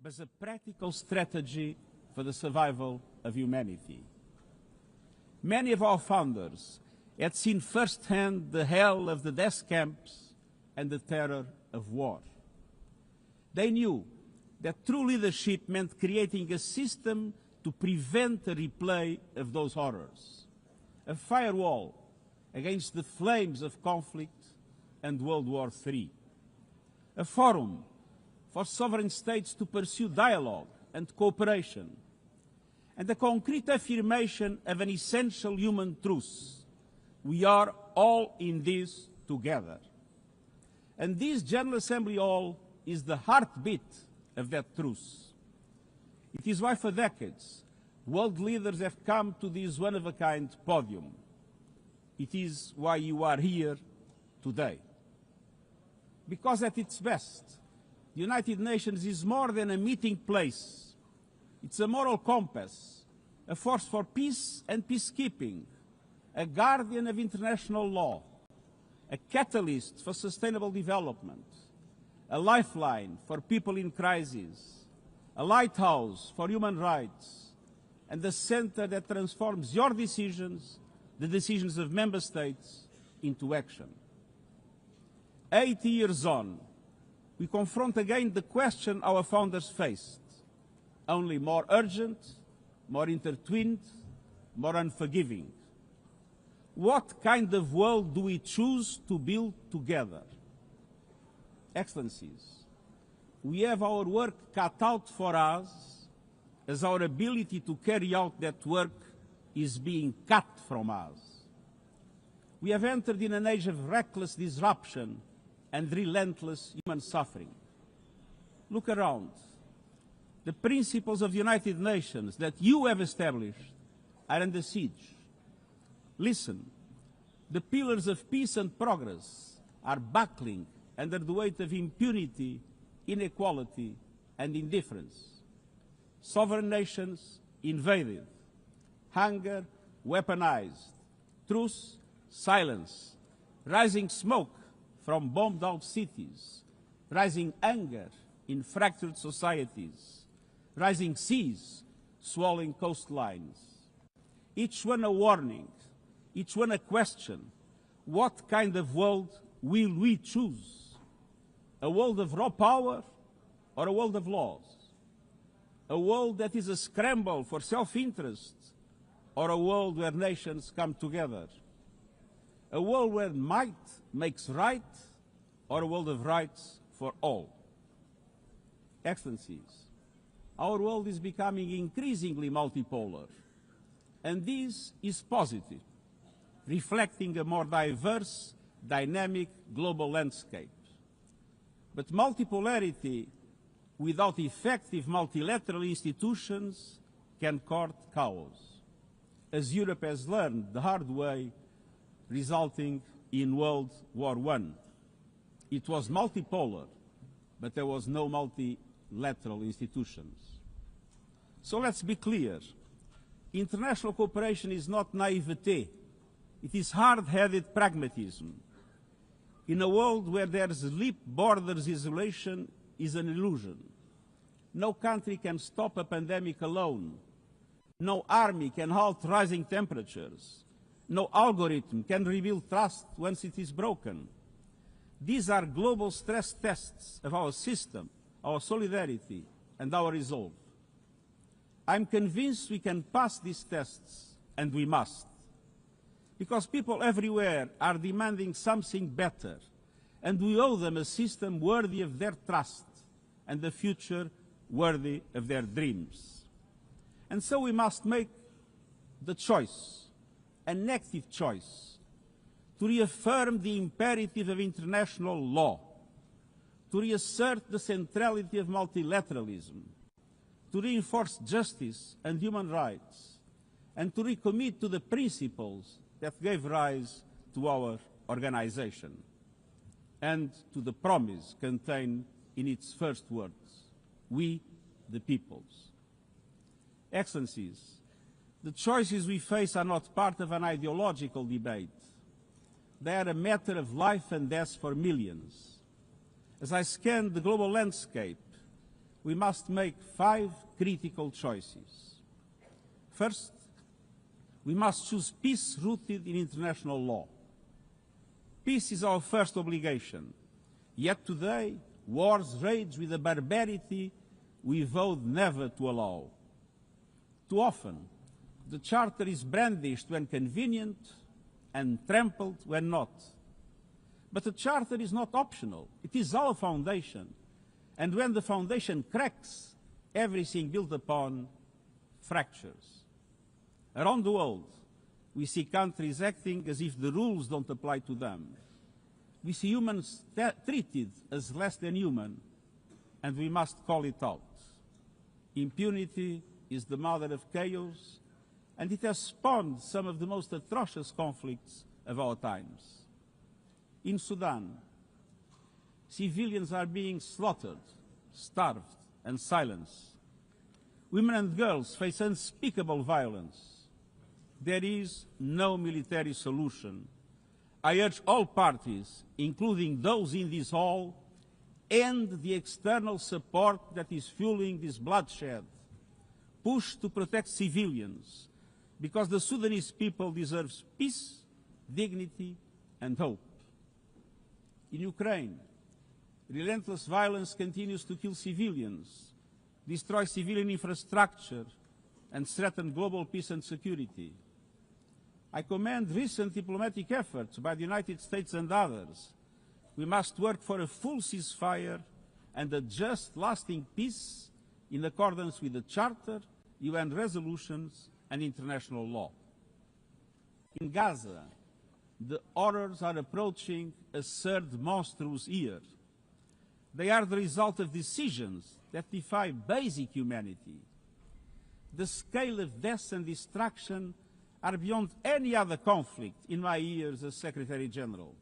but a practical strategy for the survival of humanity. Many of our founders had seen firsthand the hell of the death camps and the terror of war. They knew that true leadership meant creating a system to prevent a replay of those horrors, a firewall against the flames of conflict and World War III, a forum for sovereign states to pursue dialogue and cooperation, and a concrete affirmation of an essential human truth: we are all in this together. And this General Assembly Hall is the heartbeat of that truth. It is why for decades world leaders have come to this one-of-a-kind podium. It is why you are here today. Because at its best, the United Nations is more than a meeting place. It's a moral compass, a force for peace and peacekeeping, a guardian of international law, a catalyst for sustainable development, a lifeline for people in crisis, a lighthouse for human rights, and a center that transforms your decisions, the decisions of member states, into action. 80 years on, we confront again the question our founders faced, only more urgent, more intertwined, more unforgiving. What kind of world do we choose to build together? Excellencies, we have our work cut out for us, as our ability to carry out that work is being cut from us. We have entered in an age of reckless disruption and relentless human suffering. Look around. The principles of the United Nations that you have established are under siege. Listen, the pillars of peace and progress are buckling under the weight of impunity, inequality, and indifference. Sovereign nations invaded, hunger weaponized, truth silence, rising smoke from bombed-out cities, rising anger in fractured societies, rising seas swallowing coastlines. Each one a warning, each one a question. What kind of world will we choose? A world of raw power or a world of laws? A world that is a scramble for self-interest or a world where nations come together? A world where might makes right or a world of rights for all? Excellencies, our world is becoming increasingly multipolar, and this is positive, reflecting a more diverse, dynamic global landscape. But multipolarity without effective multilateral institutions can court chaos, as Europe has learned the hard way, resulting in World War I. It was multipolar, but there was no multilateral institutions. So let's be clear. International cooperation is not naivete. It is hard-headed pragmatism. In a world where there's leap borders, isolation is an illusion. No country can stop a pandemic alone. No army can halt rising temperatures. No algorithm can rebuild trust once it is broken. These are global stress tests of our system, our solidarity, and our resolve. I'm convinced we can pass these tests, and we must. Because people everywhere are demanding something better, and we owe them a system worthy of their trust and a future worthy of their dreams. And so we must make the choice, an active choice, to reaffirm the imperative of international law, to reassert the centrality of multilateralism, to reinforce justice and human rights, and to recommit to the principles that gave rise to our organization, and to the promise contained in its first words: we, the peoples. Excellencies, the choices we face are not part of an ideological debate. They are a matter of life and death for millions. As I scan the global landscape, we must make 5 critical choices. First, we must choose peace rooted in international law. Peace is our first obligation, yet today wars rage with a barbarity we vowed never to allow. Too often, the Charter is brandished when convenient and trampled when not. But the Charter is not optional. It is our foundation. And when the foundation cracks, everything built upon fractures. Around the world, we see countries acting as if the rules don't apply to them. We see humans treated as less than human, and we must call it out. Impunity is the mother of chaos, and it has spawned some of the most atrocious conflicts of our times. In Sudan, civilians are being slaughtered, starved, and silenced. Women and girls face unspeakable violence. There is no military solution. I urge all parties, including those in this hall, end the external support that is fueling this bloodshed. Push to protect civilians, because the Sudanese people deserve peace, dignity, and hope. In Ukraine, relentless violence continues to kill civilians, destroy civilian infrastructure, and threaten global peace and security. I commend recent diplomatic efforts by the United States and others. We must work for a full ceasefire and a just, lasting peace in accordance with the Charter, UN resolutions, and international law. In Gaza, the horrors are approaching a third monstrous year. They are the result of decisions that defy basic humanity. The scale of death and destruction are beyond any other conflict in my years as Secretary General.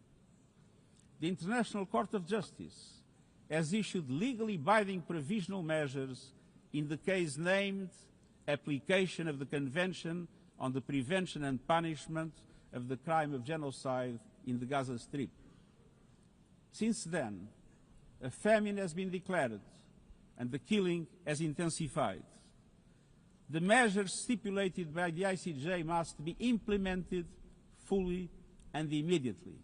The International Court of Justice has issued legally binding provisional measures in the case named application of the Convention on the Prevention and Punishment of the Crime of Genocide in the Gaza Strip. Since then, a famine has been declared and the killing has intensified. The measures stipulated by the ICJ must be implemented fully and immediately.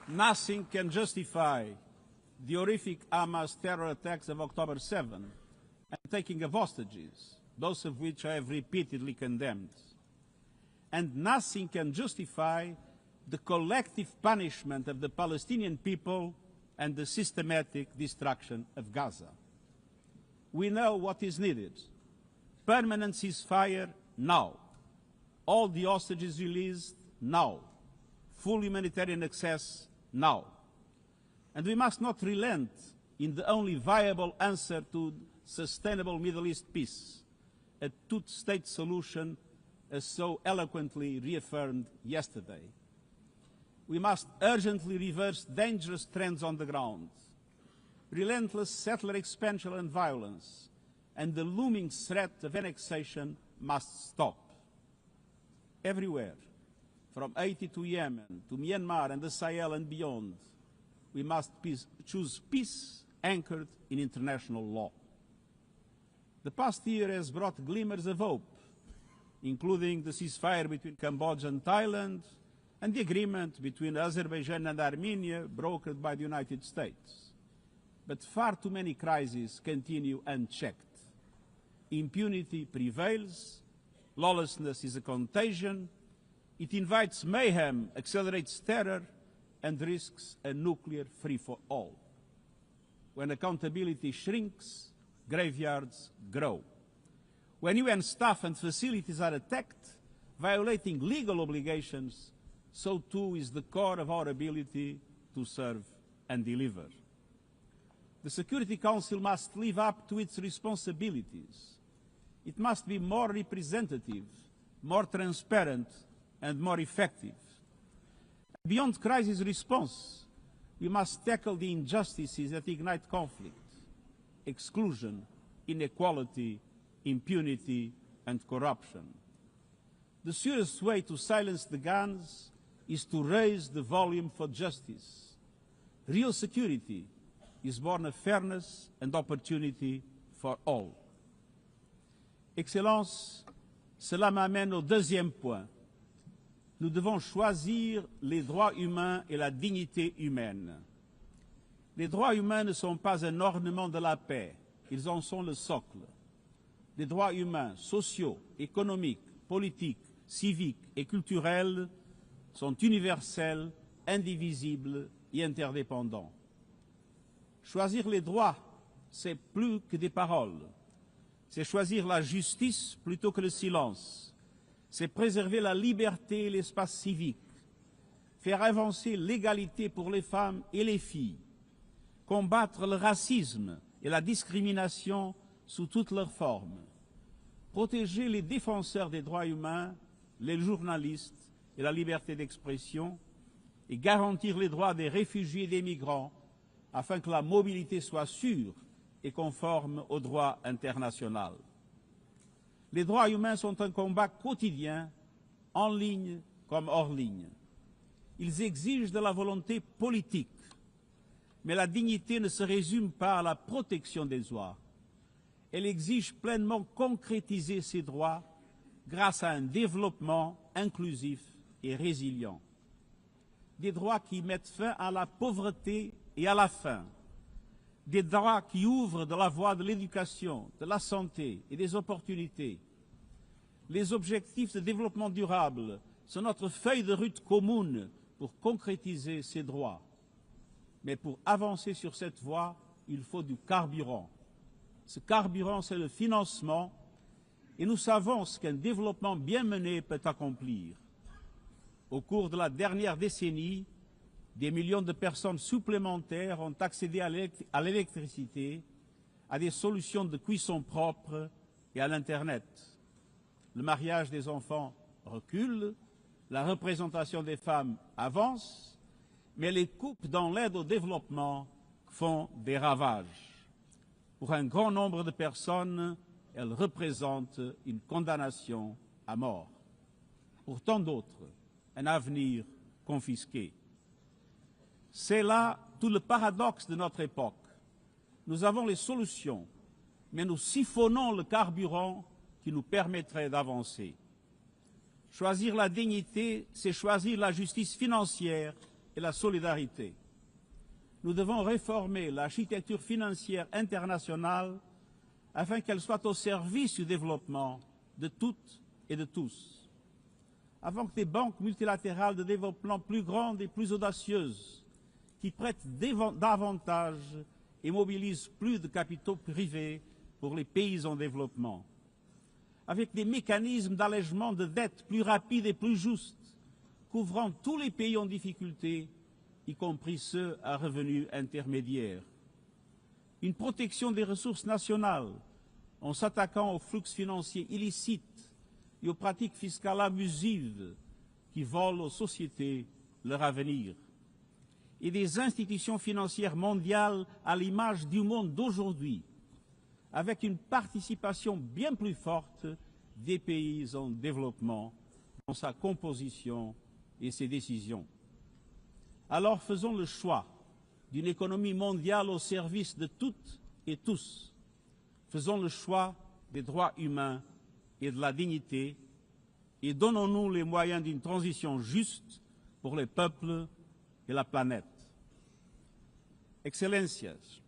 Nothing can justify the horrific Hamas terror attacks of October 7 and taking of hostages, both of which I have repeatedly condemned. And nothing can justify the collective punishment of the Palestinian people and the systematic destruction of Gaza. We know what is needed. Permanent ceasefire now. All the hostages released now. Full humanitarian access now. And we must not relent in the only viable answer to sustainable Middle East peace, a two-state solution as so eloquently reaffirmed yesterday. We must urgently reverse dangerous trends on the ground. Relentless settler expansion and violence and the looming threat of annexation must stop. Everywhere, from Haiti to Yemen, to Myanmar and the Sahel and beyond, we must choose peace anchored in international law. The past year has brought glimmers of hope, including the ceasefire between Cambodia and Thailand, and the agreement between Azerbaijan and Armenia brokered by the United States. But far too many crises continue unchecked. Impunity prevails, lawlessness is a contagion, it invites mayhem, accelerates terror, and risks a nuclear free-for-all. When accountability shrinks, graveyards grow. When UN staff and facilities are attacked, violating legal obligations, so too is the core of our ability to serve and deliver. The Security Council must live up to its responsibilities. It must be more representative, more transparent, and more effective. Beyond crisis response, we must tackle the injustices that ignite conflict: exclusion, inequality, impunity, and corruption. The surest way to silence the guns is to raise the volume for justice. Real security is born of fairness and opportunity for all. Excellences, cela m'amène au deuxième point. Nous devons choisir les droits humains et la dignité humaine. Les droits humains ne sont pas un ornement de la paix, ils en sont le socle. Les droits humains, sociaux, économiques, politiques, civiques et culturels sont universels, indivisibles et interdépendants. Choisir les droits, c'est plus que des paroles. C'est choisir la justice plutôt que le silence. C'est préserver la liberté et l'espace civique. Faire avancer l'égalité pour les femmes et les filles. Combattre le racisme et la discrimination sous toutes leurs formes. Protéger les défenseurs des droits humains, les journalistes et la liberté d'expression. Et garantir les droits des réfugiés et des migrants afin que la mobilité soit sûre et conforme au droit international. Les droits humains sont un combat quotidien, en ligne comme hors ligne. Ils exigent de la volonté politique, mais la dignité ne se résume pas à la protection des droits. Elle exige pleinement concrétiser ces droits grâce à un développement inclusif et résilient. Des droits qui mettent fin à la pauvreté et à la faim. Des droits qui ouvrent de la voie de l'éducation, de la santé et des opportunités. Les objectifs de développement durable sont notre feuille de route commune pour concrétiser ces droits. Mais pour avancer sur cette voie, il faut du carburant. Ce carburant, c'est le financement, et nous savons ce qu'un développement bien mené peut accomplir. Au cours de la dernière décennie, des millions de personnes supplémentaires ont accédé à l'électricité, à des solutions de cuisson propres et à l'Internet. Le mariage des enfants recule, la représentation des femmes avance, mais les coupes dans l'aide au développement font des ravages. Pour un grand nombre de personnes, elles représentent une condamnation à mort. Pour tant d'autres, un avenir confisqué. C'est là tout le paradoxe de notre époque. Nous avons les solutions, mais nous siphonnons le carburant qui nous permettrait d'avancer. Choisir la dignité, c'est choisir la justice financière et la solidarité. Nous devons réformer l'architecture financière internationale afin qu'elle soit au service du développement de toutes et de tous. Avant que des banques multilatérales de développement plus grandes et plus audacieuses qui prêtent davantage et mobilisent plus de capitaux privés pour les pays en développement, avec des mécanismes d'allègement de dettes plus rapides et plus justes, couvrant tous les pays en difficulté, y compris ceux à revenus intermédiaires. Une protection des ressources nationales en s'attaquant aux flux financiers illicites et aux pratiques fiscales abusives qui volent aux sociétés leur avenir. Et des institutions financières mondiales à l'image du monde d'aujourd'hui, avec une participation bien plus forte des pays en développement dans sa composition et ses décisions. Alors faisons le choix d'une économie mondiale au service de toutes et tous. Faisons le choix des droits humains et de la dignité et donnons-nous les moyens d'une transition juste pour les peuples e la planeta. Excelências,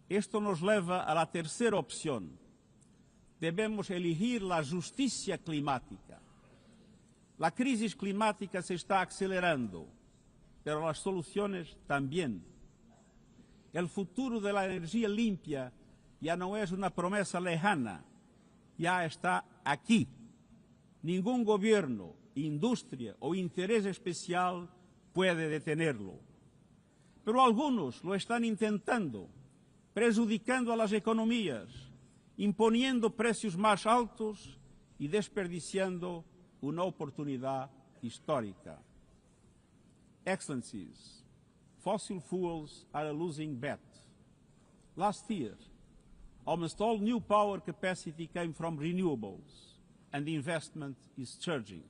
esto nos leva a la tercera opción. Debemos elegir la justicia climática. La crisis climática se está acelerando, pero las soluciones también. El futuro de la energía limpia ya no es una promesa lejana, ya está aquí. Ningún gobierno, industria o interés especial puede detenerlo. Pero algunos lo están intentando, prejudicando a las economías, imponiendo precios más altos y desperdiciando una oportunidad histórica. Excellencies, fossil fuels are a losing bet. Last year, almost all new power capacity came from renewables, and the investment is surging.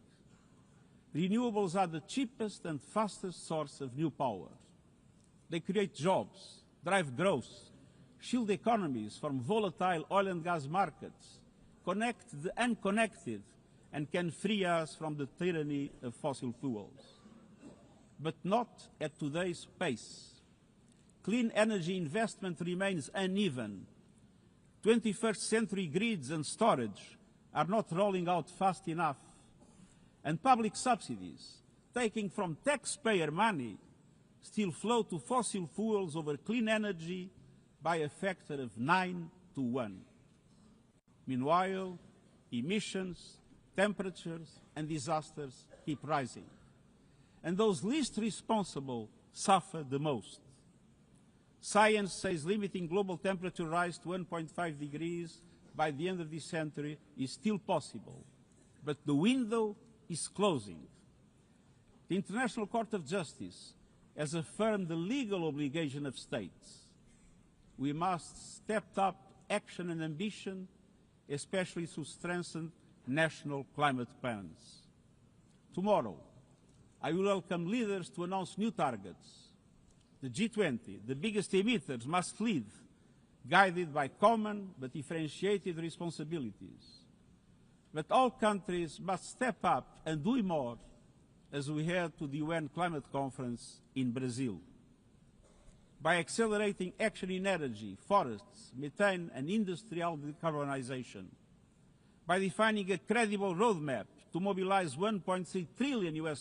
Renewables are the cheapest and fastest source of new power. They create jobs, drive growth, shield economies from volatile oil and gas markets, connect the unconnected, and can free us from the tyranny of fossil fuels. But not at today's pace. Clean energy investment remains uneven. 21st century grids and storage are not rolling out fast enough. And public subsidies, taking from taxpayer money, still flow to fossil fuels over clean energy by a factor of 9 to 1. Meanwhile, emissions, temperatures, and disasters keep rising. And those least responsible suffer the most. Science says limiting global temperature rise to 1.5 degrees by the end of this century is still possible, but the window is closing. The International Court of Justice has affirmed the legal obligation of states. We must step up action and ambition, especially to strengthen national climate plans. Tomorrow, I will welcome leaders to announce new targets. The G20, the biggest emitters, must lead, guided by common but differentiated responsibilities. But all countries must step up and do more as we head to the UN Climate Conference in Brazil. By accelerating action in energy, forests, methane and industrial decarbonization. By defining a credible roadmap to mobilize $1.3 trillion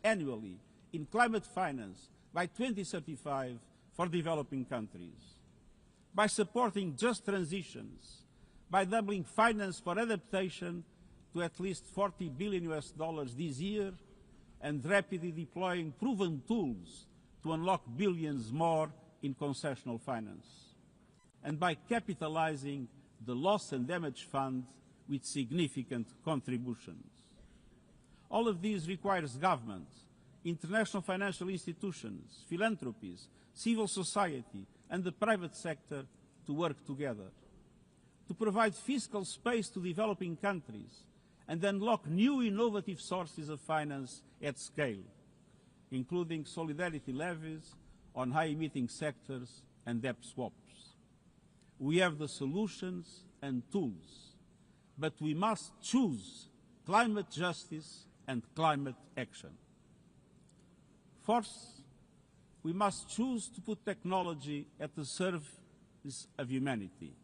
annually in climate finance by 2035 for developing countries. By supporting just transitions, by doubling finance for adaptation to at least $40 billion this year, and rapidly deploying proven tools to unlock billions more in concessional finance. And by capitalizing the Loss and Damage Fund with significant contributions. All of these requires government, international financial institutions, philanthropies, civil society, and the private sector to work together, to provide fiscal space to developing countries and unlock new innovative sources of finance at scale, including solidarity levies on high-emitting sectors and debt swaps. We have the solutions and tools, but we must choose climate justice and climate action. Fourth, we must choose to put technology at the service of humanity.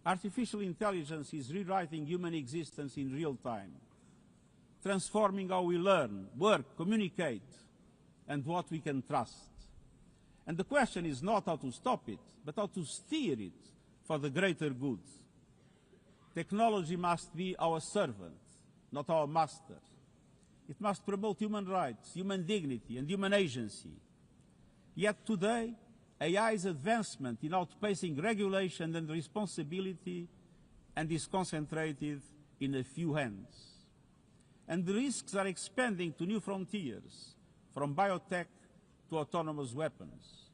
Artificial intelligence is rewriting human existence in real time, transforming how we learn, work, communicate, and what we can trust. And the question is not how to stop it, but how to steer it for the greater good. Technology must be our servant, not our master. It must promote human rights, human dignity, and human agency. Yet today, AI's advancement in outpacing regulation and responsibility and is concentrated in a few hands. And the risks are expanding to new frontiers, from biotech to autonomous weapons.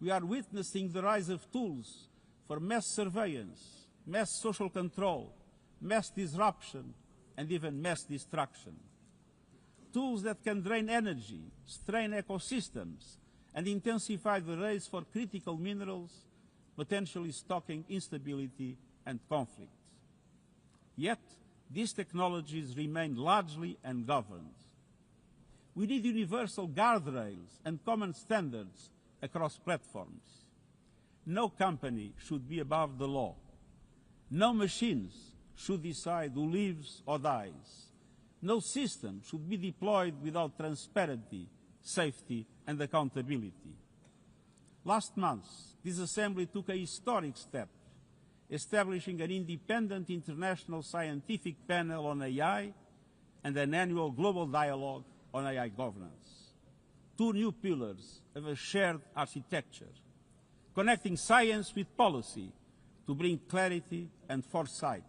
We are witnessing the rise of tools for mass surveillance, mass social control, mass disruption, and even mass destruction. Tools that can drain energy, strain ecosystems, and intensify the race for critical minerals, potentially stoking instability and conflict. Yet, these technologies remain largely ungoverned. We need universal guardrails and common standards across platforms. No company should be above the law. No machines should decide who lives or dies. No system should be deployed without transparency, safety, and accountability. Last month, this Assembly took a historic step, establishing an independent international scientific panel on AI and an annual global dialogue on AI governance. Two new pillars of a shared architecture, connecting science with policy to bring clarity and foresight,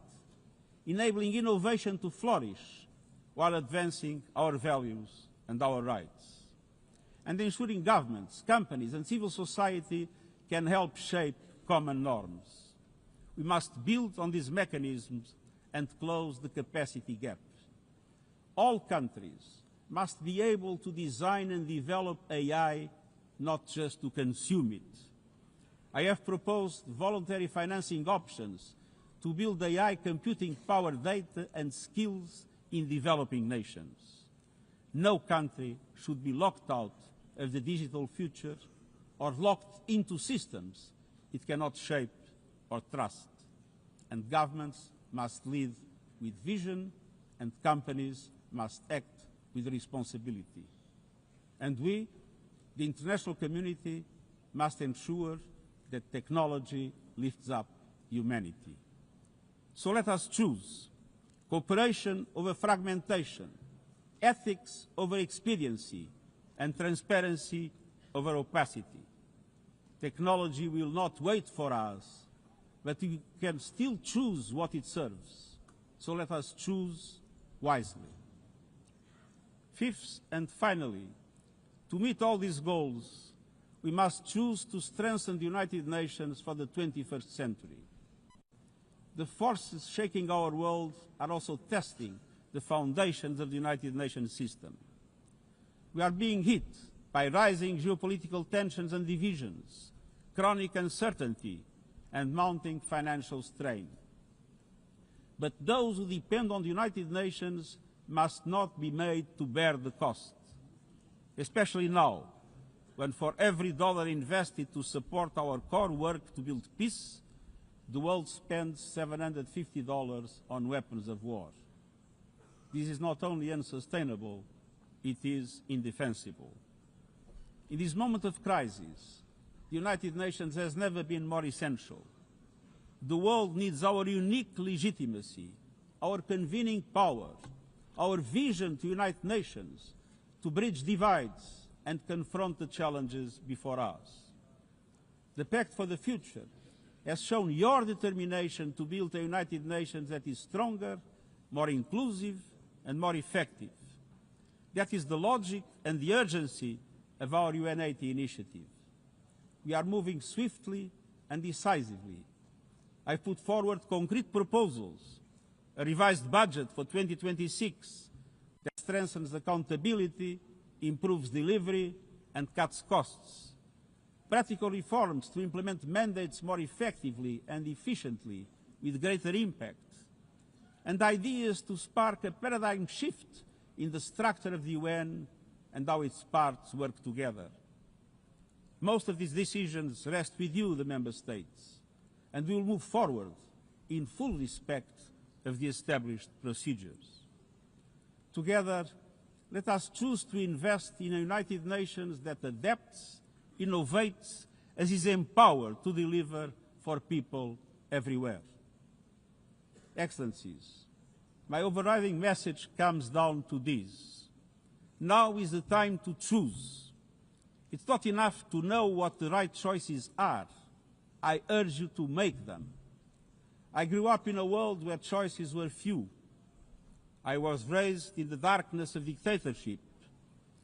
enabling innovation to flourish while advancing our values and our rights, and ensuring governments, companies, and civil society can help shape common norms. We must build on these mechanisms and close the capacity gap. all countries must be able to design and develop AI, not just to consume it. I have proposed voluntary financing options to build AI computing power, data and skills in developing nations. No country should be locked out of the digital future or locked into systems it cannot shape or trust. And governments must lead with vision and companies must act with responsibility. And we, the international community, must ensure that technology lifts up humanity. So let us choose cooperation over fragmentation, ethics over expediency, and transparency over opacity. Technology will not wait for us, but we can still choose what it serves. So let us choose wisely. Fifth and finally, to meet all these goals, we must choose to strengthen the United Nations for the 21st century. The forces shaking our world are also testing the foundations of the United Nations system. We are being hit by rising geopolitical tensions and divisions, chronic uncertainty, and mounting financial strain. But those who depend on the United Nations must not be made to bear the cost, especially now, when for every dollar invested to support our core work to build peace, the world spends $750 on weapons of war. This is not only unsustainable, it is indefensible. In this moment of crisis, the United Nations has never been more essential. The world needs our unique legitimacy, our convening power, our vision to unite nations, to bridge divides and confront the challenges before us. The Pact for the Future has shown your determination to build a United Nations that is stronger, more inclusive, and more effective. That is the logic and the urgency of our UN80 initiative. We are moving swiftly and decisively. I put forward concrete proposals, a revised budget for 2026 that strengthens accountability, improves delivery, and cuts costs. Practical reforms to implement mandates more effectively and efficiently with greater impact. And ideas to spark a paradigm shift in the structure of the UN and how its parts work together. Most of these decisions rest with you, the Member States, and we will move forward in full respect of the established procedures. Together, let us choose to invest in a United Nations that adapts, innovates, and is empowered to deliver for people everywhere. Excellencies, my overriding message comes down to this. Now is the time to choose. It's not enough to know what the right choices are. I urge you to make them. I grew up in a world where choices were few. I was raised in the darkness of dictatorship,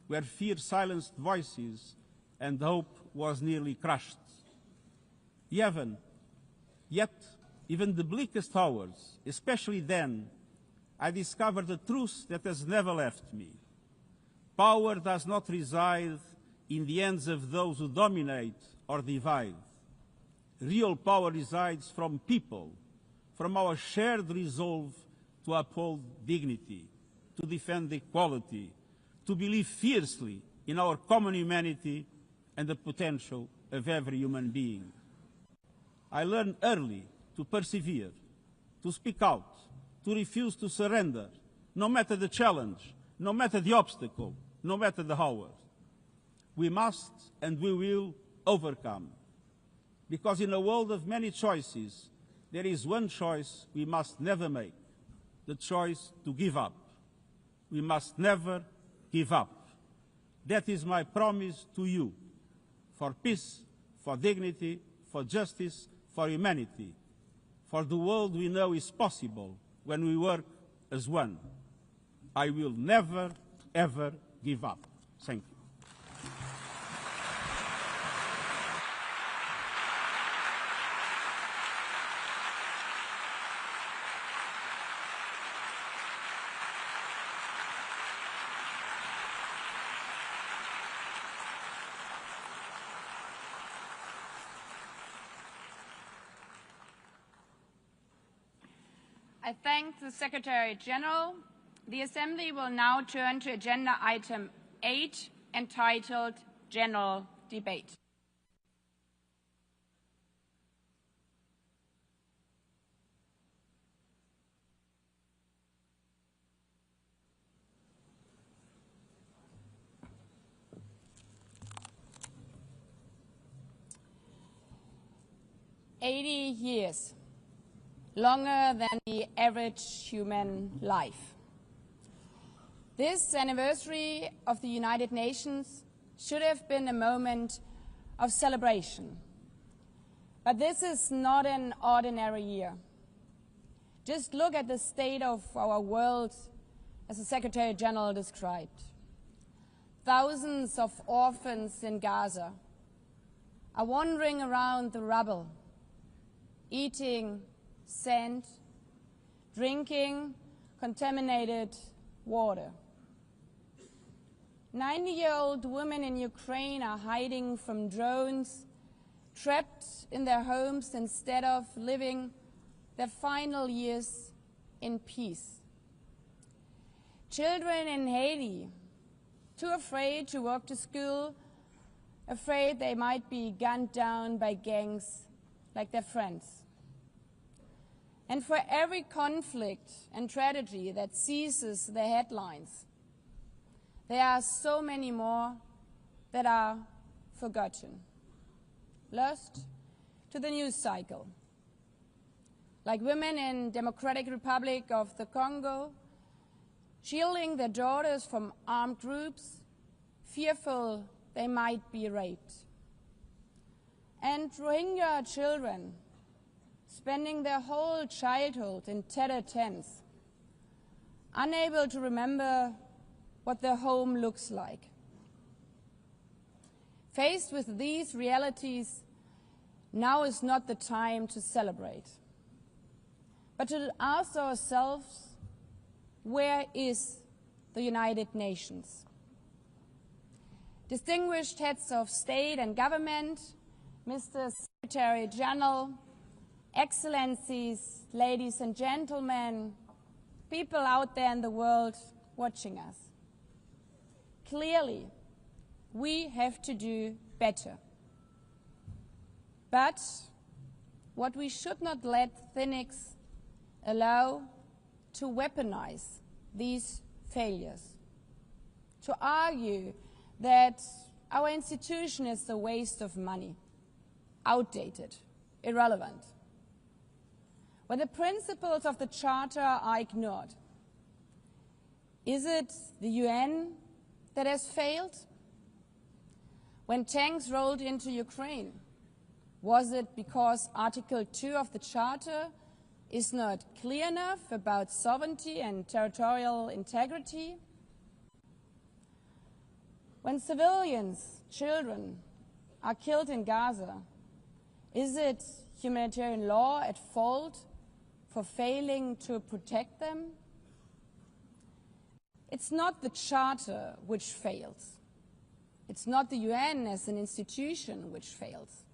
where fear silenced voices and hope was nearly crushed. Yet, even the bleakest hours, especially then, I discovered a truth that has never left me. Power does not reside in the hands of those who dominate or divide. Real power resides from people, from our shared resolve to uphold dignity, to defend equality, to believe fiercely in our common humanity and the potential of every human being. I learned early to persevere, to speak out, to refuse to surrender, no matter the challenge, no matter the obstacle, no matter the hour. We must and we will overcome. Because in a world of many choices, there is one choice we must never make, the choice to give up. We must never give up. That is my promise to you, for peace, for dignity, for justice, for humanity, for the world we know is possible when we work as one. I will never, ever give up. Thank you. I thank the Secretary General. The Assembly will now turn to agenda item 8, entitled General Debate. Years, longer than the average human life. This anniversary of the United Nations should have been a moment of celebration. But this is not an ordinary year. Just look at the state of our world, as the Secretary General described. Thousands of orphans in Gaza are wandering around the rubble, eating sand, drinking contaminated water. 90-year-old women in Ukraine are hiding from drones, trapped in their homes instead of living their final years in peace. Children in Haiti, too afraid to walk to school, afraid they might be gunned down by gangs like their friends. And for every conflict and tragedy that seizes the headlines, there are so many more that are forgotten, lost to the news cycle. Like women in Democratic Republic of the Congo, shielding their daughters from armed groups, fearful they might be raped. And Rohingya children spending their whole childhood in tattered tents, unable to remember what their home looks like. Faced with these realities, now is not the time to celebrate, but to ask ourselves, where is the United Nations? Distinguished heads of state and government, Mr. Secretary General, Excellencies, ladies and gentlemen, people out there in the world watching us. Clearly, we have to do better. But what we should not let cynics allow to weaponize these failures, to argue that our institution is a waste of money, outdated, irrelevant. When the principles of the Charter are ignored, is it the UN that has failed? When tanks rolled into Ukraine, was it because Article 2 of the Charter is not clear enough about sovereignty and territorial integrity? When civilians, children, are killed in Gaza, is it humanitarian law at fault for failing to protect them? It's not the Charter which fails. It's not the UN as an institution which fails.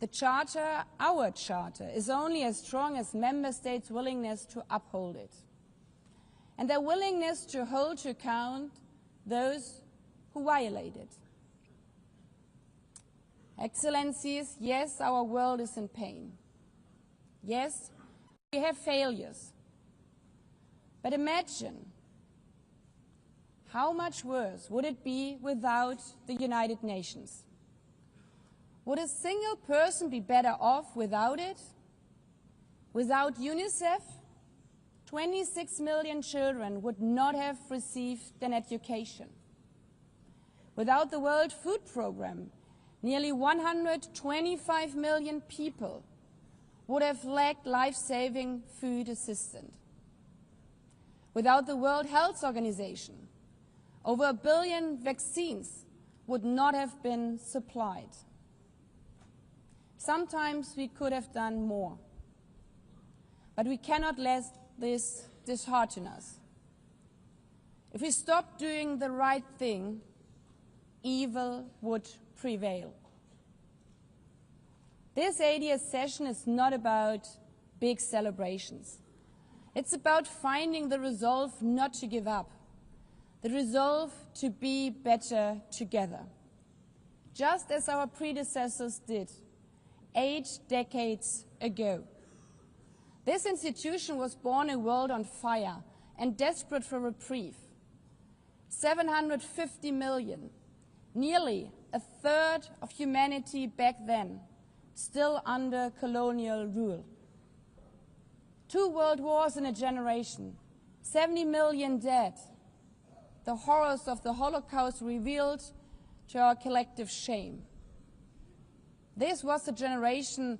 The Charter, our Charter, is only as strong as member states' willingness to uphold it, and their willingness to hold to account those who violate it. Excellencies, yes, our world is in pain. Yes, we have failures. But imagine how much worse would it be without the United Nations? Would a single person be better off without it? Without UNICEF, 26 million children would not have received an education. Without the World Food Programme, nearly 125 million people would have lacked life-saving food assistance. Without the World Health Organization, over 1 billion vaccines would not have been supplied. Sometimes we could have done more, but we cannot let this dishearten us. If we stop doing the right thing, evil would prevail. This 80th session is not about big celebrations. It's about finding the resolve not to give up, the resolve to be better together, just as our predecessors did 8 decades ago. This institution was born a world on fire and desperate for reprieve. 750 million, nearly a third of humanity back then, still under colonial rule. 2 world wars in a generation, 70 million dead, the horrors of the Holocaust revealed to our collective shame. This was a generation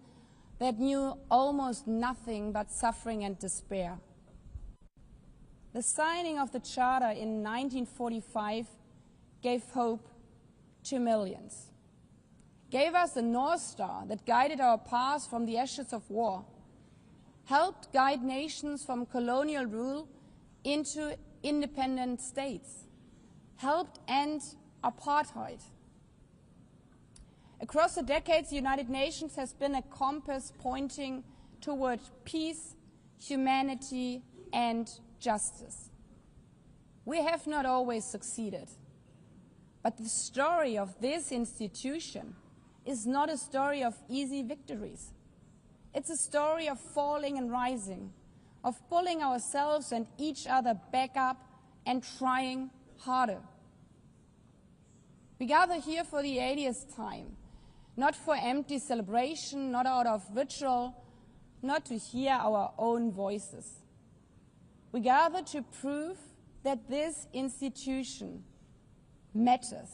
that knew almost nothing but suffering and despair. The signing of the Charter in 1945 gave hope to millions, gave us a North Star that guided our path from the ashes of war, helped guide nations from colonial rule into independent states, helped end apartheid. Across the decades, the United Nations has been a compass pointing toward peace, humanity, and justice. We have not always succeeded, but the story of this institution is not a story of easy victories. It's a story of falling and rising, of pulling ourselves and each other back up and trying harder. We gather here for the 80th time, not for empty celebration, not out of ritual, not to hear our own voices. We gather to prove that this institution matters,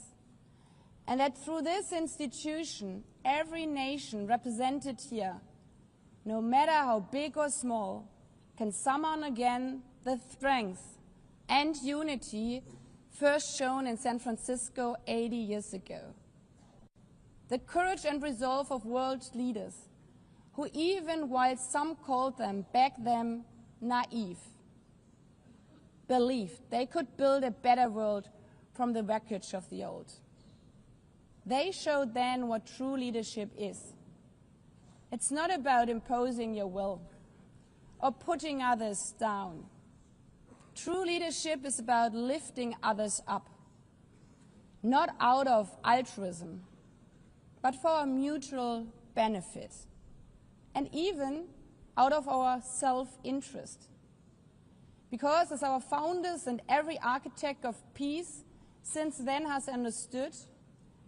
and that through this institution, every nation represented here, no matter how big or small, can summon again the strength and unity first shown in San Francisco 80 years ago. The courage and resolve of world leaders who, even while some called them back then naive, believed they could build a better world from the wreckage of the old. They showed then what true leadership is. It's not about imposing your will or putting others down. True leadership is about lifting others up, not out of altruism, but for our mutual benefit, and even out of our self-interest. Because as our founders and every architect of peace since then has understood,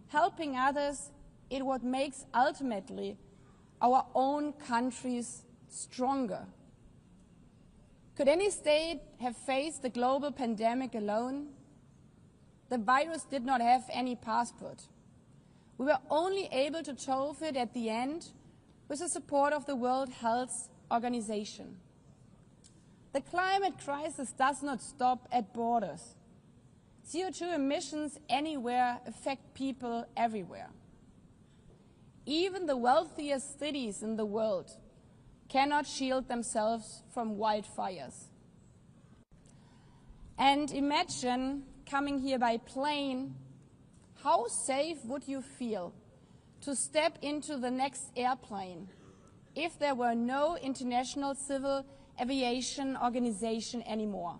helping others is what makes ultimately our own countries stronger. Could any state have faced the global pandemic alone? The virus did not have any passport. We were only able to solve it at the end with the support of the World Health Organization. The climate crisis does not stop at borders. CO2 emissions anywhere affect people everywhere. Even the wealthiest cities in the world cannot shield themselves from wildfires. And imagine coming here by plane. How safe would you feel to step into the next airplane if there were no International Civil Aviation Organization anymore,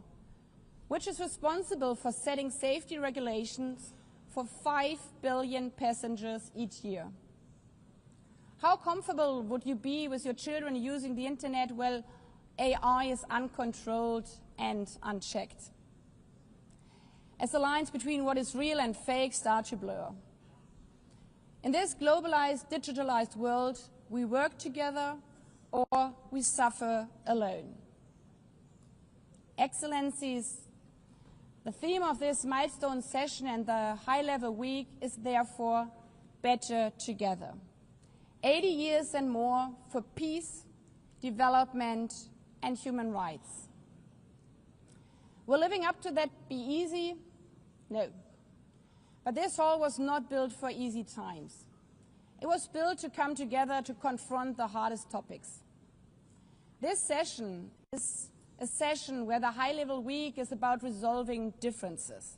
which is responsible for setting safety regulations for 5 billion passengers each year? How comfortable would you be with your children using the internet while AI is uncontrolled and unchecked, as the lines between what is real and fake start to blur? In this globalized, digitalized world, we work together or we suffer alone. Excellencies, the theme of this milestone session and the high-level week is therefore better together. 80 years and more for peace, development, and human rights. Will living up to that be easy? No. But this hall was not built for easy times. It was built to come together to confront the hardest topics. This session is a session where the high-level week is about resolving differences.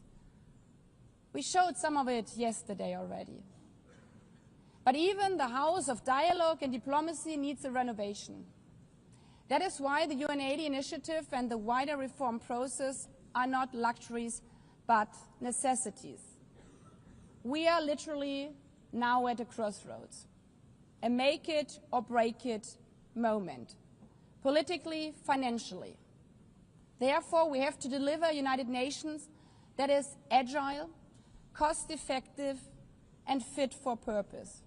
We showed some of it yesterday already. But even the house of dialogue and diplomacy needs a renovation. That is why the UN80 initiative and the wider reform process are not luxuries, but necessities. We are literally now at a crossroads, a make it or break it moment, politically, financially. Therefore, we have to deliver a United Nations that is agile, cost-effective, and fit for purpose.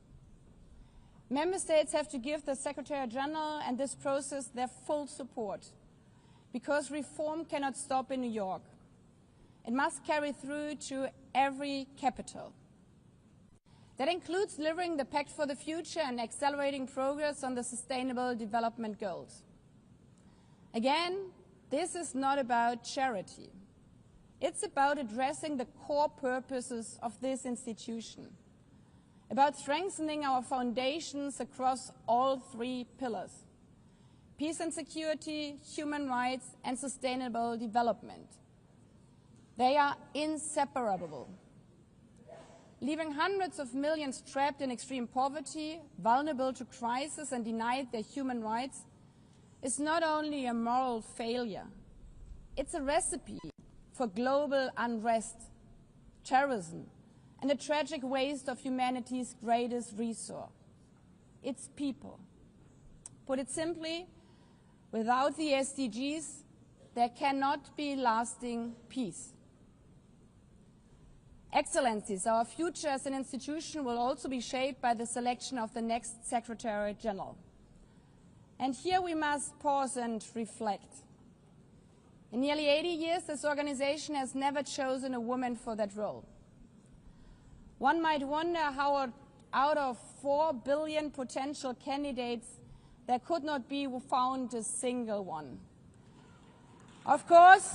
Member States have to give the Secretary General and this process their full support, because reform cannot stop in New York. It must carry through to every capital. That includes delivering the Pact for the Future and accelerating progress on the Sustainable Development Goals. Again, this is not about charity. It's about addressing the core purposes of this institution, about strengthening our foundations across all three pillars: peace and security, human rights, and sustainable development. They are inseparable. Leaving hundreds of millions trapped in extreme poverty, vulnerable to crisis, and denied their human rights is not only a moral failure, it's a recipe for global unrest, terrorism, and a tragic waste of humanity's greatest resource, its people. Put it simply, without the SDGs, there cannot be lasting peace. Excellencies, our future as an institution will also be shaped by the selection of the next Secretary General. And here we must pause and reflect. In nearly 80 years, this organization has never chosen a woman for that role. One might wonder how out of 4 billion potential candidates, there could not be found a single one. Of course,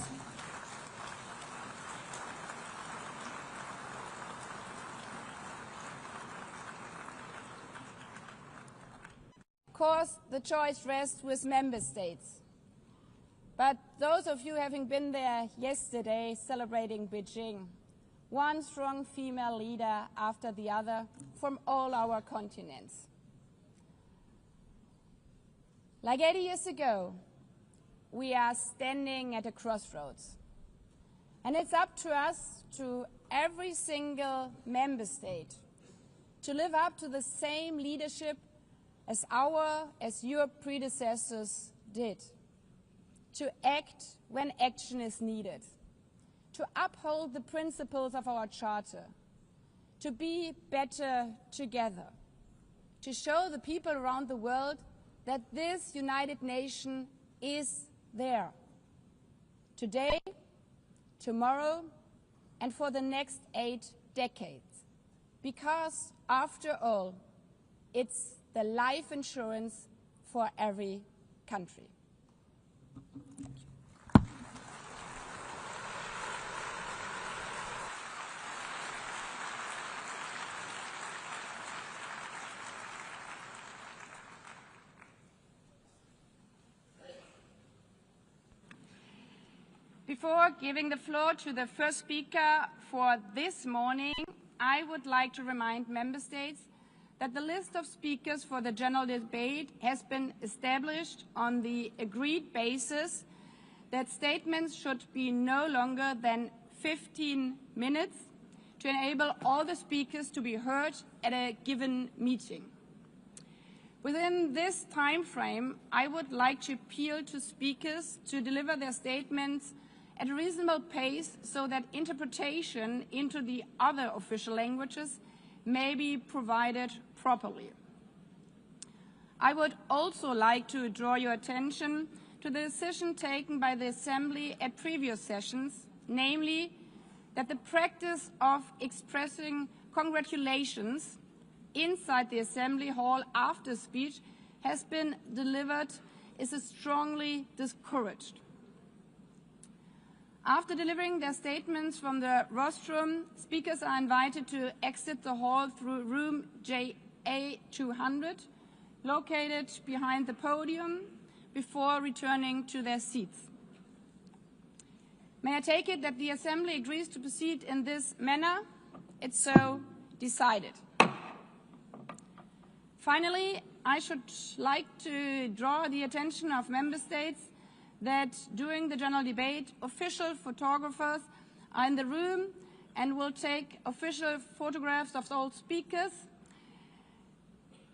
the choice rests with member states. But those of you having been there yesterday celebrating Beijing, one strong female leader after the other from all our continents. Like 80 years ago, we are standing at a crossroads. And it's up to us, to every single member state, to live up to the same leadership as your predecessors did, to act when action is needed, to uphold the principles of our Charter, to be better together, to show the people around the world that this United Nation is there, today, tomorrow, and for the next 8 decades. Because, after all, it's the life insurance for every country. Before giving the floor to the first speaker for this morning, I would like to remind member states that the list of speakers for the general debate has been established on the agreed basis that statements should be no longer than 15 minutes to enable all the speakers to be heard at a given meeting. Within this time frame, I would like to appeal to speakers to deliver their statements at a reasonable pace so that interpretation into the other official languages may be provided properly. I would also like to draw your attention to the decision taken by the Assembly at previous sessions, namely that the practice of expressing congratulations inside the Assembly Hall after speech has been delivered is strongly discouraged. After delivering their statements from the rostrum, speakers are invited to exit the hall through room JA200, located behind the podium, before returning to their seats. May I take it that the Assembly agrees to proceed in this manner? It's so decided. Finally, I should like to draw the attention of member states that during the general debate, official photographers are in the room and will take official photographs of all speakers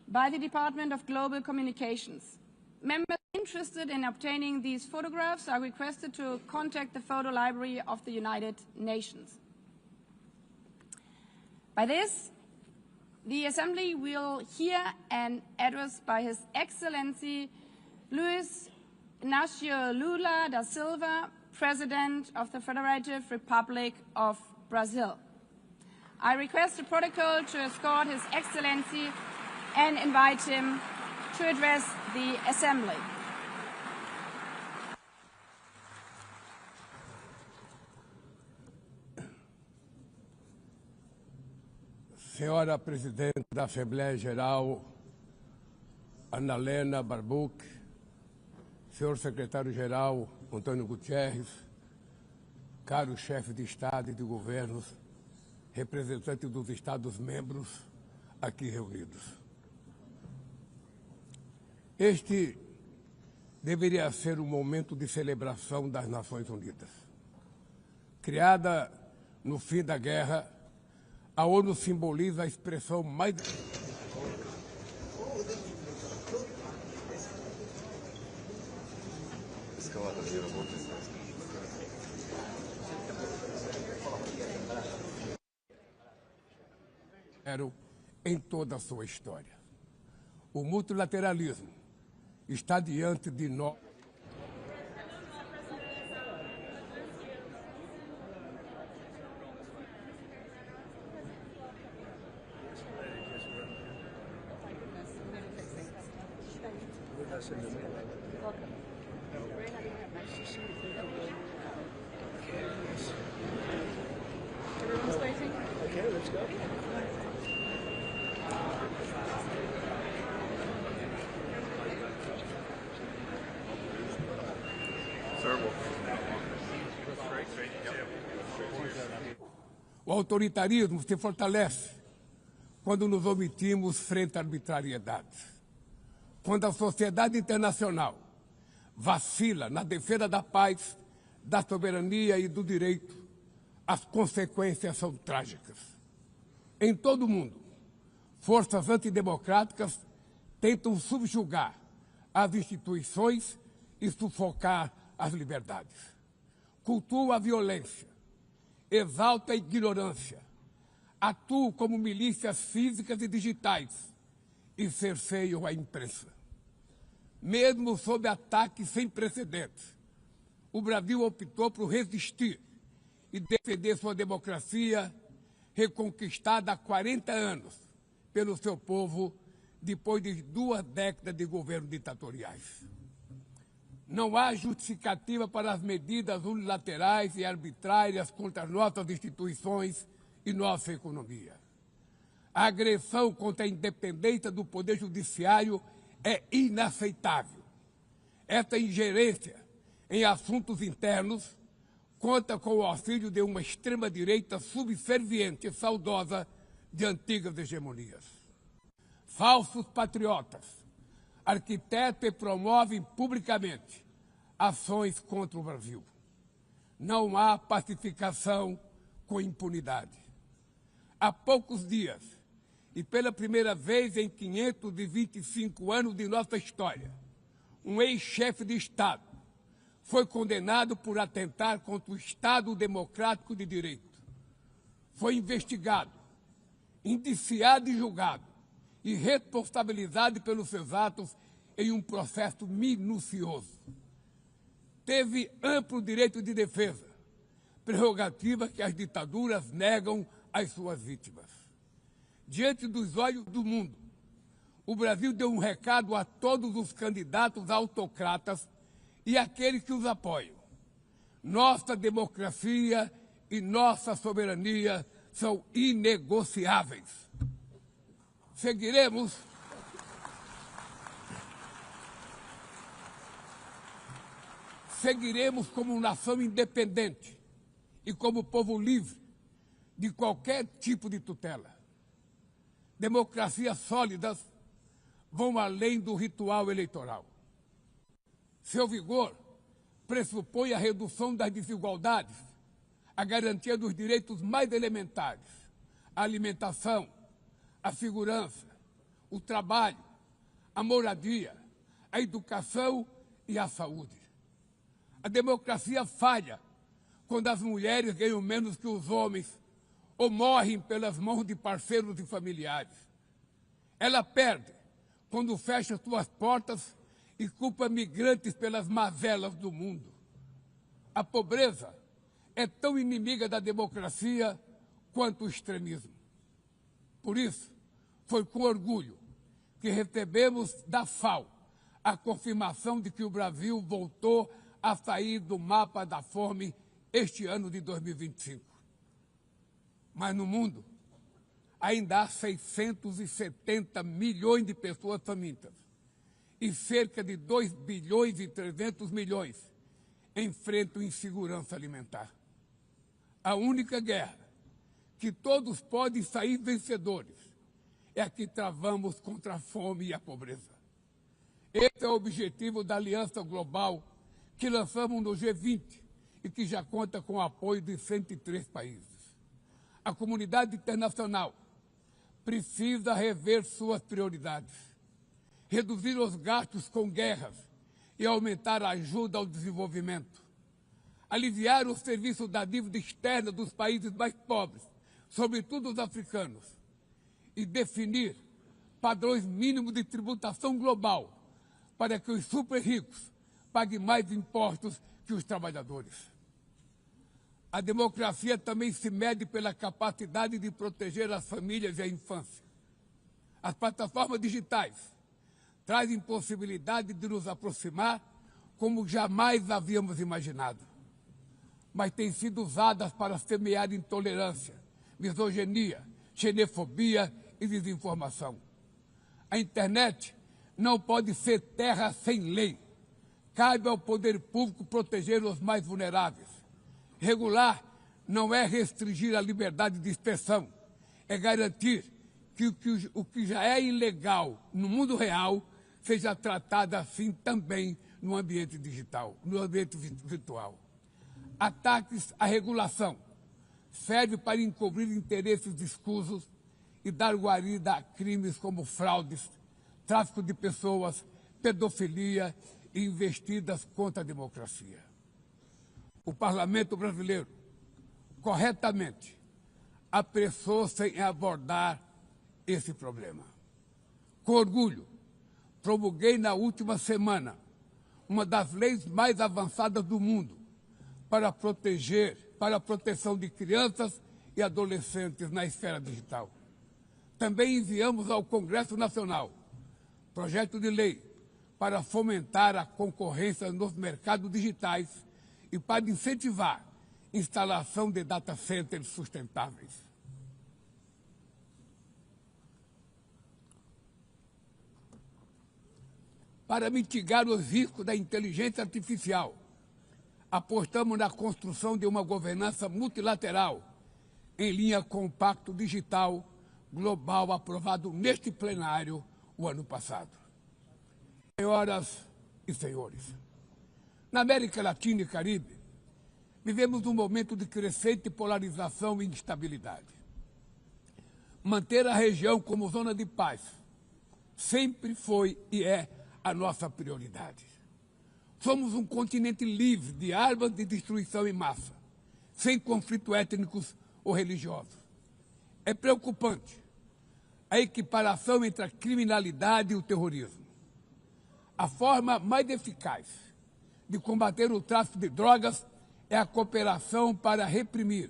by the Department of Global Communications. Members interested in obtaining these photographs are requested to contact the photo library of the United Nations. By this, the Assembly will hear an address by His Excellency Luiz Inácio Lula da Silva, President of the Federative Republic of Brazil. I request the protocol to escort His Excellency and invite him to address the Assembly. Senhora Presidente da Assembleia Geral, Ana Helena Barbuch, Senhor Secretário-Geral Antônio Gutierrez, caros chefes de Estado e de governos, representantes dos Estados-membros aqui reunidos. Este deveria ser um momento de celebração das Nações Unidas. Criada no fim da guerra, a ONU simboliza a expressão mais... em toda a sua história. O multilateralismo está diante de nós. Everyone's waiting? Okay, let's go. O autoritarismo se fortalece quando nos omitimos frente à arbitrariedade. Quando a sociedade internacional vacila na defesa da paz, da soberania e do direito, as consequências são trágicas. Em todo o mundo, forças antidemocráticas tentam subjugar as instituições e sufocar as liberdades. Cultua a violência, exalta a ignorância, atuam como milícias físicas e digitais e cerceiam a imprensa. Mesmo sob ataques sem precedentes, o Brasil optou por resistir e defender sua democracia, reconquistada há 40 anos pelo seu povo, depois de 2 décadas de governos ditatoriais. Não há justificativa para as medidas unilaterais e arbitrárias contra nossas instituições e nossa economia. A agressão contra a independência do Poder Judiciário é inaceitável. Essa ingerência em assuntos internos conta com o auxílio de uma extrema-direita subserviente e saudosa de antigas hegemonias. Falsos patriotas arquitetam e promovem publicamente ações contra o Brasil. Não há pacificação com impunidade. Há poucos dias, e pela primeira vez em 525 anos de nossa história, um ex-chefe de Estado foi condenado por atentar contra o Estado Democrático de Direito. Foi investigado, indiciado e julgado, e responsabilizado pelos seus atos em um processo minucioso. Teve amplo direito de defesa, prerrogativa que as ditaduras negam às suas vítimas. Diante dos olhos do mundo, o Brasil deu um recado a todos os candidatos autocratas e àqueles que os apoiam. Nossa democracia e nossa soberania são inegociáveis. Seguiremos como nação independente e como povo livre de qualquer tipo de tutela. Democracias sólidas vão além do ritual eleitoral. Seu vigor pressupõe a redução das desigualdades, a garantia dos direitos mais elementares, a alimentação, a segurança, o trabalho, a moradia, a educação e a saúde. A democracia falha quando as mulheres ganham menos que os homens ou morrem pelas mãos de parceiros e familiares. Ela perde quando fecha suas portas e culpa migrantes pelas mazelas do mundo. A pobreza é tão inimiga da democracia quanto o extremismo. Por isso, foi com orgulho que recebemos da FAO a confirmação de que o Brasil voltou a sair do mapa da fome este ano de 2025. Mas no mundo, ainda há 670 milhões de pessoas famintas e cerca de 2 bilhões e 300 milhões enfrentam insegurança alimentar. A única guerra que todos podem sair vencedores é a que travamos contra a fome e a pobreza. Esse é o objetivo da Aliança Global que lançamos no G20 e que já conta com o apoio de 103 países. A comunidade internacional precisa rever suas prioridades, reduzir os gastos com guerras e aumentar a ajuda ao desenvolvimento, aliviar o serviço da dívida externa dos países mais pobres, sobretudo os africanos, e definir padrões mínimos de tributação global para que os super ricos paguem mais impostos que os trabalhadores. A democracia também se mede pela capacidade de proteger as famílias e a infância. As plataformas digitais trazem possibilidade de nos aproximar como jamais havíamos imaginado, mas têm sido usadas para semear intolerância, misoginia, xenofobia e desinformação. A internet não pode ser terra sem lei. Cabe ao poder público proteger os mais vulneráveis. Regular não é restringir a liberdade de expressão, é garantir que o que já é ilegal no mundo real seja tratado assim também no ambiente digital, no ambiente virtual. Ataques à regulação servem para encobrir interesses escusos e dar guarida a crimes como fraudes, tráfico de pessoas, pedofilia e investidas contra a democracia. O parlamento brasileiro, corretamente, apressou-se em abordar esse problema. Com orgulho, promulguei na última semana uma das leis mais avançadas do mundo para a proteção de crianças e adolescentes na esfera digital. Também enviamos ao Congresso Nacional projeto de lei para fomentar a concorrência nos mercados digitais e para incentivar a instalação de data centers sustentáveis. Para mitigar os riscos da inteligência artificial, apostamos na construção de uma governança multilateral em linha com o Pacto Digital Global aprovado neste plenário o ano passado. Senhoras e senhores, na América Latina e Caribe, vivemos um momento de crescente polarização e instabilidade. Manter a região como zona de paz sempre foi e é a nossa prioridade. Somos um continente livre de armas de destruição em massa, sem conflitos étnicos ou religiosos. É preocupante a equiparação entre a criminalidade e o terrorismo. A forma mais eficaz de combater o tráfico de drogas é a cooperação para reprimir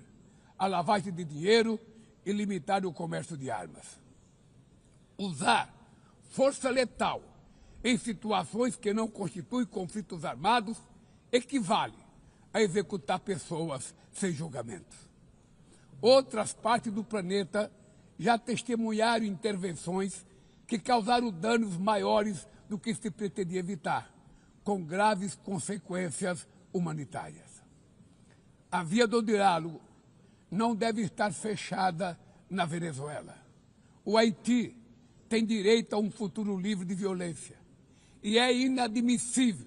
a lavagem de dinheiro e limitar o comércio de armas. Usar força letal em situações que não constituem conflitos armados equivale a executar pessoas sem julgamento. Outras partes do planeta já testemunharam intervenções que causaram danos maiores do que se pretendia evitar, com graves consequências humanitárias. A via do diálogo não deve estar fechada na Venezuela. O Haiti tem direito a um futuro livre de violência. E é inadmissível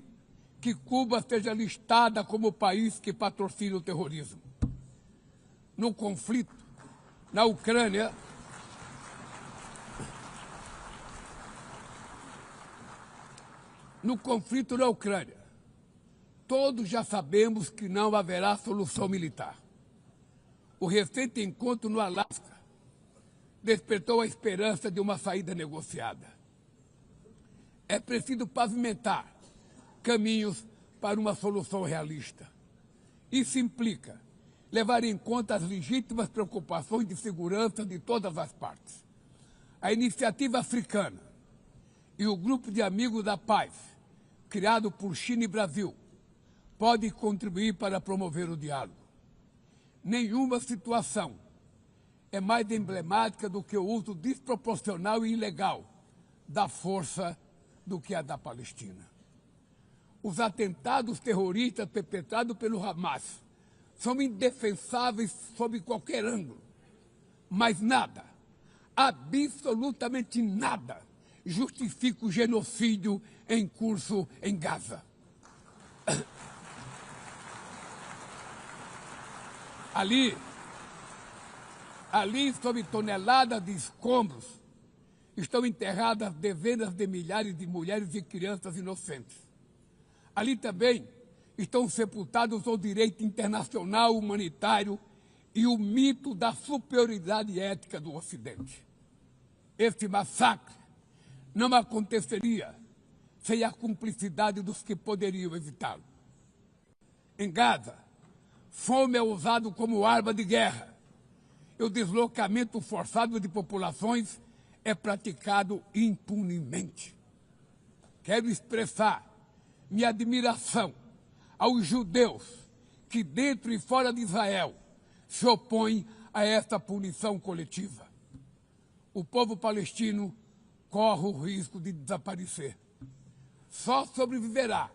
que Cuba seja listada como o país que patrocina o terrorismo. No conflito na Ucrânia, todos já sabemos que não haverá solução militar. O recente encontro no Alasca despertou a esperança de uma saída negociada. É preciso pavimentar caminhos para uma solução realista. Isso implica levar em conta as legítimas preocupações de segurança de todas as partes. A iniciativa africana e o grupo de amigos da paz, criado por China e Brasil, pode contribuir para promover o diálogo. Nenhuma situação é mais emblemática do que o uso desproporcional e ilegal da força do que a da Palestina. Os atentados terroristas perpetrados pelo Hamas são indefensáveis sob qualquer ângulo, mas nada, absolutamente nada, justifica o genocídio em curso em Gaza. Ali, sob toneladas de escombros, estão enterradas dezenas de milhares de mulheres e crianças inocentes. Ali também estão sepultados o direito internacional humanitário e o mito da superioridade ética do Ocidente. Este massacre não aconteceria sem a cumplicidade dos que poderiam evitá-lo. Em Gaza, fome é usado como arma de guerra e o deslocamento forçado de populações é praticado impunemente. Quero expressar minha admiração aos judeus que, dentro e fora de Israel, se opõem a esta punição coletiva. O povo palestino corre o risco de desaparecer. Só sobreviverá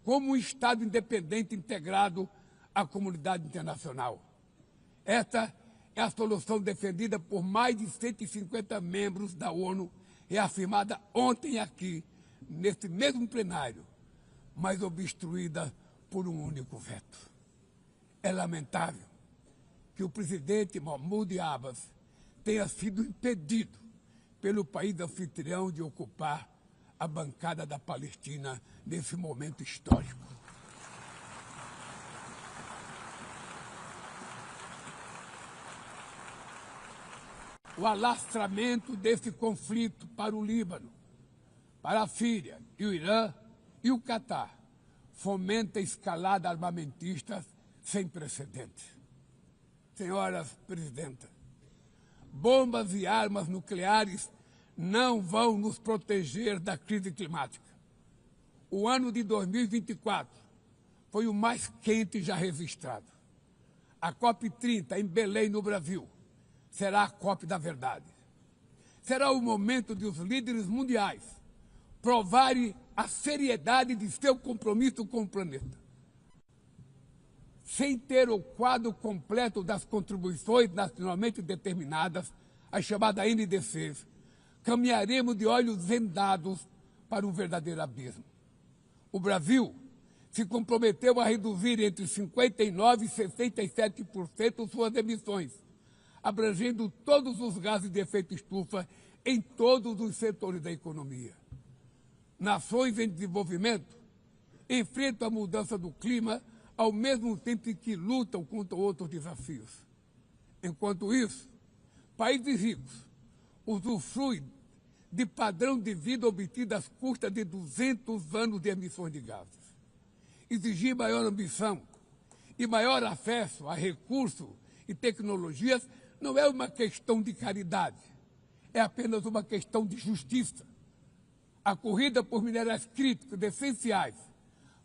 como um Estado independente integrado à comunidade internacional. Esta é a solução defendida por mais de 150 membros da ONU, reafirmada ontem aqui, neste mesmo plenário, mas obstruída por um único veto. É lamentável que o presidente Mahmoud Abbas tenha sido impedido pelo país anfitrião de ocupar a bancada da Palestina nesse momento histórico. O alastramento desse conflito para o Líbano, para a Síria e o Irã e o Catar fomenta a escalada armamentista sem precedentes. Senhoras presidentas, bombas e armas nucleares não vão nos proteger da crise climática. O ano de 2024 foi o mais quente já registrado. A COP30 em Belém, no Brasil, será a COP da verdade. Será o momento de os líderes mundiais provarem a seriedade de seu compromisso com o planeta. Sem ter o quadro completo das contribuições nacionalmente determinadas, as chamadas NDCs, caminharemos de olhos vendados para um verdadeiro abismo. O Brasil se comprometeu a reduzir entre 59% e 67% suas emissões, abrangendo todos os gases de efeito estufa em todos os setores da economia. Nações em desenvolvimento enfrentam a mudança do clima ao mesmo tempo em que lutam contra outros desafios. Enquanto isso, países ricos usufruem de padrão de vida obtido às custas de 200 anos de emissões de gases. Exigir maior ambição e maior acesso a recursos e tecnologias não é uma questão de caridade, é apenas uma questão de justiça. A corrida por minerais críticos essenciais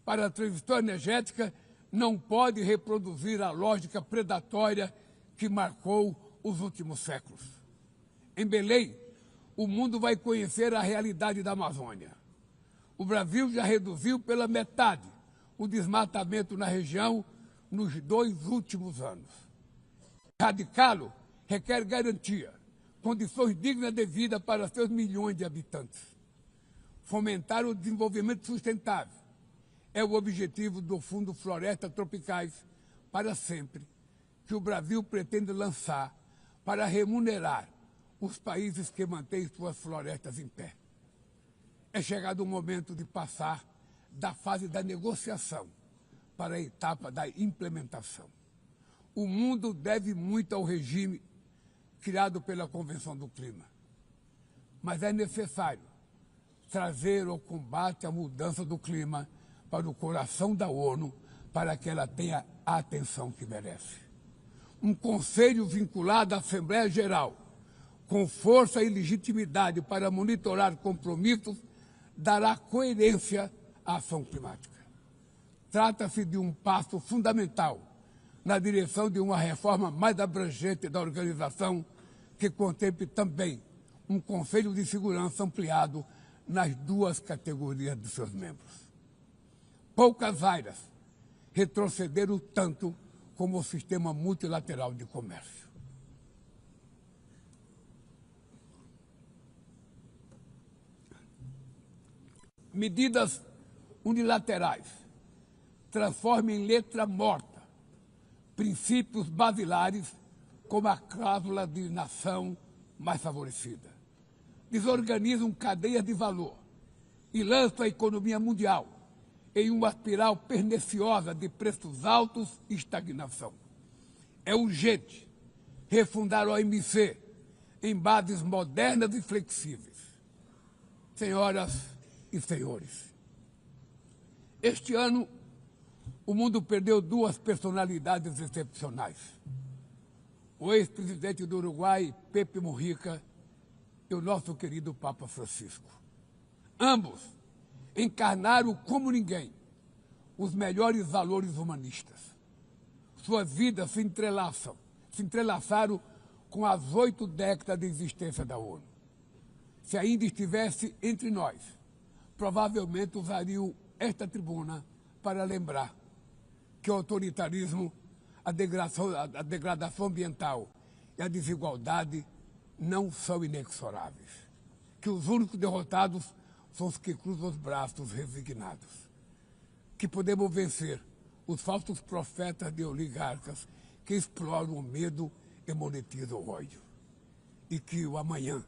para a transição energética não pode reproduzir a lógica predatória que marcou os últimos séculos. Em Belém, o mundo vai conhecer a realidade da Amazônia. O Brasil já reduziu pela metade o desmatamento na região nos 2 últimos anos. Erradicá-lo requer garantia, condições dignas de vida para seus milhões de habitantes. Fomentar o desenvolvimento sustentável é o objetivo do Fundo Florestas Tropicais para Sempre, que o Brasil pretende lançar para remunerar os países que mantêm suas florestas em pé. É chegado o momento de passar da fase da negociação para a etapa da implementação. O mundo deve muito ao regime criado pela Convenção do Clima, mas é necessário trazer o combate à mudança do clima para o coração da ONU, para que ela tenha a atenção que merece. Um conselho vinculado à Assembleia Geral, com força e legitimidade para monitorar compromissos, dará coerência à ação climática. Trata-se de um passo fundamental na direção de uma reforma mais abrangente da organização, que contemple também um Conselho de Segurança ampliado nas duas categorias de seus membros. Poucas áreas retrocederam tanto como o sistema multilateral de comércio. Medidas unilaterais transformam em letra morta princípios basilares como a cláusula de nação mais favorecida. Desorganizam cadeias de valor e lançam a economia mundial em uma espiral perniciosa de preços altos e estagnação. É urgente refundar a OMC em bases modernas e flexíveis. Senhoras e senhores, este ano o mundo perdeu duas personalidades excepcionais. O ex-presidente do Uruguai, Pepe Mujica, e o nosso querido Papa Francisco. Ambos encarnaram como ninguém os melhores valores humanistas. Suas vidas se entrelaçaram com as 8 décadas de existência da ONU. Se ainda estivesse entre nós, provavelmente usariam esta tribuna para lembrar que o autoritarismo, a degradação ambiental e a desigualdade não são inexoráveis. Que os únicos derrotados são os que cruzam os braços resignados. Que podemos vencer os falsos profetas de oligarcas que exploram o medo e monetizam o ódio. E que o amanhã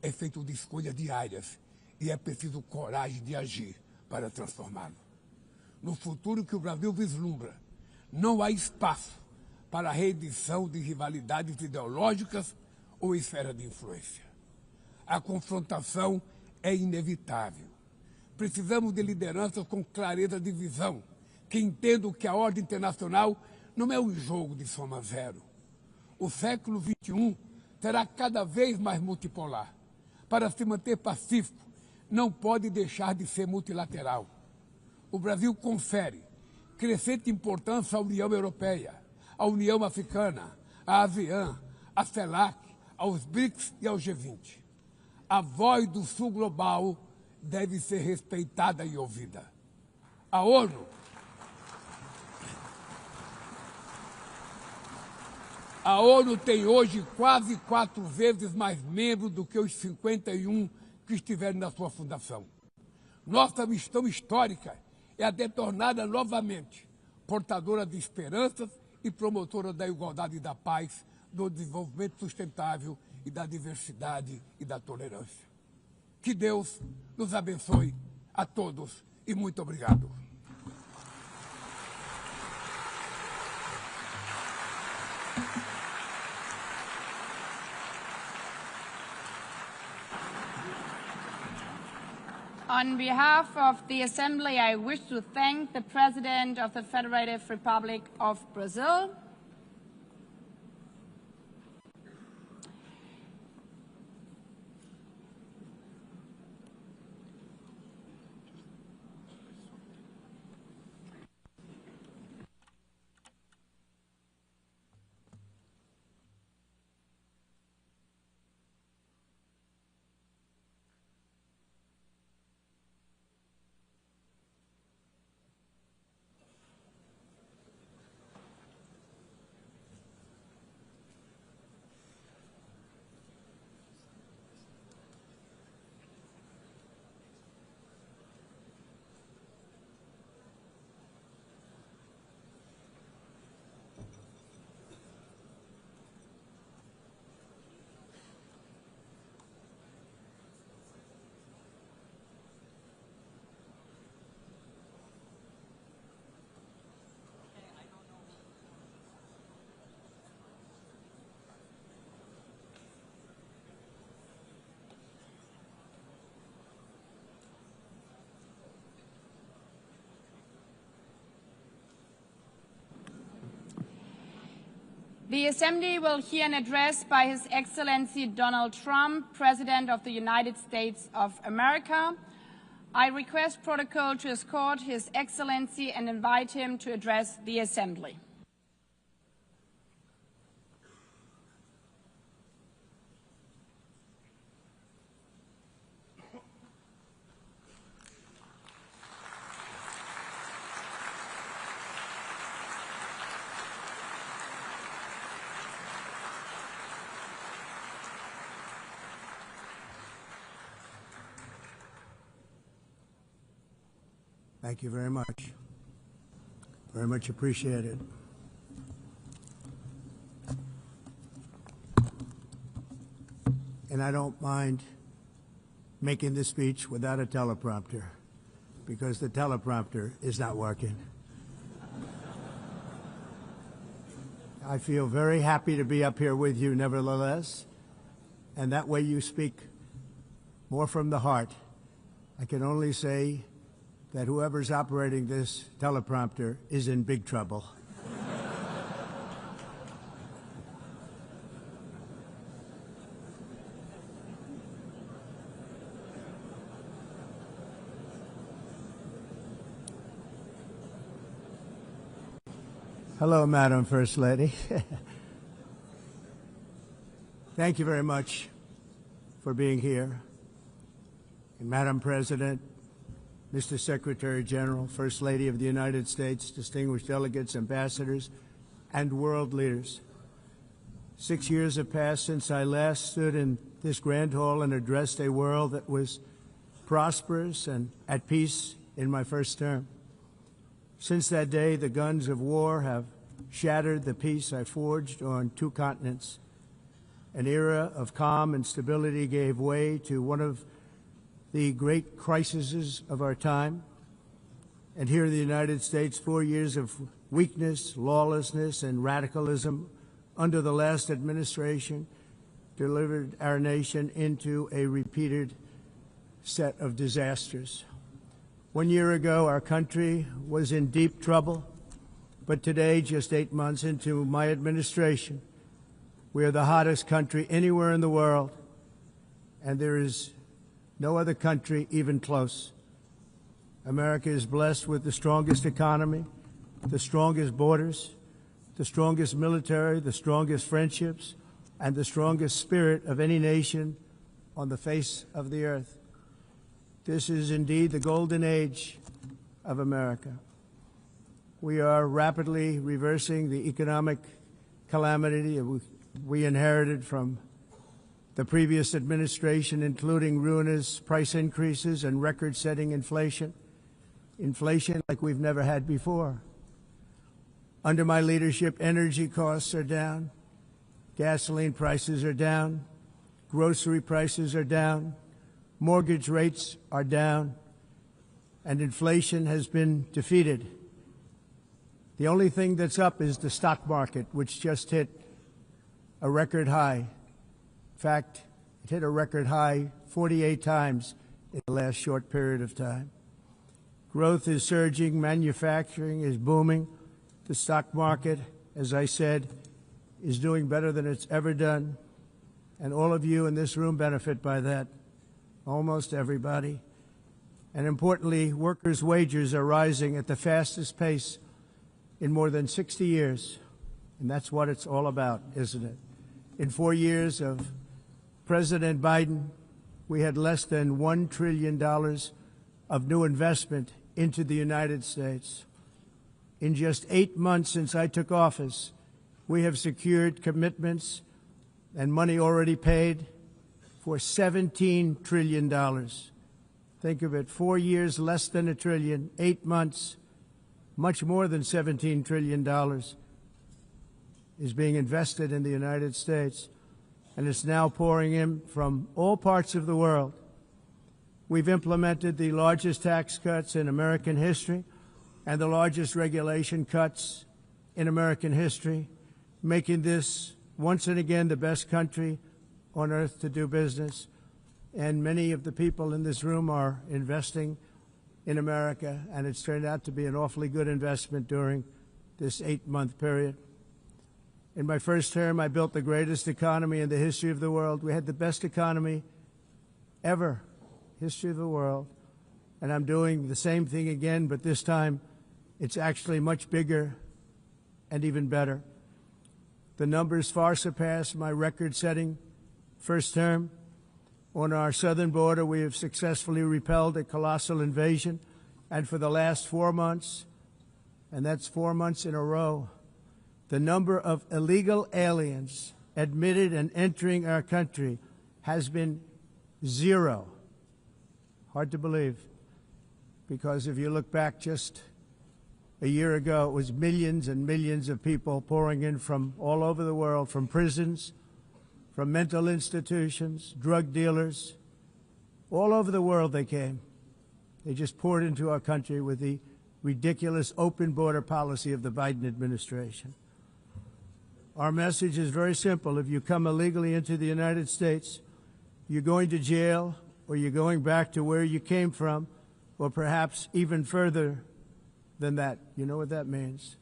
é feito de escolhas diárias e é preciso coragem de agir para transformá-lo. No futuro que o Brasil vislumbra, não há espaço para a reedição de rivalidades ideológicas ou esfera de influência. A confrontação é inevitável. Precisamos de lideranças com clareza de visão, que entendam que a ordem internacional não é um jogo de soma zero. O século XXI será cada vez mais multipolar. Para se manter pacífico, não pode deixar de ser multilateral. O Brasil confere crescente importância à União Europeia, à União Africana, à ASEAN, à CELAC, aos BRICS e ao G20. A voz do Sul global deve ser respeitada e ouvida. A ONU tem hoje quase 4 vezes mais membros do que os 51 que estiveram na sua fundação. Nossa missão histórica é a de torná-la novamente portadora de esperanças e promotora da igualdade e da paz, do desenvolvimento sustentável e da diversidade e da tolerância. Que Deus nos abençoe a todos e muito obrigado. On behalf of the Assembly, I wish to thank the President of the Federative Republic of Brazil, The Assembly will hear an address by His Excellency Donald Trump, President of the United States of America. I request protocol to escort His Excellency and invite him to address the Assembly. Thank you very much. Very much appreciated. And I don't mind making this speech without a teleprompter, because the teleprompter is not working. I feel very happy to be up here with you nevertheless, and that way you speak more from the heart. I can only say that whoever's operating this teleprompter is in big trouble. Hello, Madam First Lady. Thank you very much for being here. And Madam President, Mr. Secretary General, First Lady of the United States, distinguished delegates, ambassadors, and world leaders. 6 years have passed since I last stood in this grand hall and addressed a world that was prosperous and at peace in my first term. Since that day, the guns of war have shattered the peace I forged on 2 continents. An era of calm and stability gave way to one of the great crises of our time. And here in the United States, 4 years of weakness, lawlessness, and radicalism under the last administration delivered our nation into a repeated set of disasters. 1 year ago, our country was in deep trouble, but today, just 8 months into my administration, we are the hottest country anywhere in the world, and there is no other country even close. America is blessed with the strongest economy, the strongest borders, the strongest military, the strongest friendships, and the strongest spirit of any nation on the face of the earth. This is indeed the golden age of America. We are rapidly reversing the economic calamity we inherited from the previous administration, including ruinous price increases and record-setting inflation like we've never had before. Under my leadership, energy costs are down, gasoline prices are down, grocery prices are down, mortgage rates are down, and inflation has been defeated. The only thing that's up is the stock market, which just hit a record high. In fact, it hit a record high 48 times in the last short period of time. Growth is surging, manufacturing is booming. The stock market, as I said, is doing better than it's ever done. And all of you in this room benefit by that, almost everybody. And importantly, workers' wages are rising at the fastest pace in more than 60 years. And that's what it's all about, isn't it? In 4 years of President Biden, we had less than $1 trillion of new investment into the United States. In just 8 months since I took office, we have secured commitments and money already paid for $17 trillion. Think of it, 4 years, less than $1 trillion, 8 months, much more than $17 trillion is being invested in the United States. And it's now pouring in from all parts of the world. We've implemented the largest tax cuts in American history and the largest regulation cuts in American history, making this once and again the best country on earth to do business. And many of the people in this room are investing in America, and it's turned out to be an awfully good investment during this 8-month period. In my first term, I built the greatest economy in the history of the world. We had the best economy ever, history of the world. And I'm doing the same thing again, but this time it's actually much bigger and even better. The numbers far surpass my record-setting first term. On our southern border, we have successfully repelled a colossal invasion, and for the last 4 months, and that's 4 months in a row, the number of illegal aliens admitted and entering our country has been 0. Hard to believe, because if you look back just a year ago, it was millions and millions of people pouring in from all over the world, from prisons, from mental institutions, drug dealers. All over the world they came. They just poured into our country with the ridiculous open border policy of the Biden administration. Our message is very simple. If you come illegally into the United States, you're going to jail, or you're going back to where you came from, or perhaps even further than that. You know what that means.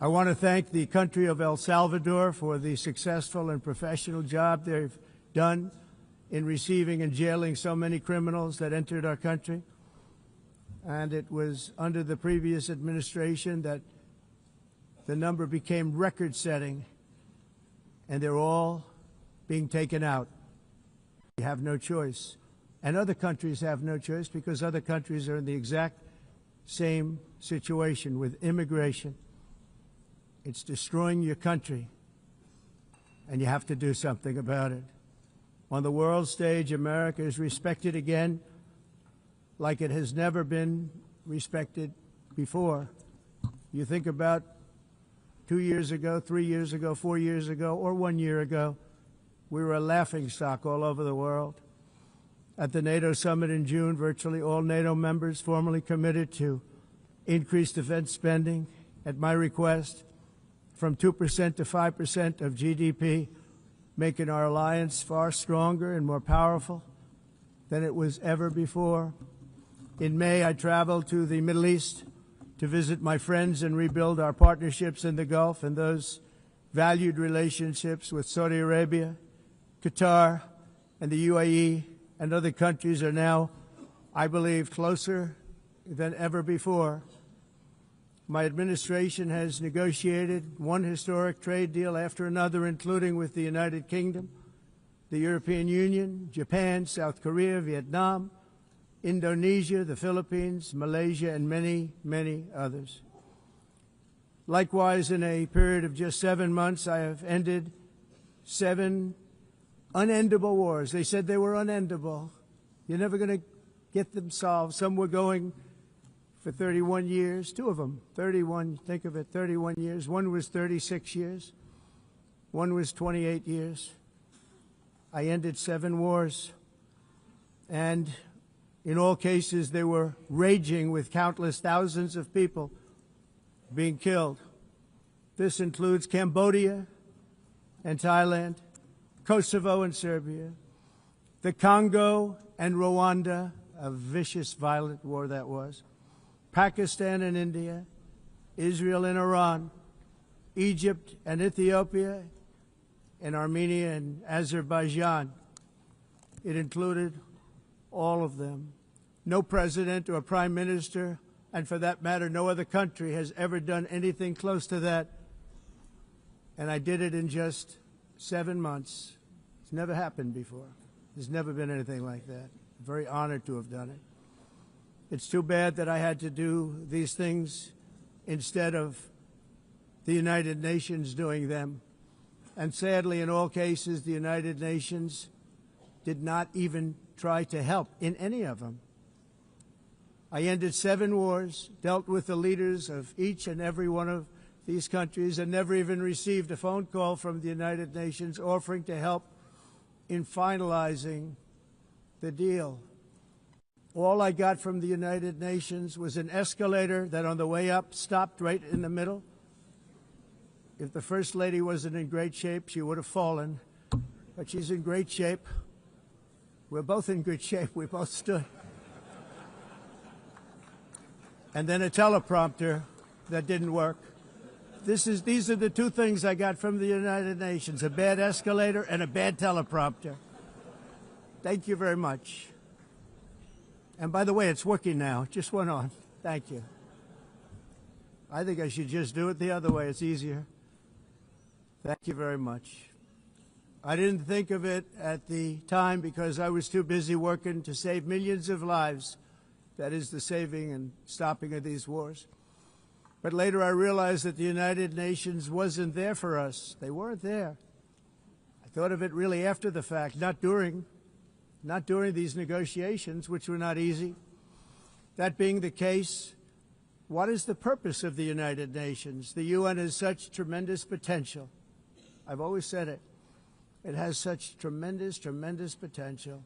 I want to thank the country of El Salvador for the successful and professional job they've done in receiving and jailing so many criminals that entered our country. And it was under the previous administration that the number became record-setting, and they're all being taken out. You have no choice. And other countries have no choice, because other countries are in the exact same situation with immigration. It's destroying your country, and you have to do something about it. On the world stage, America is respected again like it has never been respected before. You think about 2 years ago, 3 years ago, 4 years ago, or 1 year ago, we were a laughingstock all over the world. At the NATO summit in June, virtually all NATO members formally committed to increase defense spending at my request from 2% to 5% of GDP, making our alliance far stronger and more powerful than it was ever before. In May, I traveled to the Middle East to visit my friends and rebuild our partnerships in the Gulf and those valued relationships with Saudi Arabia, Qatar, and the UAE, and other countries are now, I believe, closer than ever before. My administration has negotiated one historic trade deal after another, including with the United Kingdom, the European Union, Japan, South Korea, Vietnam, Indonesia, the Philippines, Malaysia, and many, many others. Likewise, in a period of just 7 months, I have ended 7 unendable wars. They said they were unendable. You're never going to get them solved. Some were going for 31 years, 2 of them, 31, think of it, 31 years. One was 36 years. One was 28 years. I ended 7 wars. And in all cases, they were raging with countless thousands of people being killed. This includes Cambodia and Thailand, Kosovo and Serbia, the Congo and Rwanda, a vicious, violent war that was, Pakistan and India, Israel and Iran, Egypt and Ethiopia, and Armenia and Azerbaijan. It included all of them. No president or prime minister, and for that matter, no other country has ever done anything close to that. And I did it in just 7 months. It's never happened before. There's never been anything like that. I'm very honored to have done it. It's too bad that I had to do these things instead of the United Nations doing them. And sadly, in all cases, the United Nations did not even try to help in any of them. I ended 7 wars, dealt with the leaders of each and every one of these countries, and never even received a phone call from the United Nations offering to help in finalizing the deal. All I got from the United Nations was an escalator that on the way up stopped right in the middle. If the First Lady wasn't in great shape, she would have fallen, but she's in great shape. We're both in good shape. We both stood. And then a teleprompter that didn't work. These are the two things I got from the United Nations, a bad escalator and a bad teleprompter. Thank you very much. And by the way, it's working now. It just went on. Thank you. I think I should just do it the other way. It's easier. Thank you very much. I didn't think of it at the time because I was too busy working to save millions of lives. That is the saving and stopping of these wars. But later I realized that the United Nations wasn't there for us. They weren't there. I thought of it really after the fact, not during these negotiations, which were not easy. That being the case, what is the purpose of the United Nations? The UN has such tremendous potential. I've always said it. It has such tremendous, tremendous potential,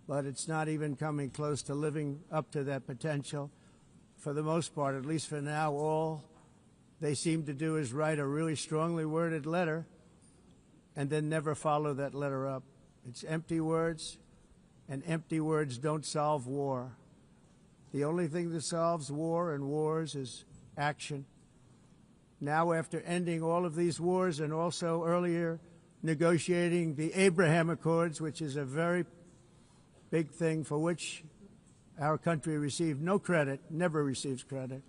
but it's not even coming close to living up to that potential. For the most part, at least for now, all they seem to do is write a really strongly worded letter and then never follow that letter up. It's empty words, and empty words don't solve war. The only thing that solves war and wars is action. Now, after ending all of these wars and also earlier negotiating the Abraham Accords, which is a very big thing for which our country received no credit, never receives credit.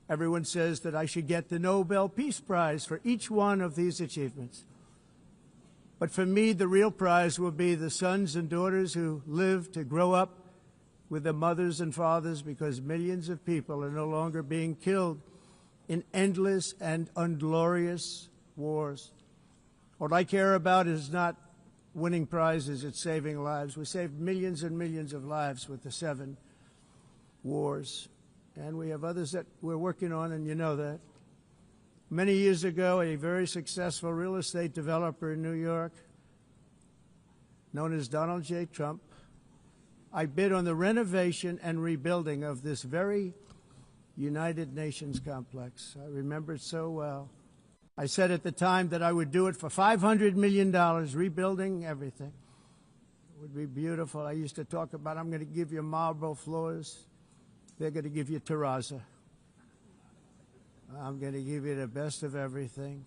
Everyone says that I should get the Nobel Peace Prize for each one of these achievements. But for me, the real prize will be the sons and daughters who live to grow up with their mothers and fathers, because millions of people are no longer being killed in endless and unglorious wars. What I care about is not winning prizes, it's saving lives. We saved millions and millions of lives with the 7 wars. And we have others that we're working on, and you know that. Many years ago, a very successful real estate developer in New York, known as Donald J. Trump, I bid on the renovation and rebuilding of this very United Nations complex. I remember it so well. I said at the time that I would do it for $500 million, rebuilding everything. It would be beautiful. I used to talk about, I'm going to give you marble floors. They're going to give you terrazzo. I'm going to give you the best of everything.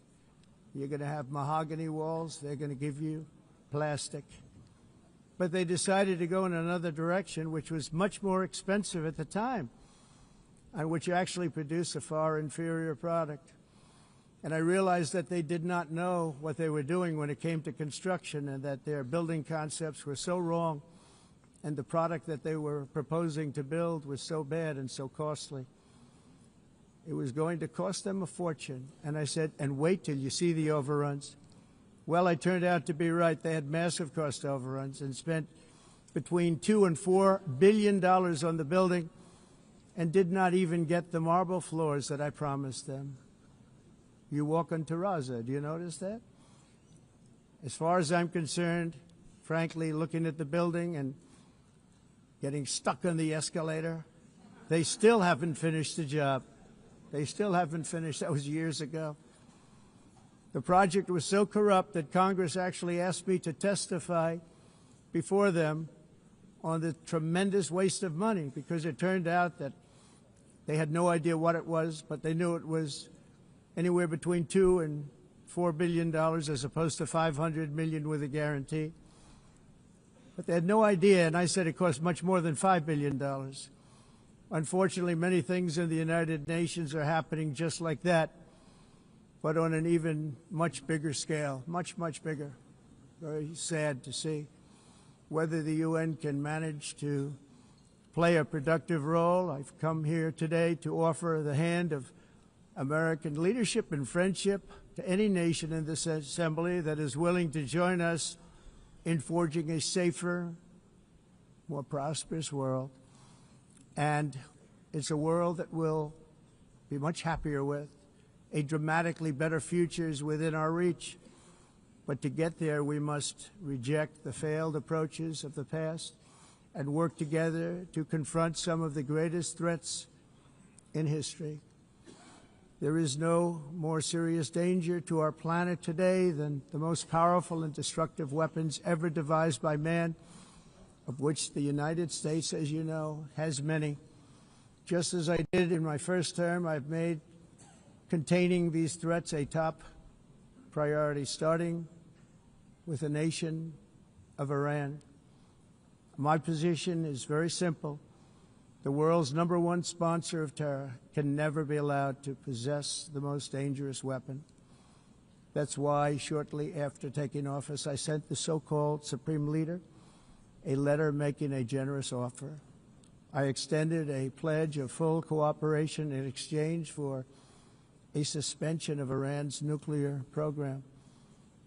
You're going to have mahogany walls. They're going to give you plastic. But they decided to go in another direction, which was much more expensive at the time, and which actually produced a far inferior product. And I realized that they did not know what they were doing when it came to construction, and that their building concepts were so wrong, and the product that they were proposing to build was so bad and so costly. It was going to cost them a fortune. And I said, and wait till you see the overruns. Well, I turned out to be right. They had massive cost overruns and spent between $2 and $4 billion on the building and did not even get the marble floors that I promised them. You walk on terrazzo. Do you notice that? As far as I'm concerned, frankly, looking at the building and getting stuck on the escalator, they still haven't finished the job. They still haven't finished. That was years ago. The project was so corrupt that Congress actually asked me to testify before them on the tremendous waste of money, because it turned out that they had no idea what it was, but they knew it was anywhere between $2 and $4 billion as opposed to $500 million with a guarantee. But they had no idea, and I said it cost much more than $5 billion. Unfortunately, many things in the United Nations are happening just like that, but on an even much bigger scale, much, much bigger. Very sad to see. Whether the UN can manage to play a productive role, I've come here today to offer the hand of American leadership and friendship to any nation in this assembly that is willing to join us in forging a safer, more prosperous world. And it's a world that we'll be much happier with. A dramatically better future is within our reach. But to get there, we must reject the failed approaches of the past and work together to confront some of the greatest threats in history. There is no more serious danger to our planet today than the most powerful and destructive weapons ever devised by man, of which the United States, as you know, has many. Just as I did in my first term, I've made containing these threats a top priority, starting with the nation of Iran. My position is very simple. The world's #1 sponsor of terror can never be allowed to possess the most dangerous weapon. That's why shortly after taking office, I sent the so-called Supreme Leader a letter making a generous offer. I extended a pledge of full cooperation in exchange for a suspension of Iran's nuclear program.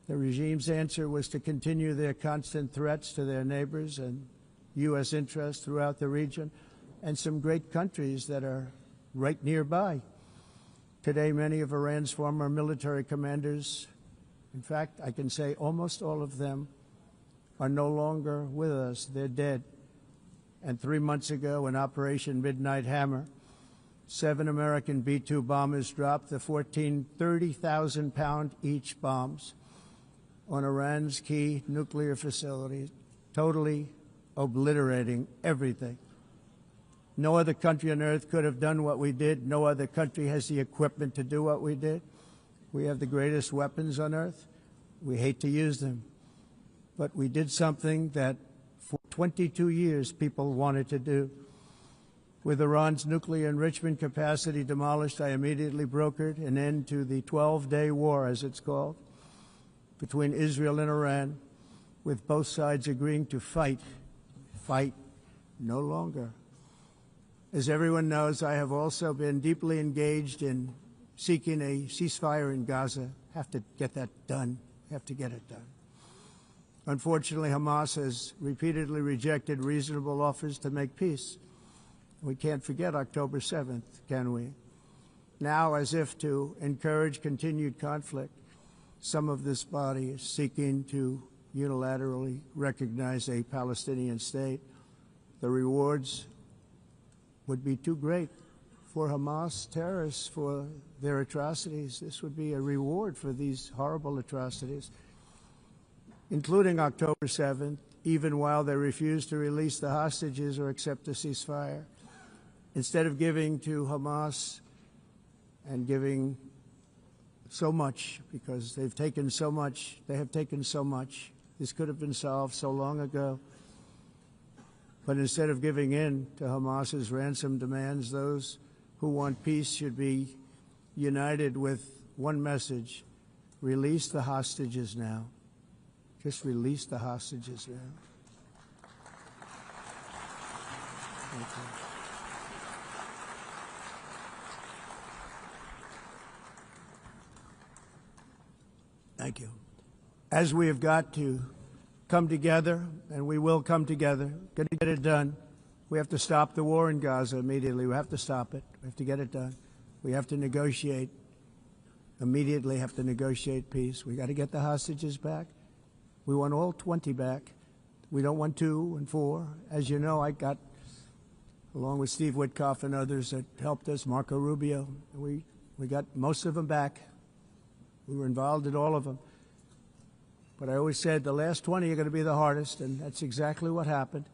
The regime's answer was to continue their constant threats to their neighbors and U.S. interests throughout the region and some great countries that are right nearby. Today, many of Iran's former military commanders, in fact, I can say almost all of them, are no longer with us. They're dead. And 3 months ago, in Operation Midnight Hammer, 7 American B-2 bombers dropped the 14 30,000-pound each bombs on Iran's key nuclear facilities, totally obliterating everything. No other country on earth could have done what we did. No other country has the equipment to do what we did. We have the greatest weapons on earth. We hate to use them. But we did something that for 22 years people wanted to do. With Iran's nuclear enrichment capacity demolished, I immediately brokered an end to the 12-day war, as it's called, between Israel and Iran, with both sides agreeing to fight no longer. As everyone knows, I have also been deeply engaged in seeking a ceasefire in Gaza. Have to get that done. Have to get it done. Unfortunately, Hamas has repeatedly rejected reasonable offers to make peace. We can't forget October 7th, can we? Now, as if to encourage continued conflict, some of this body is seeking to unilaterally recognize a Palestinian state. The rewards would be too great for Hamas terrorists for their atrocities. This would be a reward for these horrible atrocities, including October 7th, even while they refuse to release the hostages or accept a ceasefire. Instead of giving to Hamas and giving so much, because they've taken so much, they have taken so much. This could have been solved so long ago. But instead of giving in to Hamas's ransom demands, those who want peace should be united with one message: release the hostages now. Just release the hostages now. Thank you. Thank you. As we have got to come together, and we will come together, going to get it done, we have to stop the war in Gaza immediately. We have to stop it. We have to get it done. We have to negotiate, immediately have to negotiate peace. We got to get the hostages back. We want all 20 back. We don't want 2 and 4. As you know, I got, along with Steve Witkoff and others that helped us, Marco Rubio, we got most of them back. We were involved in all of them. But I always said the last 20 are going to be the hardest, and that's exactly what happened.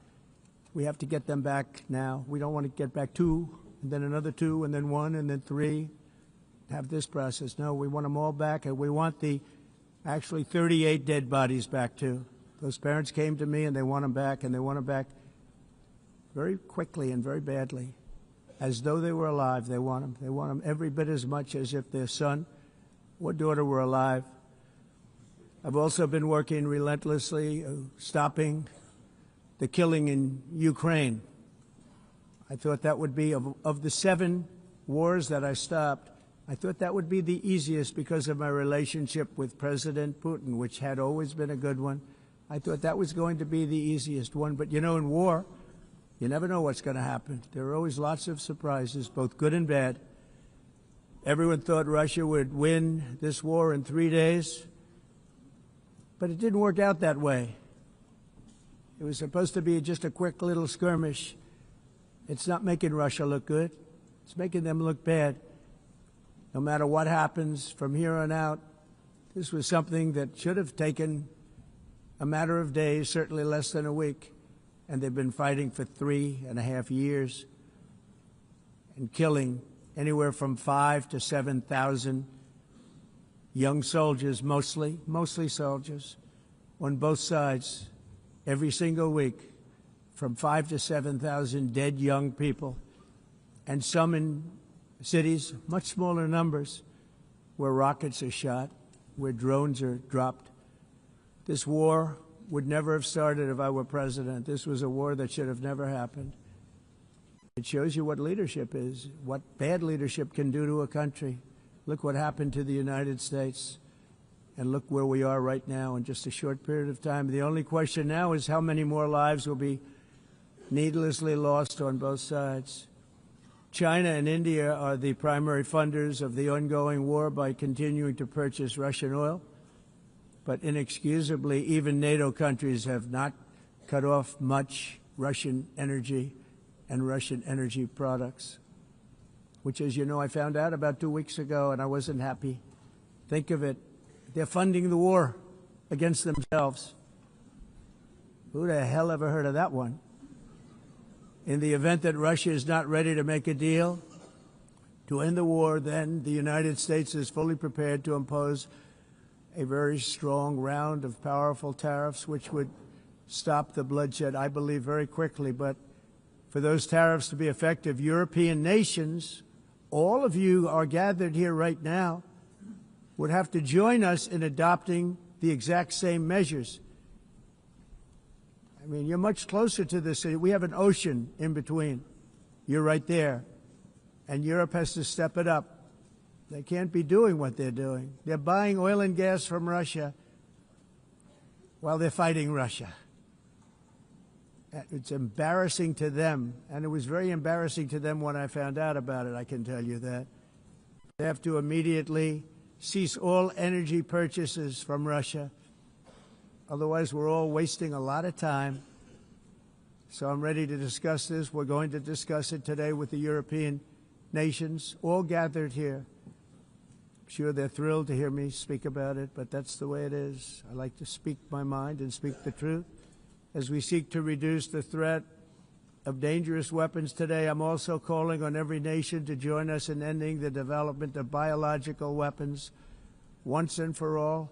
We have to get them back now. We don't want to get back 2, and then another 2, and then 1, and then 3, have this process. No, we want them all back, and we want the actually 38 dead bodies back, too. Those parents came to me, and they want them back, and they want them back very quickly and very badly, as though they were alive. They want them. They want them every bit as much as if their son or daughter were alive. I've also been working relentlessly, stopping the killing in Ukraine. I thought that would be, of the 7 wars that I stopped, I thought that would be the easiest because of my relationship with President Putin, which had always been a good one. I thought that was going to be the easiest one. But, you know, in war, you never know what's going to happen. There are always lots of surprises, both good and bad. Everyone thought Russia would win this war in 3 days, but it didn't work out that way. It was supposed to be just a quick little skirmish. It's not making Russia look good. It's making them look bad. No matter what happens from here on out, this was something that should have taken a matter of days, certainly less than a week, and they've been fighting for 3.5 years and killing anywhere from 5,000 to 7,000 young soldiers, mostly soldiers, on both sides every single week, from 5,000 to 7,000 dead young people, and some in cities, much smaller numbers, where rockets are shot, where drones are dropped. This war would never have started if I were president. This was a war that should have never happened. It shows you what leadership is, what bad leadership can do to a country. Look what happened to the United States, and look where we are right now in just a short period of time. The only question now is how many more lives will be needlessly lost on both sides. China and India are the primary funders of the ongoing war by continuing to purchase Russian oil. But inexcusably, even NATO countries have not cut off much Russian energy and Russian energy products, which, as you know, I found out about 2 weeks ago, and I wasn't happy. Think of it. They're funding the war against themselves. Who the hell ever heard of that one? In the event that Russia is not ready to make a deal to end the war, then the United States is fully prepared to impose a very strong round of powerful tariffs, which would stop the bloodshed, I believe, very quickly. But for those tariffs to be effective, European nations, all of you are gathered here right now, would have to join us in adopting the exact same measures. I mean, you're much closer to this. We have an ocean in between. You're right there. And Europe has to step it up. They can't be doing what they're doing. They're buying oil and gas from Russia while they're fighting Russia. It's embarrassing to them, and it was very embarrassing to them when I found out about it, I can tell you that. They have to immediately cease all energy purchases from Russia. Otherwise, we're all wasting a lot of time. So I'm ready to discuss this. We're going to discuss it today with the European nations, all gathered here. I'm sure they're thrilled to hear me speak about it, but that's the way it is. I like to speak my mind and speak the truth. As we seek to reduce the threat of dangerous weapons today, I'm also calling on every nation to join us in ending the development of biological weapons once and for all.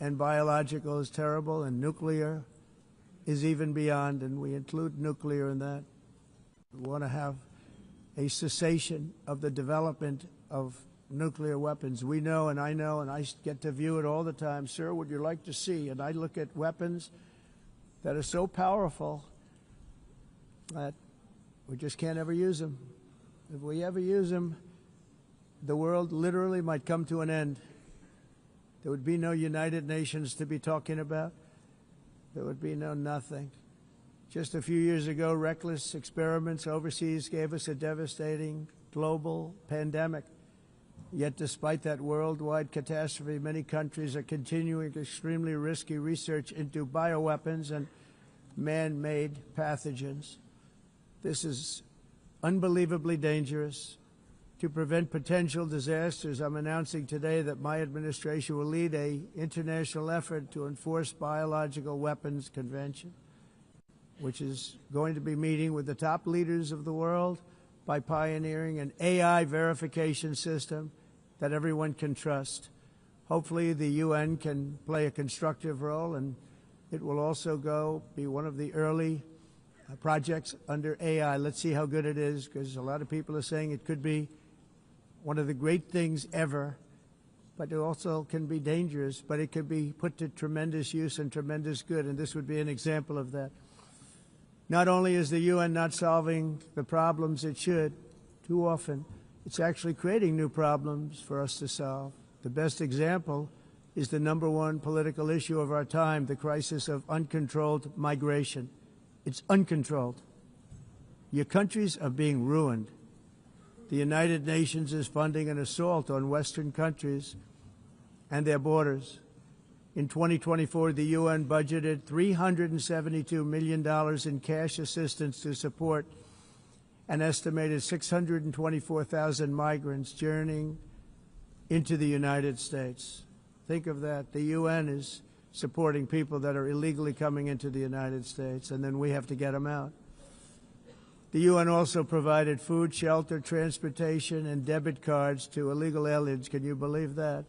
And biological is terrible, and nuclear is even beyond, and we include nuclear in that. We want to have a cessation of the development of nuclear weapons. We know, and I get to view it all the time. Sir, would you like to see? And I look at weapons that are so powerful that we just can't ever use them. If we ever use them, the world literally might come to an end. There would be no United Nations to be talking about. There would be no nothing. Just a few years ago, reckless experiments overseas gave us a devastating global pandemic. Yet despite that worldwide catastrophe, many countries are continuing extremely risky research into bioweapons and man-made pathogens. This is unbelievably dangerous. To prevent potential disasters, I'm announcing today that my administration will lead an international effort to enforce biological weapons convention, which is going to be meeting with the top leaders of the world by pioneering an AI verification system that everyone can trust. Hopefully the UN can play a constructive role, and it will also be one of the early projects under AI. Let's see how good it is, because a lot of people are saying it could be one of the great things ever, but it also can be dangerous, but it could be put to tremendous use and tremendous good, and this would be an example of that. Not only is the UN not solving the problems it should, too often, it's actually creating new problems for us to solve. The best example is the #1 political issue of our time, the crisis of uncontrolled migration. It's uncontrolled. Your countries are being ruined. The United Nations is funding an assault on Western countries and their borders. In 2024, the UN budgeted $372 million in cash assistance to support an estimated 624,000 migrants journeying into the United States. Think of that. The UN is supporting people that are illegally coming into the United States, and then we have to get them out. The UN also provided food, shelter, transportation, and debit cards to illegal aliens. Can you believe that?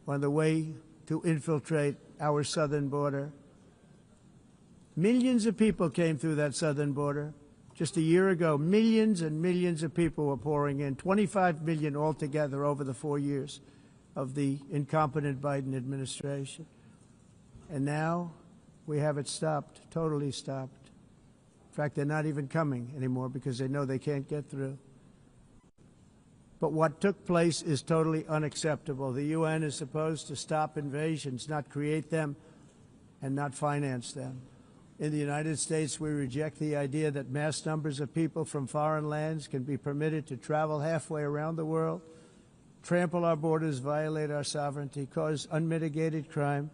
On the way to infiltrate our southern border. Millions of people came through that southern border. Just a year ago, millions and millions of people were pouring in, 25 million altogether over the 4 years of the incompetent Biden administration. And now we have it stopped, totally stopped. In fact, they're not even coming anymore because they know they can't get through. But what took place is totally unacceptable. The UN is supposed to stop invasions, not create them and not finance them. In the United States, we reject the idea that mass numbers of people from foreign lands can be permitted to travel halfway around the world, trample our borders, violate our sovereignty, cause unmitigated crime,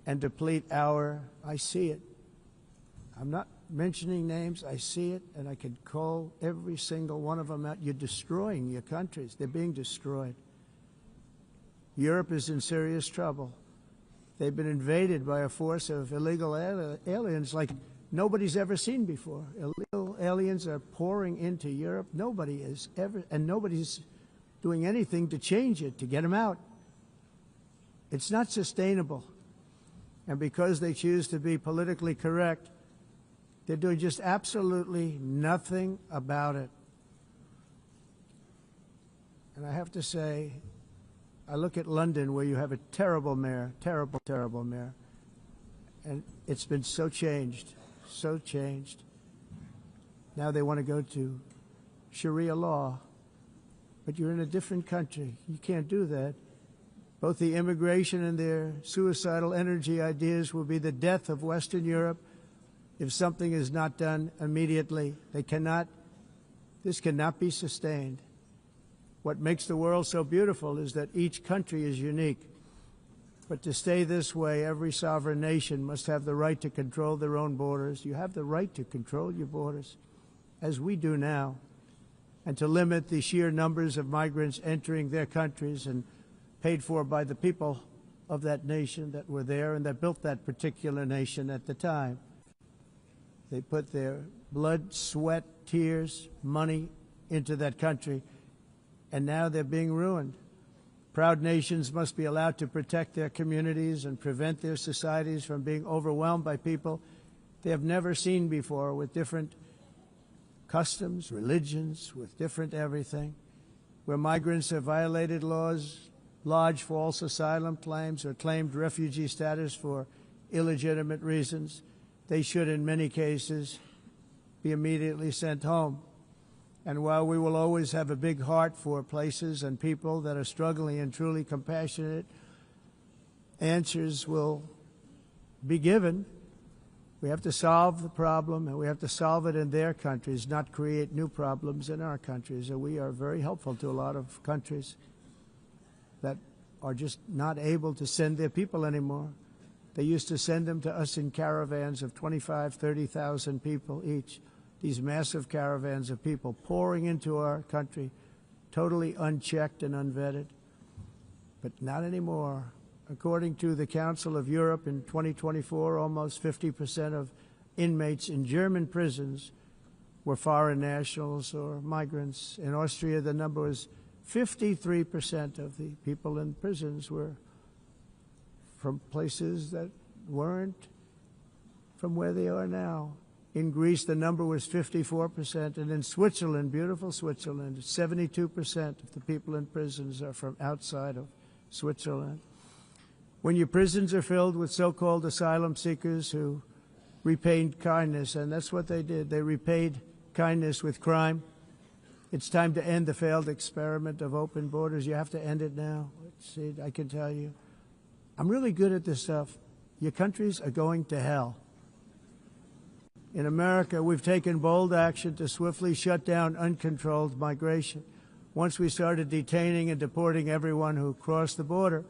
and deplete our, I see it. I'm not mentioning names, I see it, and I could call every single one of them out. You're destroying your countries. They're being destroyed. Europe is in serious trouble. They've been invaded by a force of illegal aliens like nobody's ever seen before. Illegal aliens are pouring into Europe. Nobody is ever, and nobody's doing anything to change it, to get them out. It's not sustainable. And because they choose to be politically correct, they're doing just absolutely nothing about it. And I have to say, I look at London, where you have a terrible mayor, terrible, terrible mayor, and it's been so changed, so changed. Now they want to go to Sharia law, but you're in a different country. You can't do that. Both the immigration and their suicidal energy ideas will be the death of Western Europe if something is not done immediately. This cannot be sustained. What makes the world so beautiful is that each country is unique. But to stay this way, every sovereign nation must have the right to control their own borders. You have the right to control your borders, as we do now, and to limit the sheer numbers of migrants entering their countries and paid for by the people of that nation that were there and that built that particular nation at the time. They put their blood, sweat, tears, money into that country, and now they're being ruined. Proud nations must be allowed to protect their communities and prevent their societies from being overwhelmed by people they have never seen before, with different customs, religions, with different everything. Where migrants have violated laws, lodged false asylum claims, or claimed refugee status for illegitimate reasons, they should, in many cases, be immediately sent home. And while we will always have a big heart for places and people that are struggling and truly compassionate, answers will be given. We have to solve the problem, and we have to solve it in their countries, not create new problems in our countries. And we are very helpful to a lot of countries that are just not able to send their people anymore. They used to send them to us in caravans of 25,000, 30,000 people each. These massive caravans of people pouring into our country, totally unchecked and unvetted. But not anymore. According to the Council of Europe, in 2024, almost 50% of inmates in German prisons were foreign nationals or migrants. In Austria, the number was 53% of the people in prisons were from places that weren't from where they are now. In Greece, the number was 54%, and in Switzerland, beautiful Switzerland, 72% of the people in prisons are from outside of Switzerland. When your prisons are filled with so-called asylum seekers who repaid kindness, and that's what they did, they repaid kindness with crime, it's time to end the failed experiment of open borders. You have to end it now. See, I can tell you. I'm really good at this stuff. Your countries are going to hell. In America, we've taken bold action to swiftly shut down uncontrolled migration. Once we started detaining and deporting everyone who crossed the border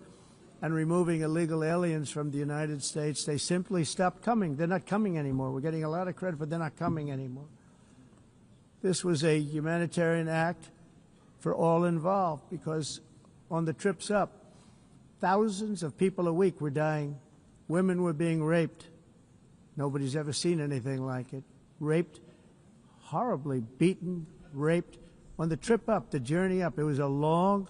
and removing illegal aliens from the United States, they simply stopped coming. They're not coming anymore. We're getting a lot of credit, but they're not coming anymore. This was a humanitarian act for all involved, because on the trips up, thousands of people a week were dying. Women were being raped. Nobody's ever seen anything like it. Raped, horribly beaten, raped. On the trip up, the journey up, it was a long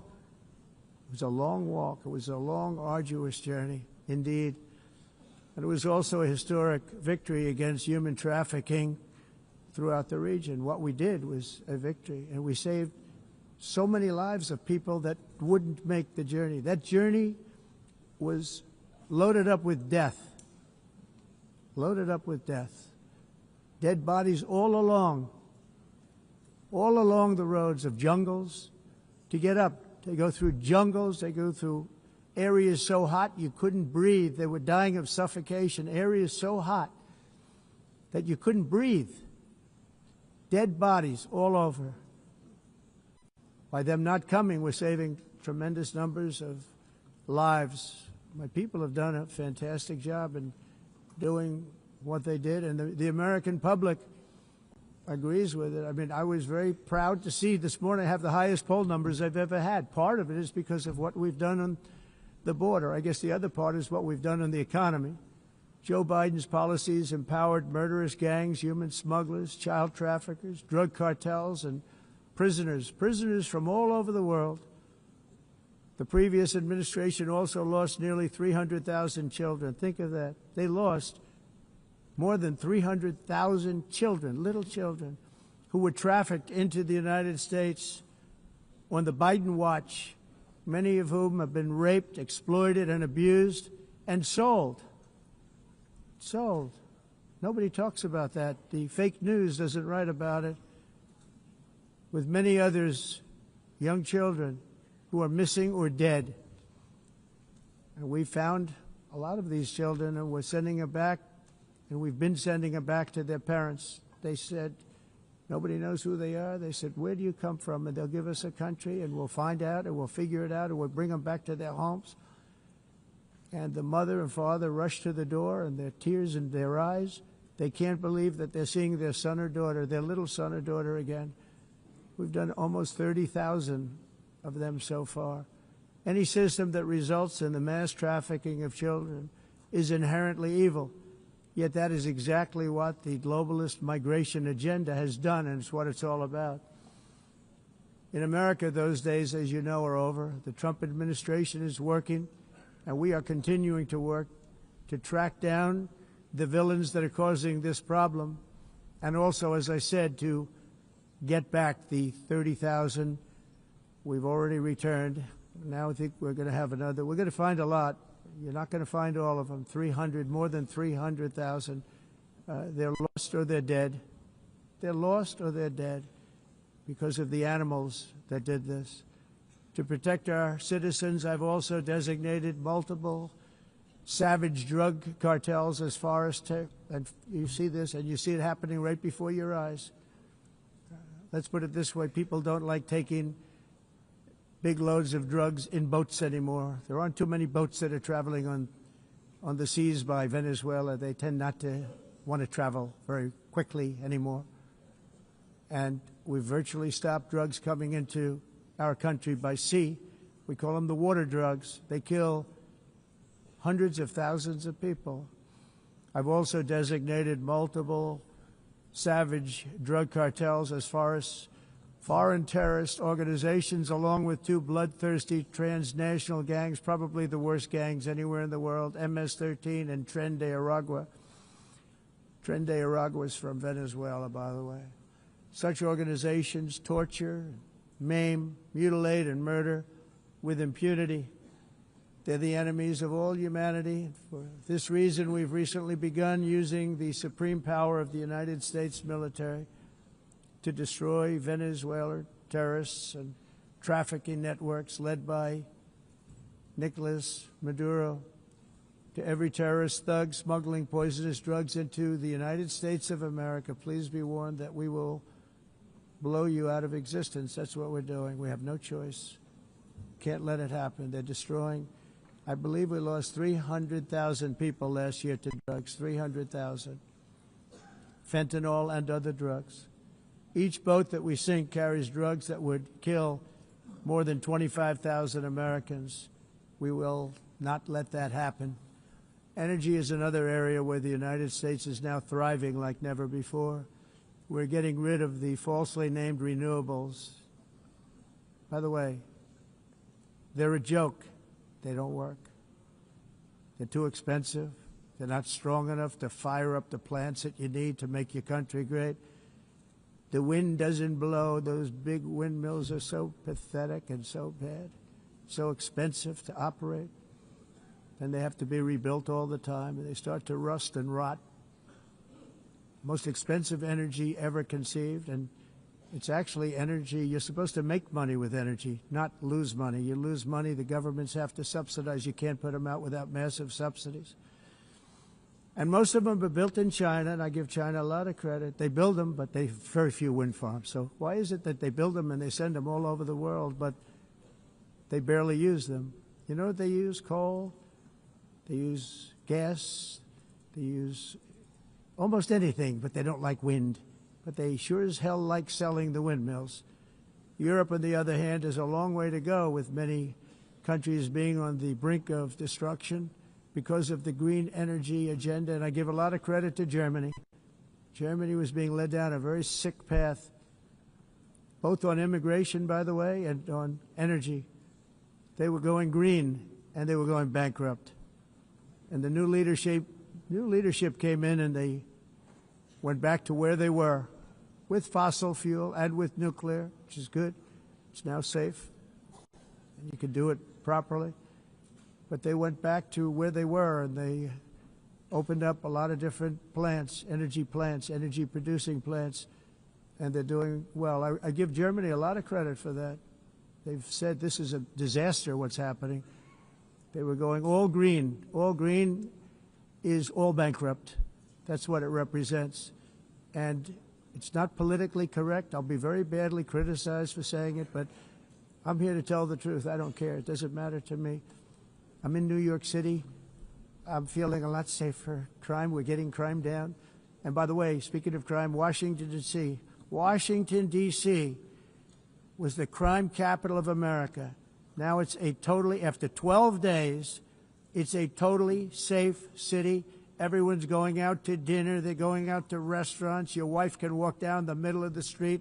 walk. It was a long, arduous journey, indeed. And it was also a historic victory against human trafficking throughout the region. What we did was a victory, and we saved so many lives of people that wouldn't make the journey. That journey was loaded up with death. Loaded up with death. Dead bodies all along the roads of jungles. To get up, they go through jungles, they go through areas so hot you couldn't breathe. They were dying of suffocation, areas so hot that you couldn't breathe. Dead bodies all over. By them not coming, we're saving tremendous numbers of lives. My people have done a fantastic job in doing what they did, and the American public agrees with it. I mean, I was very proud to see this morning I have the highest poll numbers I've ever had. Part of it is because of what we've done on the border. I guess the other part is what we've done on the economy. Joe Biden's policies empowered murderous gangs, human smugglers, child traffickers, drug cartels, and prisoners from all over the world. The previous administration also lost nearly 300,000 children. Think of that. They lost more than 300,000 children, little children, who were trafficked into the United States on the Biden watch, many of whom have been raped, exploited, and abused, and sold. Sold. Nobody talks about that. The fake news doesn't write about it. With many others, young children who are missing or dead. And we found a lot of these children, and we're sending them back, and we've been sending them back to their parents. They said, nobody knows who they are. They said, where do you come from? And they'll give us a country, and we'll find out, and we'll figure it out, and we'll bring them back to their homes. And the mother and father rush to the door, and their tears in their eyes. They can't believe that they're seeing their son or daughter, their little son or daughter again. We've done almost 30,000 of them so far. Any system that results in the mass trafficking of children is inherently evil. Yet that is exactly what the globalist migration agenda has done, and it's what it's all about. In America, those days, as you know, are over. The Trump administration is working, and we are continuing to work to track down the villains that are causing this problem, and also, as I said, to get back the 30,000 we've already returned. Now I think we're going to have another. We're going to find a lot. You're not going to find all of them. 300, more than 300,000. They're lost or they're dead. They're lost or they're dead because of the animals that did this. To protect our citizens, I've also designated multiple savage drug cartels as far as and you see this, and you see it happening right before your eyes. Let's put it this way. People don't like taking big loads of drugs in boats anymore. There aren't too many boats that are traveling on the seas by Venezuela. They tend not to want to travel very quickly anymore. And we've virtually stopped drugs coming into our country by sea. We call them the water drugs. They kill hundreds of thousands of people. I've also designated multiple savage drug cartels as far as foreign terrorist organizations, along with two bloodthirsty transnational gangs, probably the worst gangs anywhere in the world, MS-13 and Tren de Aragua. Tren de Aragua is from Venezuela, by the way. Such organizations torture, maim, mutilate, and murder with impunity. They're the enemies of all humanity. For this reason, we've recently begun using the supreme power of the United States military to destroy Venezuela terrorists and trafficking networks led by Nicolas Maduro. To every terrorist thug smuggling poisonous drugs into the United States of America, please be warned that we will blow you out of existence. That's what we're doing. We have no choice. Can't let it happen. They're destroying. I believe we lost 300,000 people last year to drugs, 300,000. Fentanyl and other drugs. Each boat that we sink carries drugs that would kill more than 25,000 Americans. We will not let that happen. Energy is another area where the United States is now thriving like never before. We're getting rid of the falsely named renewables. By the way, they're a joke. They don't work. They're too expensive. They're not strong enough to fire up the plants that you need to make your country great. The wind doesn't blow. Those big windmills are so pathetic and so bad, so expensive to operate. And they have to be rebuilt all the time, and they start to rust and rot. Most expensive energy ever conceived, and it's actually energy. You're supposed to make money with energy, not lose money. You lose money, the governments have to subsidize. You can't put them out without massive subsidies. And most of them are built in China, and I give China a lot of credit. They build them, but they have very few wind farms. So why is it that they build them and they send them all over the world, but they barely use them? You know what they use? Coal. They use gas. They use almost anything, but they don't like wind. But they sure as hell like selling the windmills. Europe, on the other hand, has a long way to go, with many countries being on the brink of destruction because of the green energy agenda. And I give a lot of credit to Germany. Germany was being led down a very sick path, both on immigration, by the way, and on energy. They were going green, and they were going bankrupt. And the new leadership came in, and they went back to where they were, with fossil fuel and with nuclear, which is good. It's now safe, and you can do it properly. But they went back to where they were, and they opened up a lot of different plants, energy-producing plants, and they're doing well. I give Germany a lot of credit for that. They've said this is a disaster, what's happening. They were going all green. All green is all bankrupt. That's what it represents. And it's not politically correct. I'll be very badly criticized for saying it, but I'm here to tell the truth. I don't care. It doesn't matter to me. I'm in New York City. I'm feeling a lot safer. Crime, we're getting crime down. And by the way, speaking of crime, Washington, D.C. Washington, D.C. was the crime capital of America. Now it's a totally, after 12 days, it's a totally safe city. Everyone's going out to dinner. They're going out to restaurants. Your wife can walk down the middle of the street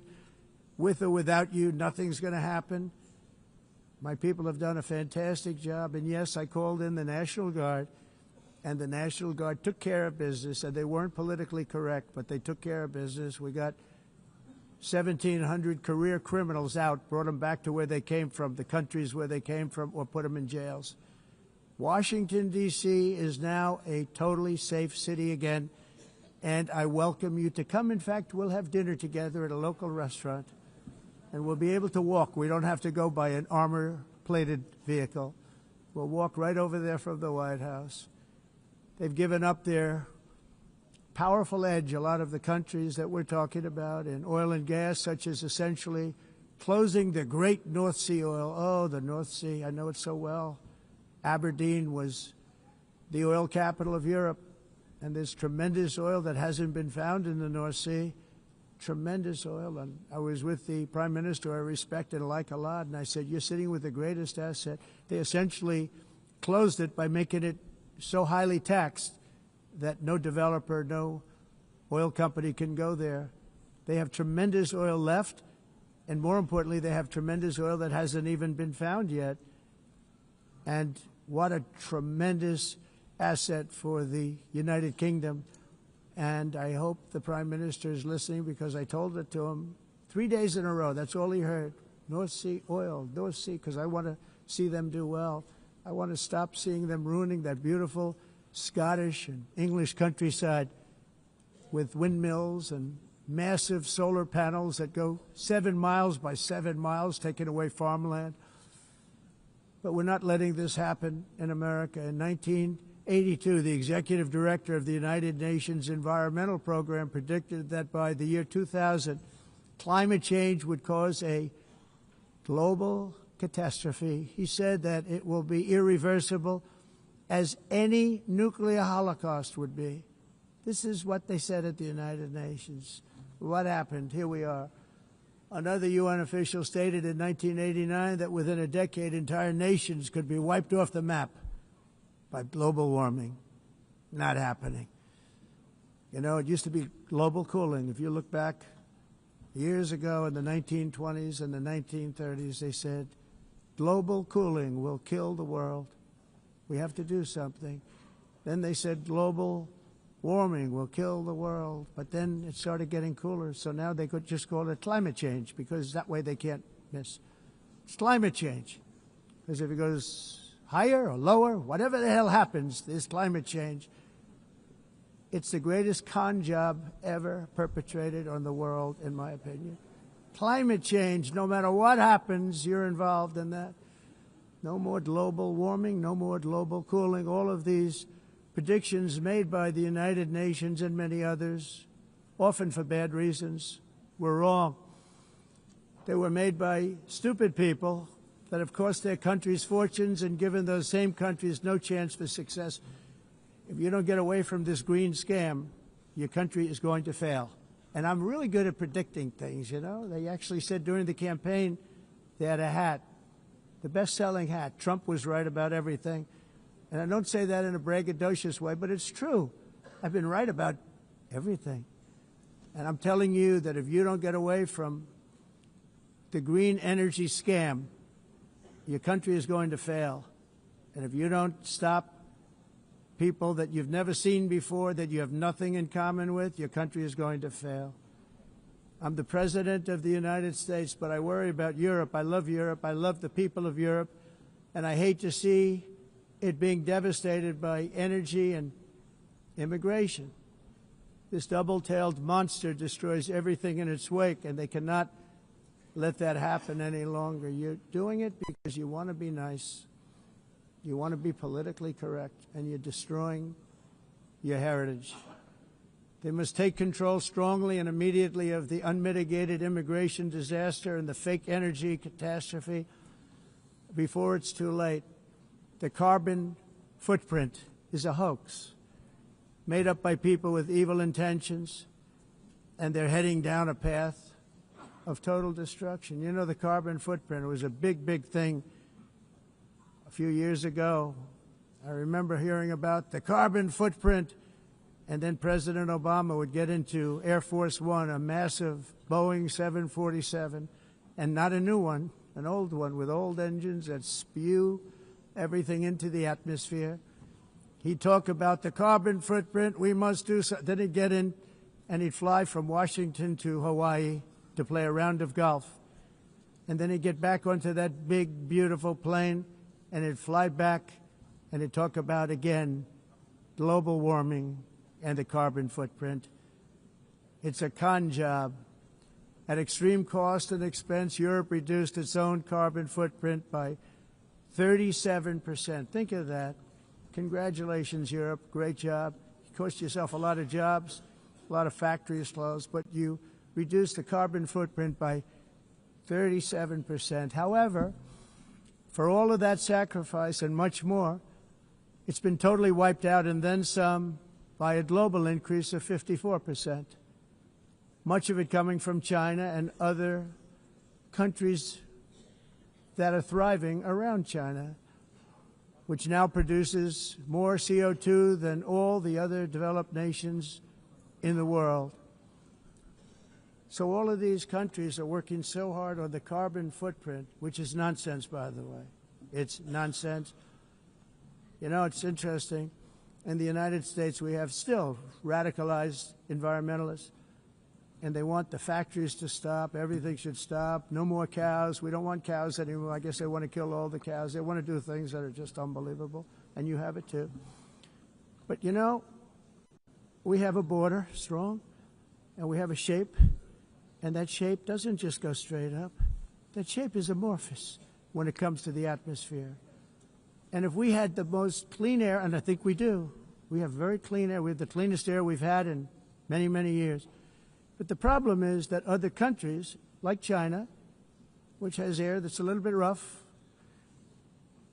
with or without you. Nothing's going to happen. My people have done a fantastic job. And yes, I called in the National Guard, and the National Guard took care of business. And they weren't politically correct, but they took care of business. We got 1,700 career criminals out, brought them back to where they came from, the countries where they came from, or put them in jails. Washington, D.C. is now a totally safe city again, and I welcome you to come. In fact, we'll have dinner together at a local restaurant, and we'll be able to walk. We don't have to go by an armor-plated vehicle. We'll walk right over there from the White House. They've given up their powerful edge, a lot of the countries that we're talking about, in oil and gas, such as essentially closing the great North Sea oil. Oh, the North Sea, I know it so well. Aberdeen was the oil capital of Europe, and there's tremendous oil that hasn't been found in the North Sea. Tremendous oil. And I was with the Prime Minister I respect and like a lot, and I said, you're sitting with the greatest asset. They essentially closed it by making it so highly taxed that no developer, no oil company can go there. They have tremendous oil left, and more importantly, they have tremendous oil that hasn't even been found yet. And what a tremendous asset for the United Kingdom. And I hope the Prime Minister is listening, because I told it to him 3 days in a row. That's all he heard. North Sea oil, North Sea, because I want to see them do well. I want to stop seeing them ruining that beautiful Scottish and English countryside with windmills and massive solar panels that go 7 miles by 7 miles, taking away farmland. But we're not letting this happen in America. In 1982, the executive director of the United Nations Environmental Program predicted that by the year 2000, climate change would cause a global catastrophe. He said that it will be irreversible, as any nuclear holocaust would be. This is what they said at the United Nations. What happened? Here we are. Another UN official stated in 1989 that within a decade, entire nations could be wiped off the map by global warming. Not happening. You know, it used to be global cooling. If you look back Years ago in the 1920s and the 1930s, they said, global cooling will kill the world. We have to do something. Then they said global warming will kill the world. But then it started getting cooler, so now they could just call it climate change, because that way they can't miss. It's climate change. Because if it goes higher or lower, whatever the hell happens, there's climate change. It's the greatest con job ever perpetrated on the world, in my opinion. Climate change, no matter what happens, you're involved in that. No more global warming, no more global cooling. All of these predictions made by the United Nations and many others, often for bad reasons, were wrong. They were made by stupid people that have cost their countries fortunes and given those same countries no chance for success. If you don't get away from this green scam, your country is going to fail. And I'm really good at predicting things, you know. They actually said during the campaign they had a hat, the best-selling hat. Trump was right about everything. And I don't say that in a braggadocious way, but it's true. I've been right about everything. And I'm telling you that if you don't get away from the green energy scam, your country is going to fail. And if you don't stop people that you've never seen before, that you have nothing in common with, your country is going to fail. I'm the President of the United States, but I worry about Europe. I love Europe. I love the people of Europe. And I hate to see it being devastated by energy and immigration. This double-tailed monster destroys everything in its wake, and they cannot let that happen any longer. You're doing it because you want to be nice. You want to be politically correct, and you're destroying your heritage. They must take control strongly and immediately of the unmitigated immigration disaster and the fake energy catastrophe before it's too late. The carbon footprint is a hoax made up by people with evil intentions, and they're heading down a path of total destruction. You know, the carbon footprint, it was a big, big thing a few years ago. I remember hearing about the carbon footprint, and then President Obama would get into Air Force One, a massive Boeing 747, and not a new one, an old one with old engines that spew everything into the atmosphere. He'd talk about the carbon footprint, we must do so. Then he'd get in and he'd fly from Washington to Hawaii to play a round of golf. And then he'd get back onto that big, beautiful plane and he'd fly back and he'd talk about, again, global warming and the carbon footprint. It's a con job. At extreme cost and expense, Europe reduced its own carbon footprint by 37%. Think of that. Congratulations, Europe. Great job. You cost yourself a lot of jobs, a lot of factories closed, but you reduced the carbon footprint by 37%. However, for all of that sacrifice and much more, it's been totally wiped out and then some by a global increase of 54%. Much of it coming from China and other countries that are thriving around China, which now produces more CO2 than all the other developed nations in the world. So all of these countries are working so hard on the carbon footprint, which is nonsense, by the way. It's nonsense. You know, it's interesting. In the United States, we have still radicalized environmentalists, and they want the factories to stop. Everything should stop. No more cows. We don't want cows anymore. I guess they want to kill all the cows. They want to do things that are just unbelievable, and you have it too. But, you know, we have a border, strong, and we have a shape, and that shape doesn't just go straight up. That shape is amorphous when it comes to the atmosphere. And if we had the most clean air, and I think we do, we have very clean air. We have the cleanest air we've had in many, many years. But the problem is that other countries, like China, which has air that's a little bit rough,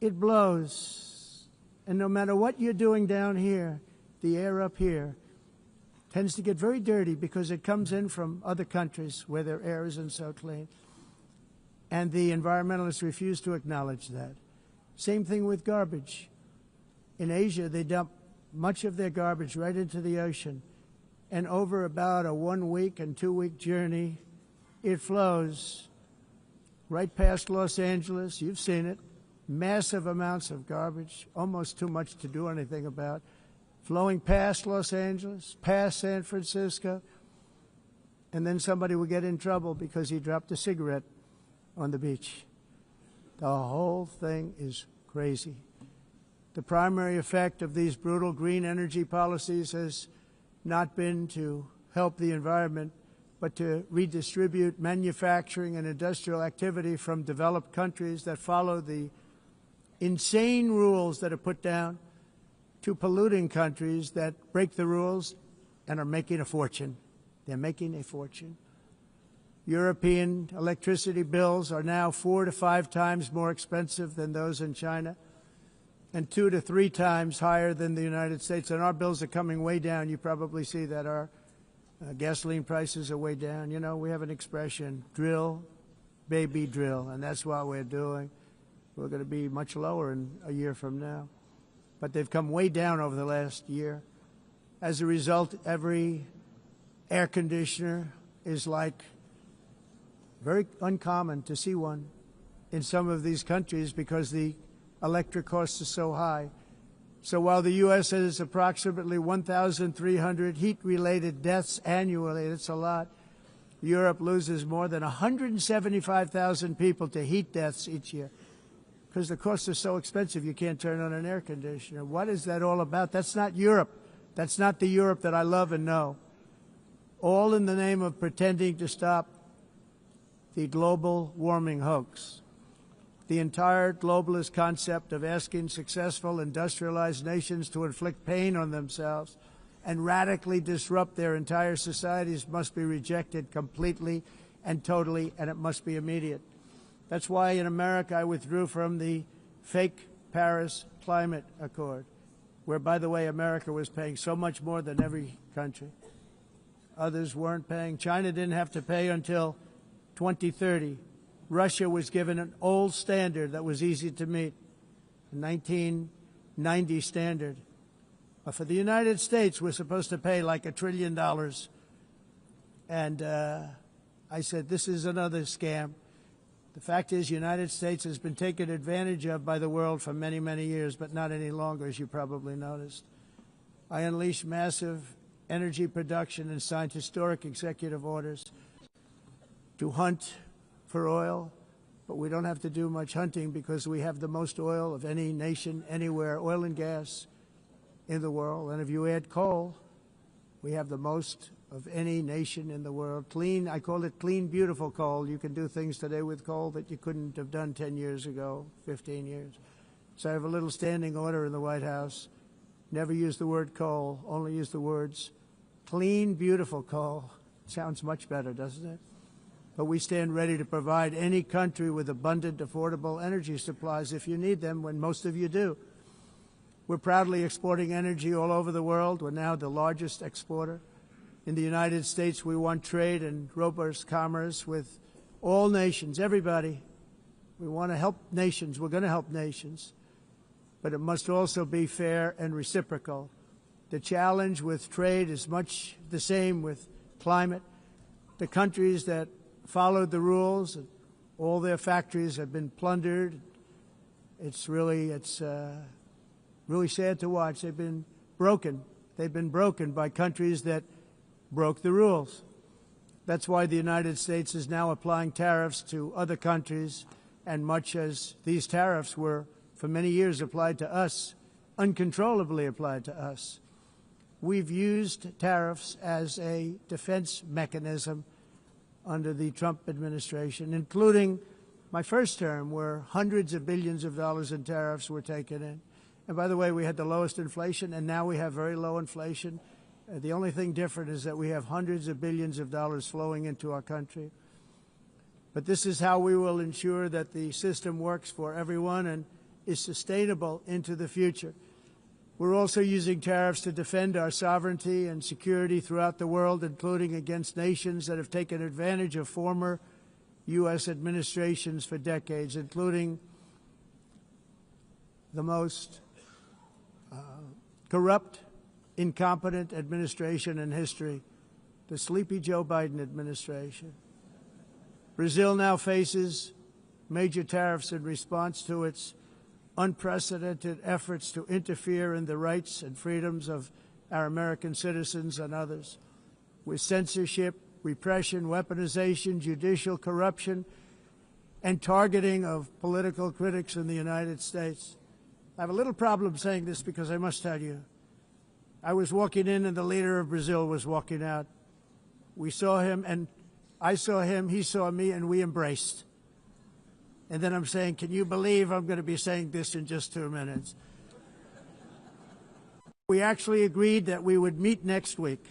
it blows. And no matter what you're doing down here, the air up here tends to get very dirty because it comes in from other countries where their air isn't so clean. And the environmentalists refuse to acknowledge that. Same thing with garbage. In Asia, they dump much of their garbage right into the ocean. And over about a 1 week and 2 week journey, it flows right past Los Angeles. You've seen it. Massive amounts of garbage, almost too much to do anything about, flowing past Los Angeles, past San Francisco, and then somebody will get in trouble because he dropped a cigarette on the beach. The whole thing is crazy. The primary effect of these brutal green energy policies has not been to help the environment, but to redistribute manufacturing and industrial activity from developed countries that follow the insane rules that are put down to polluting countries that break the rules and are making a fortune. They're making a fortune. European electricity bills are now 4 to 5 times more expensive than those in China and 2 to 3 times higher than the United States. And our bills are coming way down. You probably see that our gasoline prices are way down. You know, we have an expression, drill, baby, drill, and that's what we're doing. We're going to be much lower in a year from now. But they've come way down over the last year. As a result, every air conditioner is like very uncommon to see one in some of these countries because the electric costs are so high. So while the U.S. has approximately 1,300 heat-related deaths annually, that's a lot, Europe loses more than 175,000 people to heat deaths each year because the costs are so expensive you can't turn on an air conditioner. What is that all about? That's not Europe. That's not the Europe that I love and know. All in the name of pretending to stop the global warming hoax. The entire globalist concept of asking successful industrialized nations to inflict pain on themselves and radically disrupt their entire societies must be rejected completely and totally, and it must be immediate. That's why in America I withdrew from the fake Paris Climate Accord, where, by the way, America was paying so much more than every country. Others weren't paying. China didn't have to pay until 2030. Russia was given an old standard that was easy to meet, a 1990 standard. But for the United States, we're supposed to pay like $1 trillion. And I said, this is another scam. The fact is, the United States has been taken advantage of by the world for many, many years, but not any longer, as you probably noticed. I unleashed massive energy production and signed historic executive orders to hunt for oil, but we don't have to do much hunting because we have the most oil of any nation anywhere, oil and gas in the world. And if you add coal, we have the most of any nation in the world. Clean, I call it clean, beautiful coal. You can do things today with coal that you couldn't have done 10 years ago, 15 years. So I have a little standing order in the White House. Never use the word coal, only use the words clean, beautiful coal. Sounds much better, doesn't it? But we stand ready to provide any country with abundant, affordable energy supplies if you need them, when most of you do. We're proudly exporting energy all over the world. We're now the largest exporter. In the United States, we want trade and robust commerce with all nations, everybody. We want to help nations. We're going to help nations. But it must also be fair and reciprocal. The challenge with trade is much the same with climate. The countries that followed the rules, all their factories have been plundered. It's really sad to watch. They've been broken. They've been broken by countries that broke the rules. That's why the United States is now applying tariffs to other countries, and much as these tariffs were for many years applied to us, uncontrollably applied to us. We've used tariffs as a defense mechanism under the Trump administration, including my first term, where hundreds of billions of dollars in tariffs were taken in. And by the way, we had the lowest inflation, and now we have very low inflation. The only thing different is that we have hundreds of billions of dollars flowing into our country. But this is how we will ensure that the system works for everyone and is sustainable into the future. We're also using tariffs to defend our sovereignty and security throughout the world, including against nations that have taken advantage of former U.S. administrations for decades, including the most corrupt, incompetent administration in history, the sleepy Joe Biden administration. Brazil now faces major tariffs in response to its unprecedented efforts to interfere in the rights and freedoms of our American citizens and others, with censorship, repression, weaponization, judicial corruption, and targeting of political critics in the United States. I have a little problem saying this because I must tell you, I was walking in and the leader of Brazil was walking out. We saw him and I saw him, he saw me, and we embraced. And then I'm saying, can you believe I'm going to be saying this in just 2 minutes? We actually agreed that we would meet next week.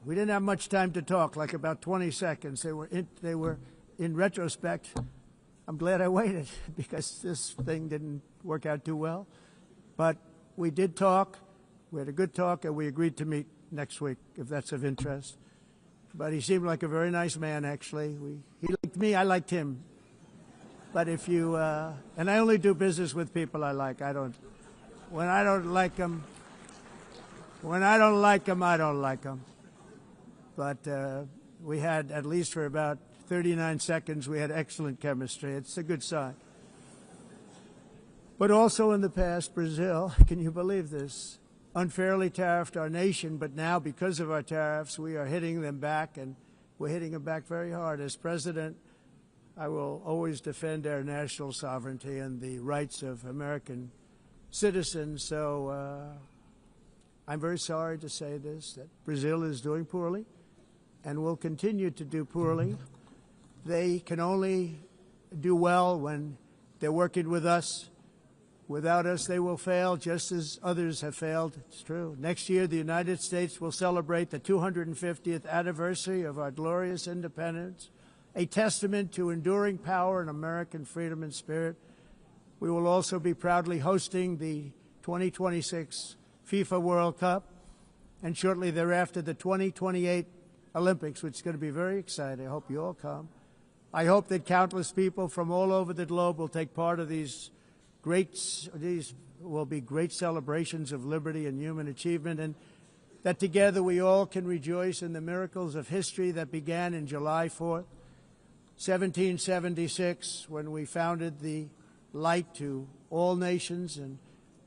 We didn't have much time to talk, like about 20 seconds. They were in retrospect, I'm glad I waited because this thing didn't work out too well. But we did talk. We had a good talk, and we agreed to meet next week, if that's of interest. But he seemed like a very nice man, actually. He liked me, I liked him. But if you, and I only do business with people I like. When I don't like them, I don't like them. But we had, at least for about 39 seconds, we had excellent chemistry. It's a good sign. But also in the past, Brazil, can you believe this, unfairly tariffed our nation, but now because of our tariffs, we are hitting them back, and we're hitting them back very hard. As president, I will always defend our national sovereignty and the rights of American citizens. So I'm very sorry to say this, that Brazil is doing poorly and will continue to do poorly. They can only do well when they're working with us. Without us, they will fail, just as others have failed. It's true. Next year, the United States will celebrate the 250th anniversary of our glorious independence, a testament to enduring power and American freedom and spirit. We will also be proudly hosting the 2026 FIFA World Cup, and shortly thereafter, the 2028 Olympics, which is going to be very exciting. I hope you all come. I hope that countless people from all over the globe will take part of these will be great celebrations of liberty and human achievement, and that together we all can rejoice in the miracles of history that began in July 4th, 1776, when we founded the light to all nations. And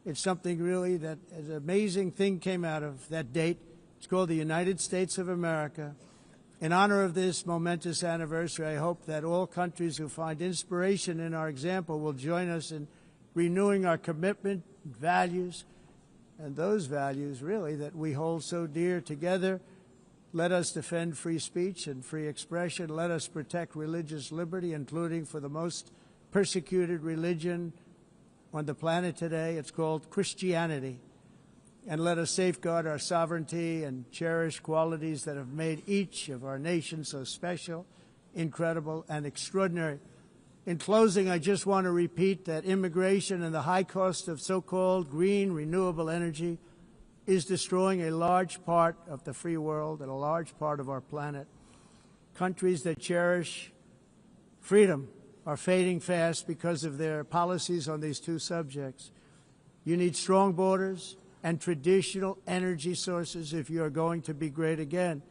it's something really that an amazing thing came out of that date. It's called the United States of America. In honor of this momentous anniversary, I hope that all countries who find inspiration in our example will join us in renewing our commitment, values, and those values, really, that we hold so dear. Together, let us defend free speech and free expression. Let us protect religious liberty, including for the most persecuted religion on the planet today. It's called Christianity. And let us safeguard our sovereignty and cherish qualities that have made each of our nations so special, incredible, and extraordinary. In closing, I just want to repeat that immigration and the high cost of so-called green renewable energy is destroying a large part of the free world and a large part of our planet. Countries that cherish freedom are fading fast because of their policies on these two subjects. You need strong borders and traditional energy sources if you are going to be great again.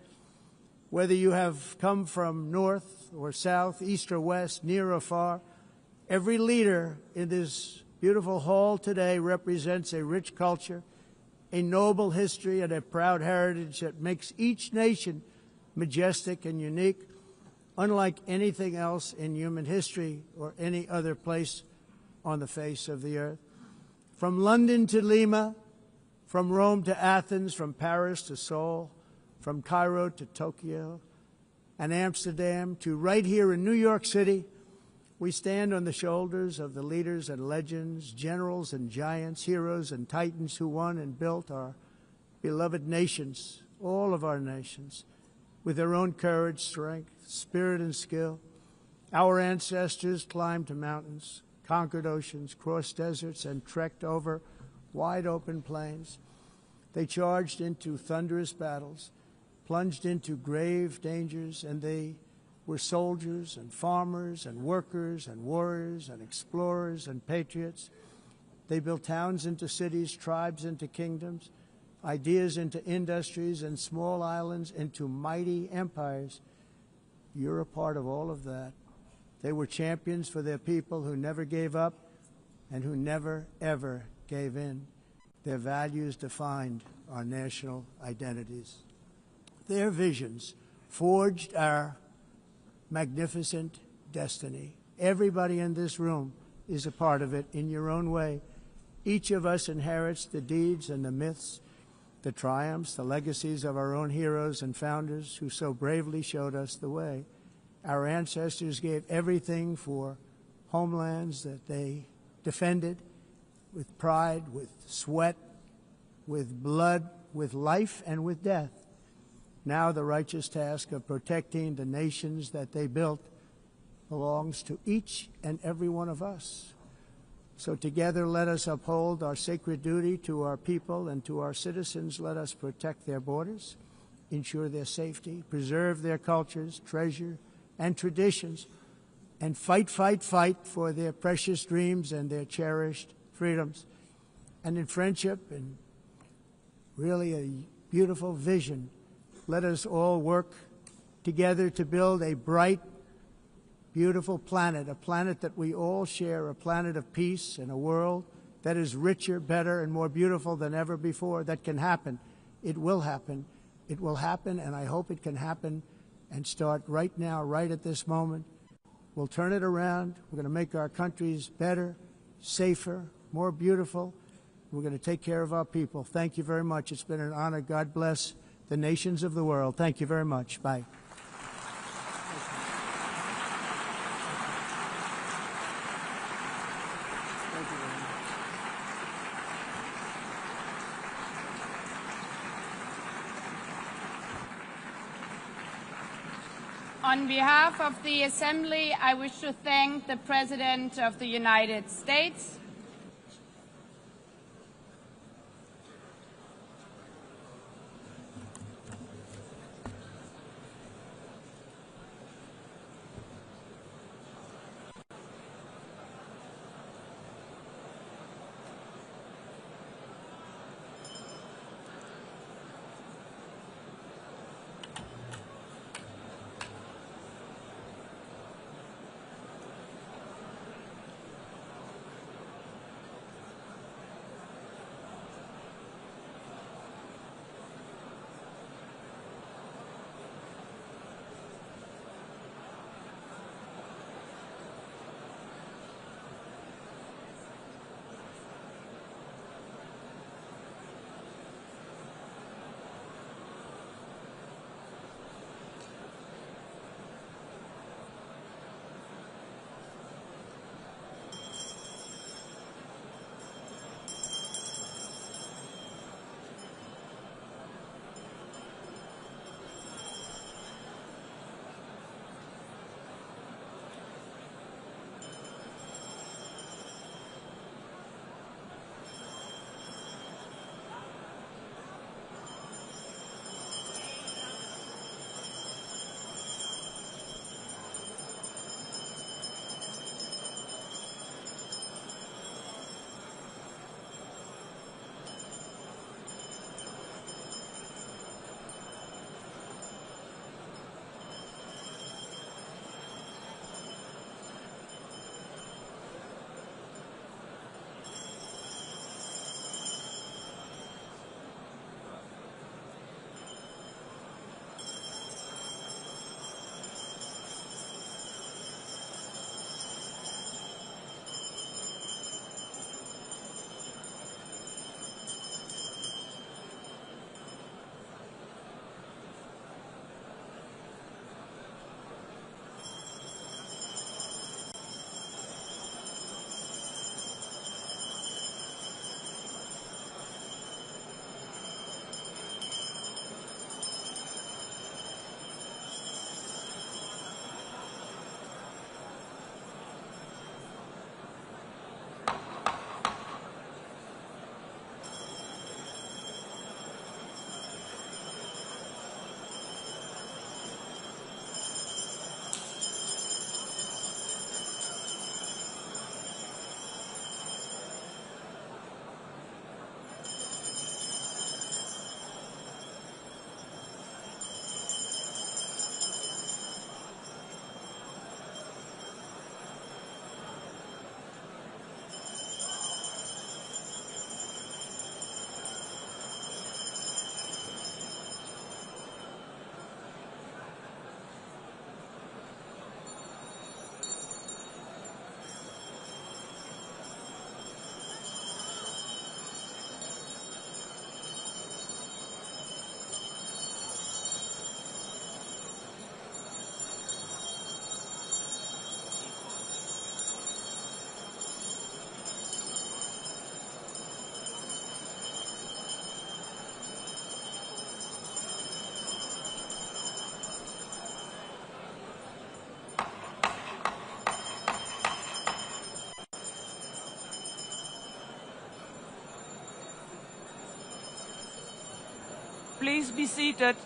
Whether you have come from north or south, east or west, near or far, every leader in this beautiful hall today represents a rich culture, a noble history, and a proud heritage that makes each nation majestic and unique, unlike anything else in human history or any other place on the face of the earth. From London to Lima, from Rome to Athens, from Paris to Seoul, from Cairo to Tokyo and Amsterdam to right here in New York City, we stand on the shoulders of the leaders and legends, generals and giants, heroes and titans who won and built our beloved nations, all of our nations, with their own courage, strength, spirit, and skill. Our ancestors climbed mountains, conquered oceans, crossed deserts, and trekked over wide open plains. They charged into thunderous battles, plunged into grave dangers, and they were soldiers and farmers and workers and warriors and explorers and patriots. They built towns into cities, tribes into kingdoms, ideas into industries, and small islands into mighty empires. You're a part of all of that. They were champions for their people who never gave up and who never, ever gave in. Their values defined our national identities. Their visions forged our magnificent destiny. Everybody in this room is a part of it in your own way. Each of us inherits the deeds and the myths, the triumphs, the legacies of our own heroes and founders who so bravely showed us the way. Our ancestors gave everything for homelands that they defended with pride, with sweat, with blood, with life, and with death. Now the righteous task of protecting the nations that they built belongs to each and every one of us. So together let us uphold our sacred duty to our people and to our citizens. Let us protect their borders, ensure their safety, preserve their cultures, treasure, and traditions, and fight, fight, fight for their precious dreams and their cherished freedoms. And in friendship and really a beautiful vision, let us all work together to build a bright, beautiful planet, a planet that we all share, a planet of peace and a world that is richer, better, and more beautiful than ever before. That can happen. It will happen. It will happen, and I hope it can happen and start right now, right at this moment. We'll turn it around. We're going to make our countries better, safer, more beautiful. We're going to take care of our people. Thank you very much. It's been an honor. God bless the nations of the world. Thank you very much. Bye. On behalf of the Assembly, I wish to thank the President of the United States, Please be seated.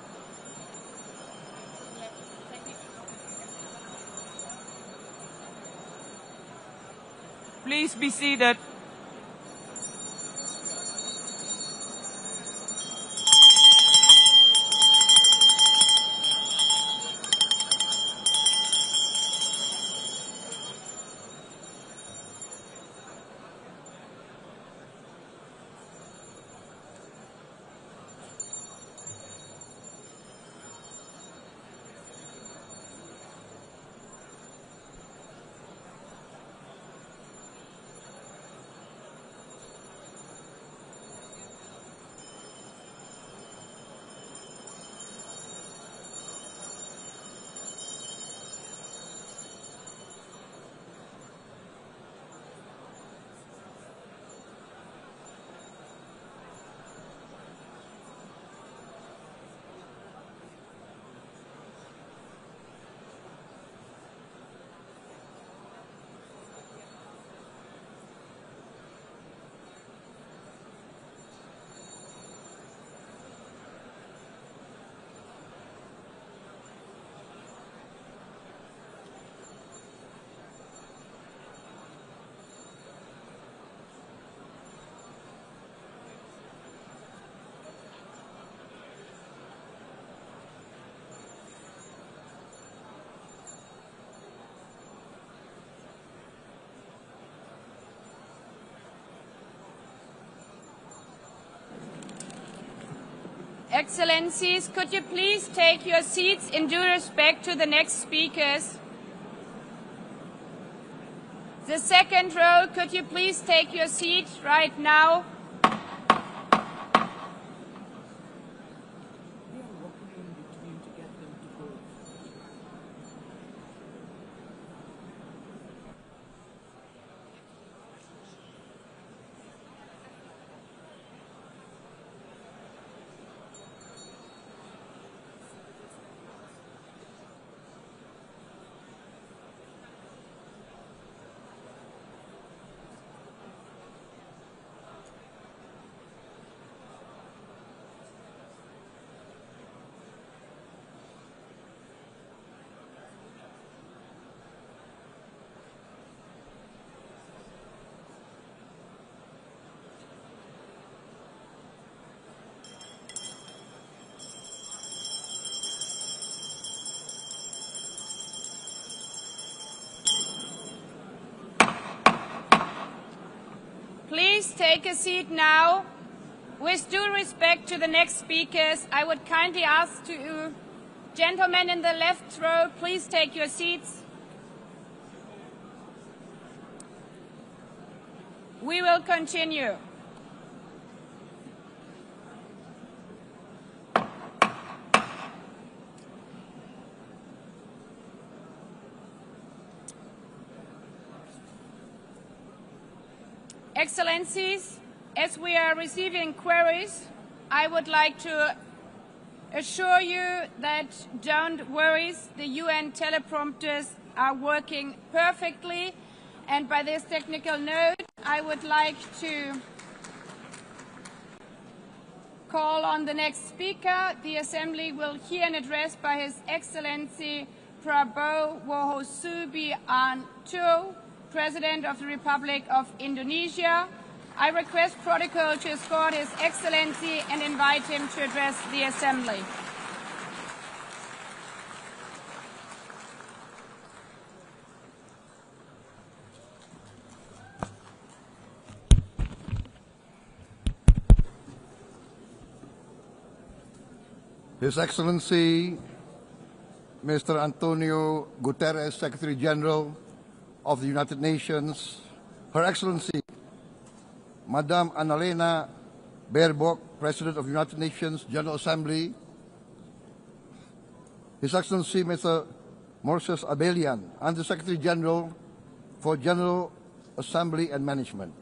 Please be seated. Excellencies, could you please take your seats in due respect to the next speakers? The second row, could you please take your seat right now? Please take a seat now. With due respect to the next speakers, I would kindly ask you, gentlemen in the left row, please take your seats. We will continue. Excellencies, as we are receiving queries, I would like to assure you that don't worry, the UN teleprompters are working perfectly. And by this technical note, I would like to call on the next speaker. The Assembly will hear an address by His Excellency Prabowo Subianto, President of the Republic of Indonesia. I request protocol to escort His Excellency and invite him to address the Assembly. His Excellency Mr. Antonio Guterres, Secretary General of the United Nations, Her Excellency Madame Annalena Baerbock, President of the United Nations General Assembly, His Excellency Mr. Moses Abelian, Under-Secretary General for General Assembly and Management,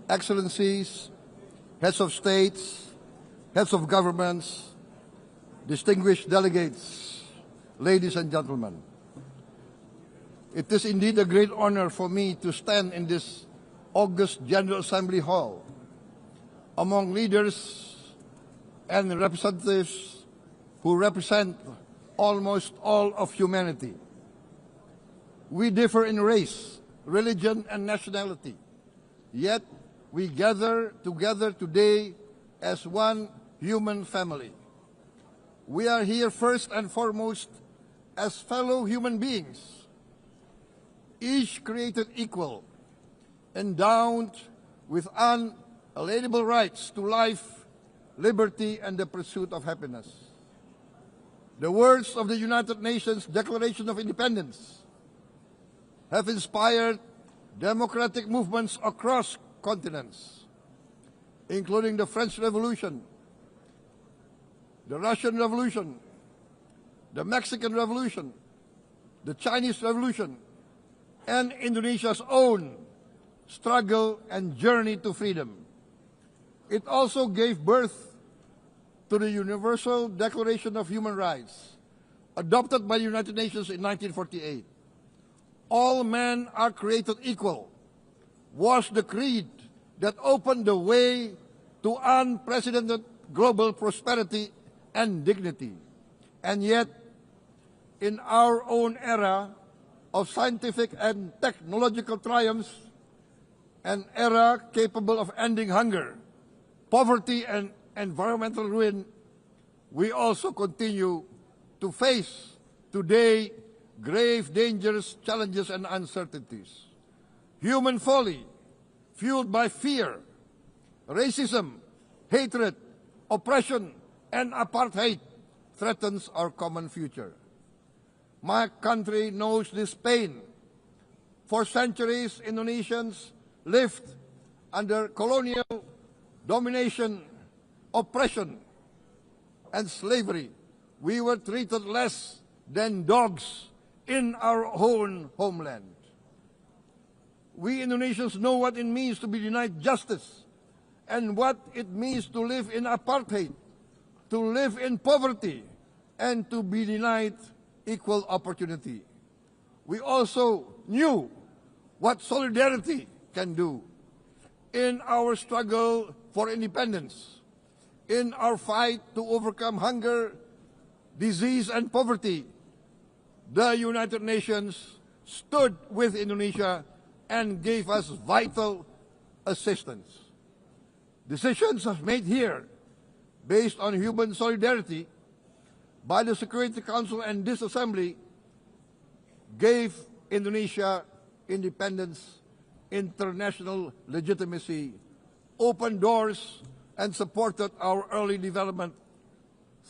Excellencies, Heads of States, Heads of Governments, distinguished delegates, ladies and gentlemen. It is indeed a great honor for me to stand in this august General Assembly Hall among leaders and representatives who represent almost all of humanity. We differ in race, religion, and nationality, yet we gather together today as one human family. We are here first and foremost as fellow human beings, each created equal, endowed with unalienable rights to life, liberty, and the pursuit of happiness. The words of the United Nations Declaration of Independence have inspired democratic movements across continents, including the French Revolution, the Russian Revolution, the Mexican Revolution, the Chinese Revolution, and Indonesia's own struggle and journey to freedom. It also gave birth to the Universal Declaration of Human Rights, adopted by the United Nations in 1948. All men are created equal was the creed that opened the way to unprecedented global prosperity and dignity. And yet, in our own era of scientific and technological triumphs, an era capable of ending hunger, poverty, and environmental ruin, we also continue to face today grave dangers, challenges, and uncertainties. Human folly, fueled by fear, racism, hatred, oppression, and apartheid, threatens our common future. My country knows this pain. For centuries, Indonesians lived under colonial domination, oppression, and slavery. We were treated less than dogs in our own homeland. We Indonesians know what it means to be denied justice and what it means to live in apartheid, to live in poverty, and to be denied equal opportunity. We also knew what solidarity can do in our struggle for independence, in our fight to overcome hunger, disease, and poverty. The United Nations stood with Indonesia and gave us vital assistance. Decisions made here based on human solidarity by the Security Council and this Assembly gave Indonesia independence, international legitimacy, opened doors, and supported our early development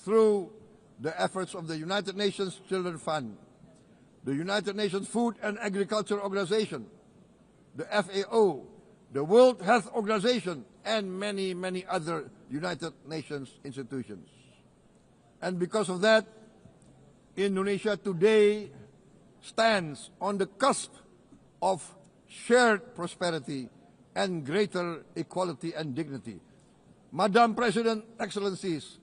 through the efforts of the United Nations Children Fund, the United Nations Food and Agriculture Organization, the FAO, the World Health Organization, and many, many other United Nations institutions. And because of that, Indonesia today stands on the cusp of shared prosperity and greater equality and dignity. Madam President, Excellencies,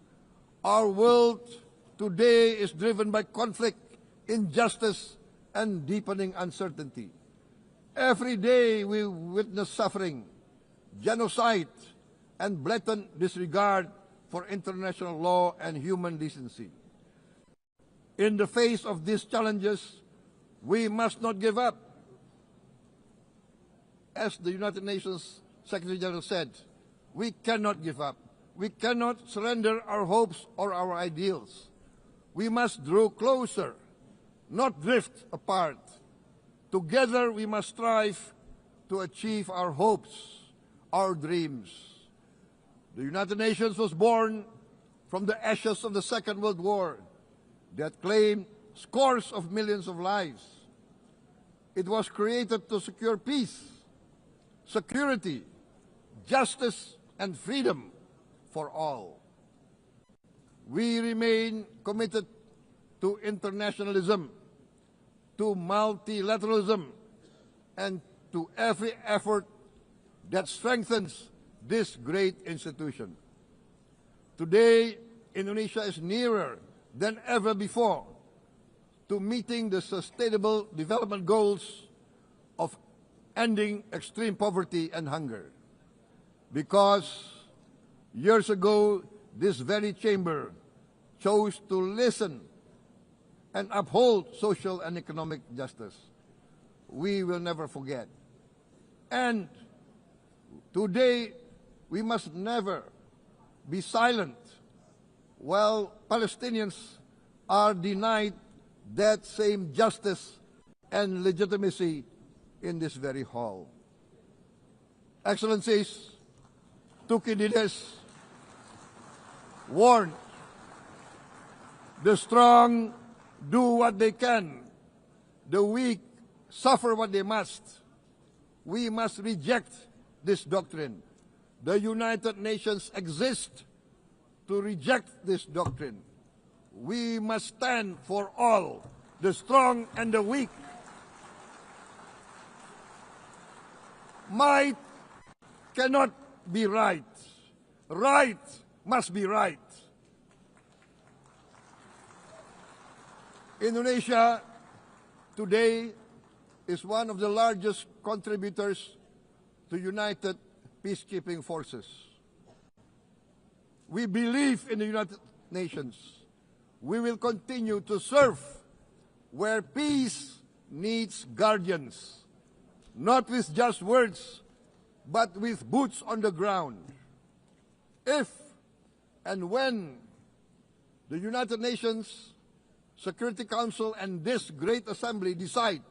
our world today is driven by conflict, injustice, and deepening uncertainty. Every day we witness suffering, genocide, and blatant disregard for international law and human decency. In the face of these challenges, we must not give up. As the United Nations Secretary General said, we cannot give up. We cannot surrender our hopes or our ideals. We must draw closer, not drift apart. Together we must strive to achieve our hopes, our dreams. The United Nations was born from the ashes of the Second World War that claimed scores of millions of lives. It was created to secure peace, security, justice, and freedom for all. We remain committed to internationalism, to multilateralism, and to every effort that strengthens this great institution. Today, Indonesia is nearer than ever before to meeting the sustainable development goals of ending extreme poverty and hunger. Because years ago, this very chamber chose to listen and uphold social and economic justice, we will never forget. And today, we must never be silent while Palestinians are denied that same justice and legitimacy in this very hall. Excellencies, Thucydides warned, the strong do what they can, the weak suffer what they must. We must reject this doctrine. The United Nations exist to reject this doctrine. We must stand for all, the strong and the weak. Might cannot be right. Right must be right. Indonesia today is one of the largest contributors to United Peacekeeping Forces. We believe in the United Nations. We will continue to serve where peace needs guardians, not with just words, but with boots on the ground. If and when the United Nations Security Council and this great assembly decide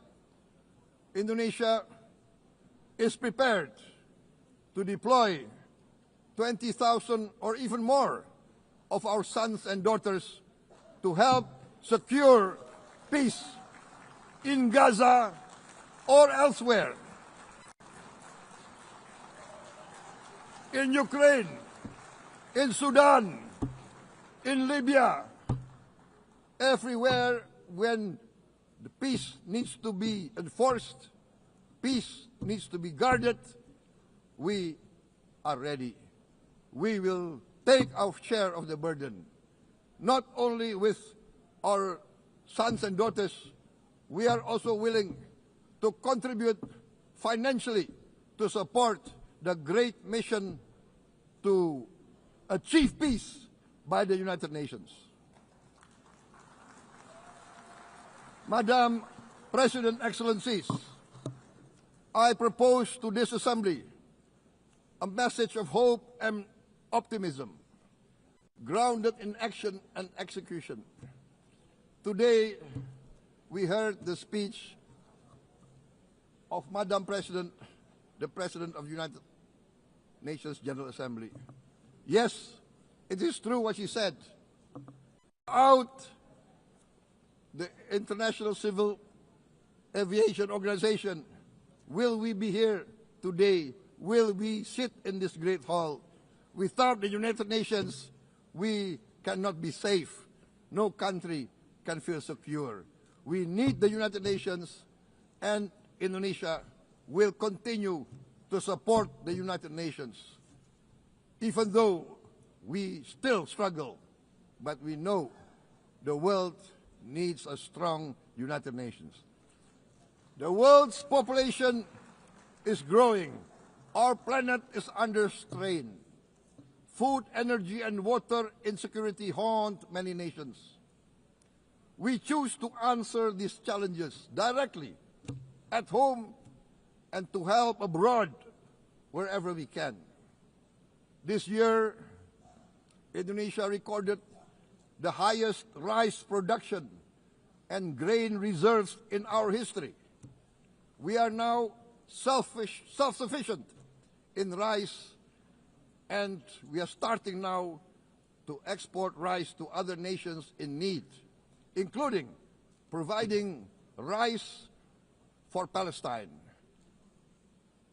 Indonesia is prepared to deploy 20,000 or even more of our sons and daughters to help secure peace in Gaza or elsewhere, in Ukraine, in Sudan, in Libya, everywhere when the peace needs to be enforced, peace needs to be guarded, we are ready. We will take our share of the burden, not only with our sons and daughters, we are also willing to contribute financially to support the great mission to achieve peace by the United Nations. Madam President, Excellencies, I propose to this Assembly a message of hope and optimism, grounded in action and execution. Today, we heard the speech of Madam President, the President of the United Nations General Assembly. Yes, it is true what she said. Without the International Civil Aviation Organization, will we be here today? Will we sit in this great hall? Without the United Nations, we cannot be safe. No country can feel secure. We need the United Nations, and Indonesia will continue to support the United Nations, even though we still struggle, but we know the world needs a strong United Nations. The world's population is growing. Our planet is under strain. Food, energy, and water insecurity haunt many nations. We choose to answer these challenges directly at home and to help abroad wherever we can. This year, Indonesia recorded the highest rice production and grain reserves in our history. We are now self-sufficient in rice, and we are starting now to export rice to other nations in need, including providing rice for Palestine.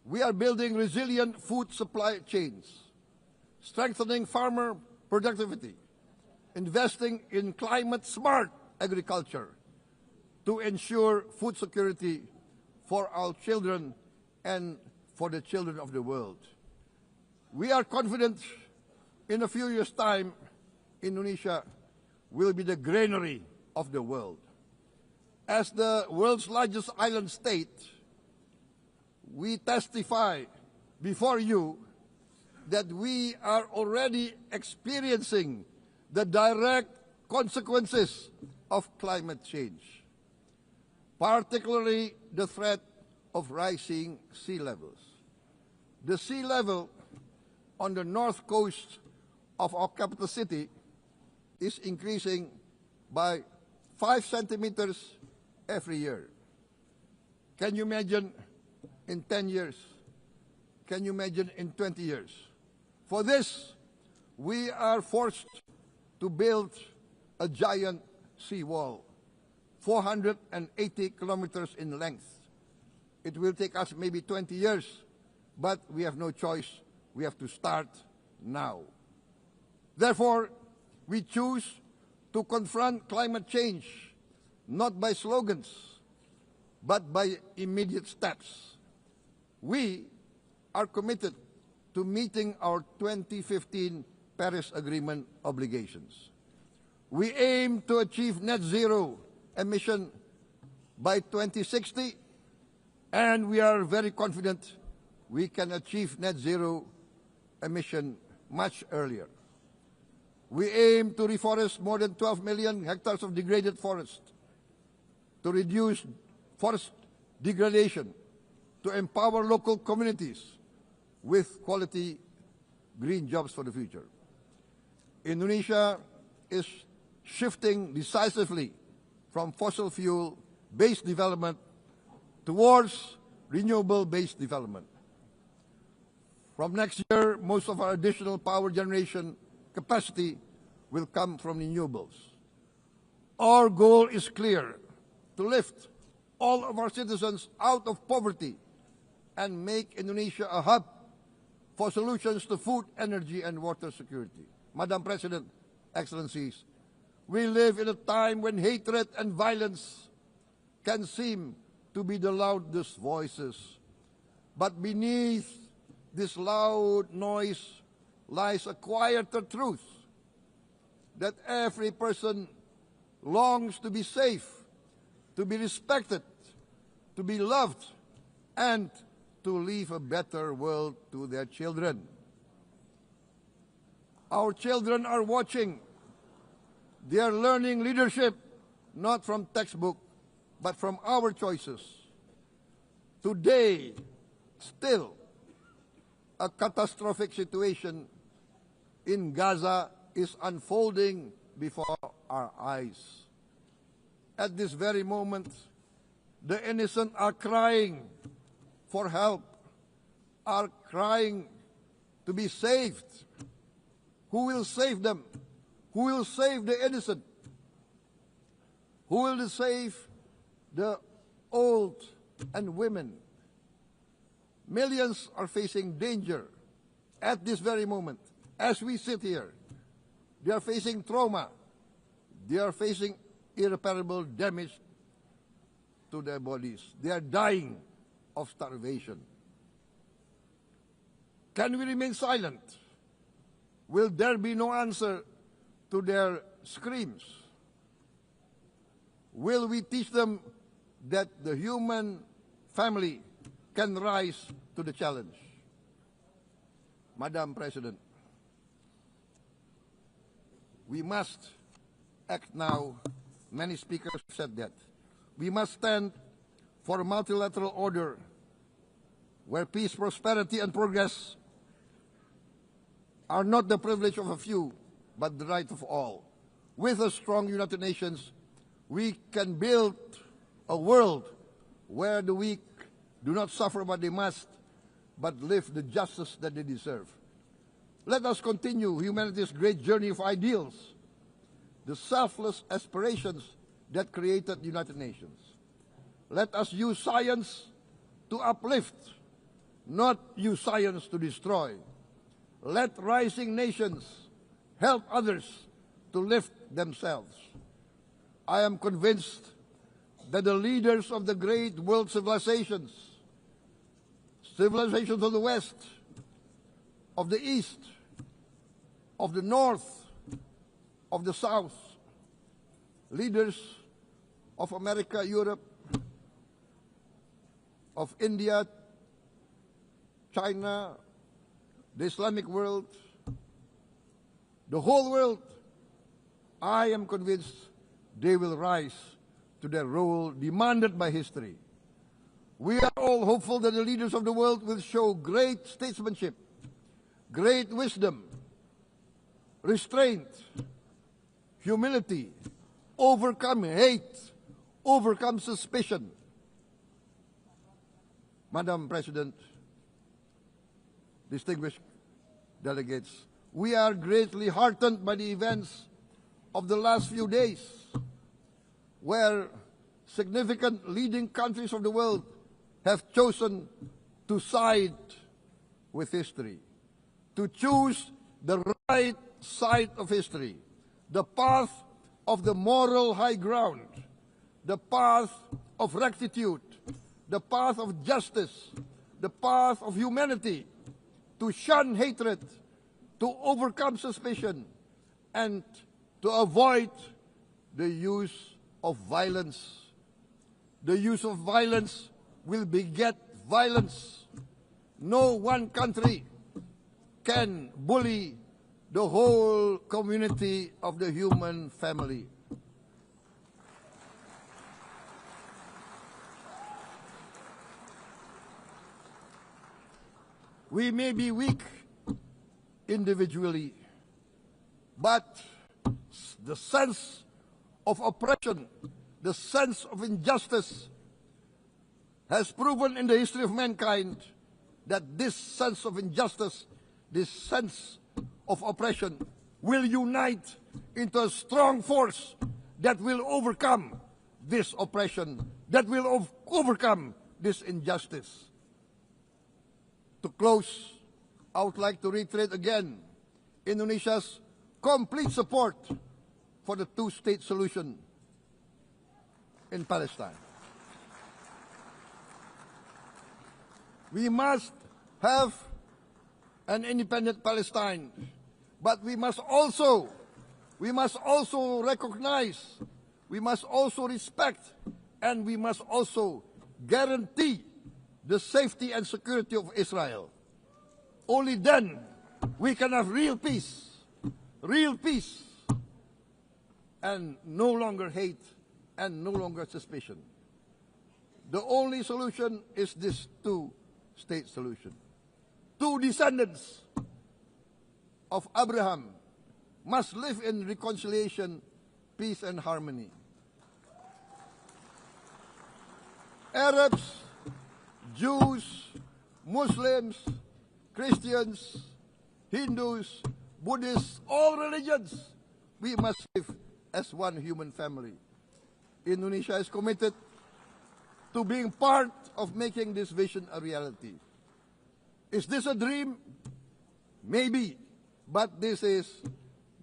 We are building resilient food supply chains, strengthening farmer productivity, investing in climate-smart agriculture to ensure food security for our children and for the children of the world. We are confident in a few years' time, Indonesia will be the granary of the world. As the world's largest island state, we testify before you that we are already experiencing the direct consequences of climate change, particularly the threat of rising sea levels. The sea level on the north coast of our capital city is increasing by 5 centimeters every year. Can you imagine in 10 years? Can you imagine in 20 years? For this, we are forced to build a giant seawall, 480 kilometers in length. It will take us maybe 20 years, but we have no choice. We have to start now. Therefore, we choose to confront climate change not by slogans, but by immediate steps. We are committed to meeting our 2015 Paris Agreement obligations. We aim to achieve net zero emission by 2060, and we are very confident we can achieve net zero emission much earlier. We aim to reforest more than 12 million hectares of degraded forest, to reduce forest degradation, to empower local communities with quality green jobs for the future. Indonesia is shifting decisively from fossil fuel-based development towards renewable-based development. From next year, most of our additional power generation capacity will come from renewables. Our goal is clear: to lift all of our citizens out of poverty and make Indonesia a hub for solutions to food, energy, and water security. Madam President, Excellencies, we live in a time when hatred and violence can seem to be the loudest voices. But beneath this loud noise lies a quieter truth, that every person longs to be safe, to be respected, to be loved, and to leave a better world to their children. Our children are watching. They are learning leadership not from textbook, but from our choices. Today, still, a catastrophic situation in Gaza is unfolding before our eyes. At this very moment, the innocent are crying for help, are crying to be saved. Who will save them? Who will save the innocent? Who will save the old and women? Millions are facing danger at this very moment. As we sit here, they are facing trauma. They are facing irreparable damage to their bodies. They are dying of starvation. Can we remain silent? Will there be no answer to their screams? Will we teach them that the human family can rise to the challenge? Madam President, we must act now. Many speakers said that. We must stand for a multilateral order where peace, prosperity, and progress are not the privilege of a few, but the right of all. With a strong United Nations, we can build a world where the weak do not suffer what they must, but live the justice that they deserve. Let us continue humanity's great journey of ideals, the selfless aspirations that created the United Nations. Let us use science to uplift, not use science to destroy. Let rising nations help others to lift themselves. I am convinced that the leaders of the great world civilizations of the West, of the East, of the North, of the South, leaders of America, Europe, of India, China, the Islamic world, the whole world, I am convinced they will rise to their role demanded by history. We are all hopeful that the leaders of the world will show great statesmanship, great wisdom, restraint, humility, overcome hate, overcome suspicion. Madam President, distinguished delegates, we are greatly heartened by the events of the last few days, where significant leading countries of the world have chosen to side with history, to choose the right side of history, the path of the moral high ground, the path of rectitude, the path of justice, the path of humanity, to shun hatred, to overcome suspicion, and to avoid the use of violence. The use of violence will beget violence. No one country can bully the whole community of the human family. We may be weak individually, but the sense of oppression, the sense of injustice has proven in the history of mankind that this sense of injustice, this sense of oppression will unite into a strong force that will overcome this oppression, that will overcome this injustice. To close, I would like to reiterate again Indonesia's complete support for the two-state solution in Palestine. We must have an independent Palestine, but we must also recognize, we must also respect, and we must also guarantee the safety and security of Israel. Only then we can have real peace, and no longer hate and no longer suspicion. The only solution is this two-state solution. Two descendants of Abraham must live in reconciliation, peace, and harmony. Arabs, Jews, Muslims, Christians, Hindus, Buddhists, all religions, we must live as one human family. Indonesia is committed to being part of making this vision a reality. Is this a dream? Maybe, but this is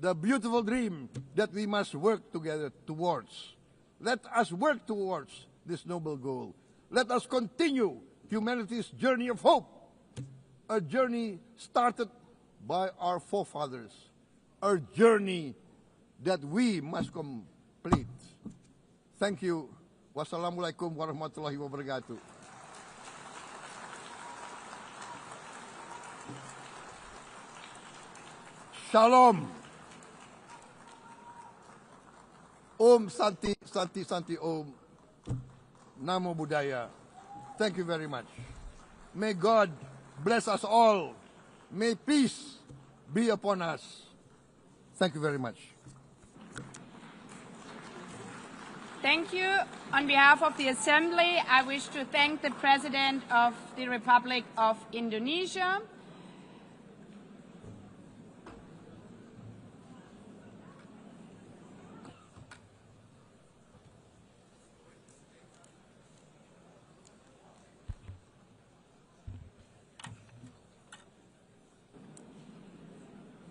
the beautiful dream that we must work together towards. Let us work towards this noble goal. Let us continue humanity's journey of hope, a journey started by our forefathers, a journey that we must complete. Thank you. Wassalamualaikum warahmatullahi wabarakatuh. Shalom. Om Santi, Santi, Santi Om. Namo Buddhaya. Thank you very much. May God bless us all. May peace be upon us. Thank you very much. Thank you. On behalf of the Assembly, I wish to thank the President of the Republic of Indonesia.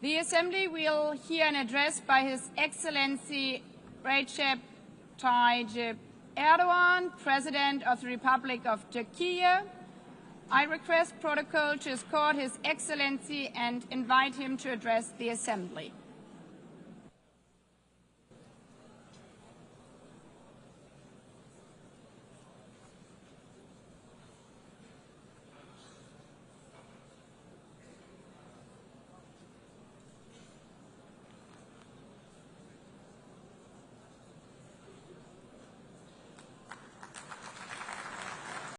The Assembly will hear an address by His Excellency Recep Tayyip Erdogan, President of the Republic of Turkey. I request protocol to escort His Excellency and invite him to address the Assembly.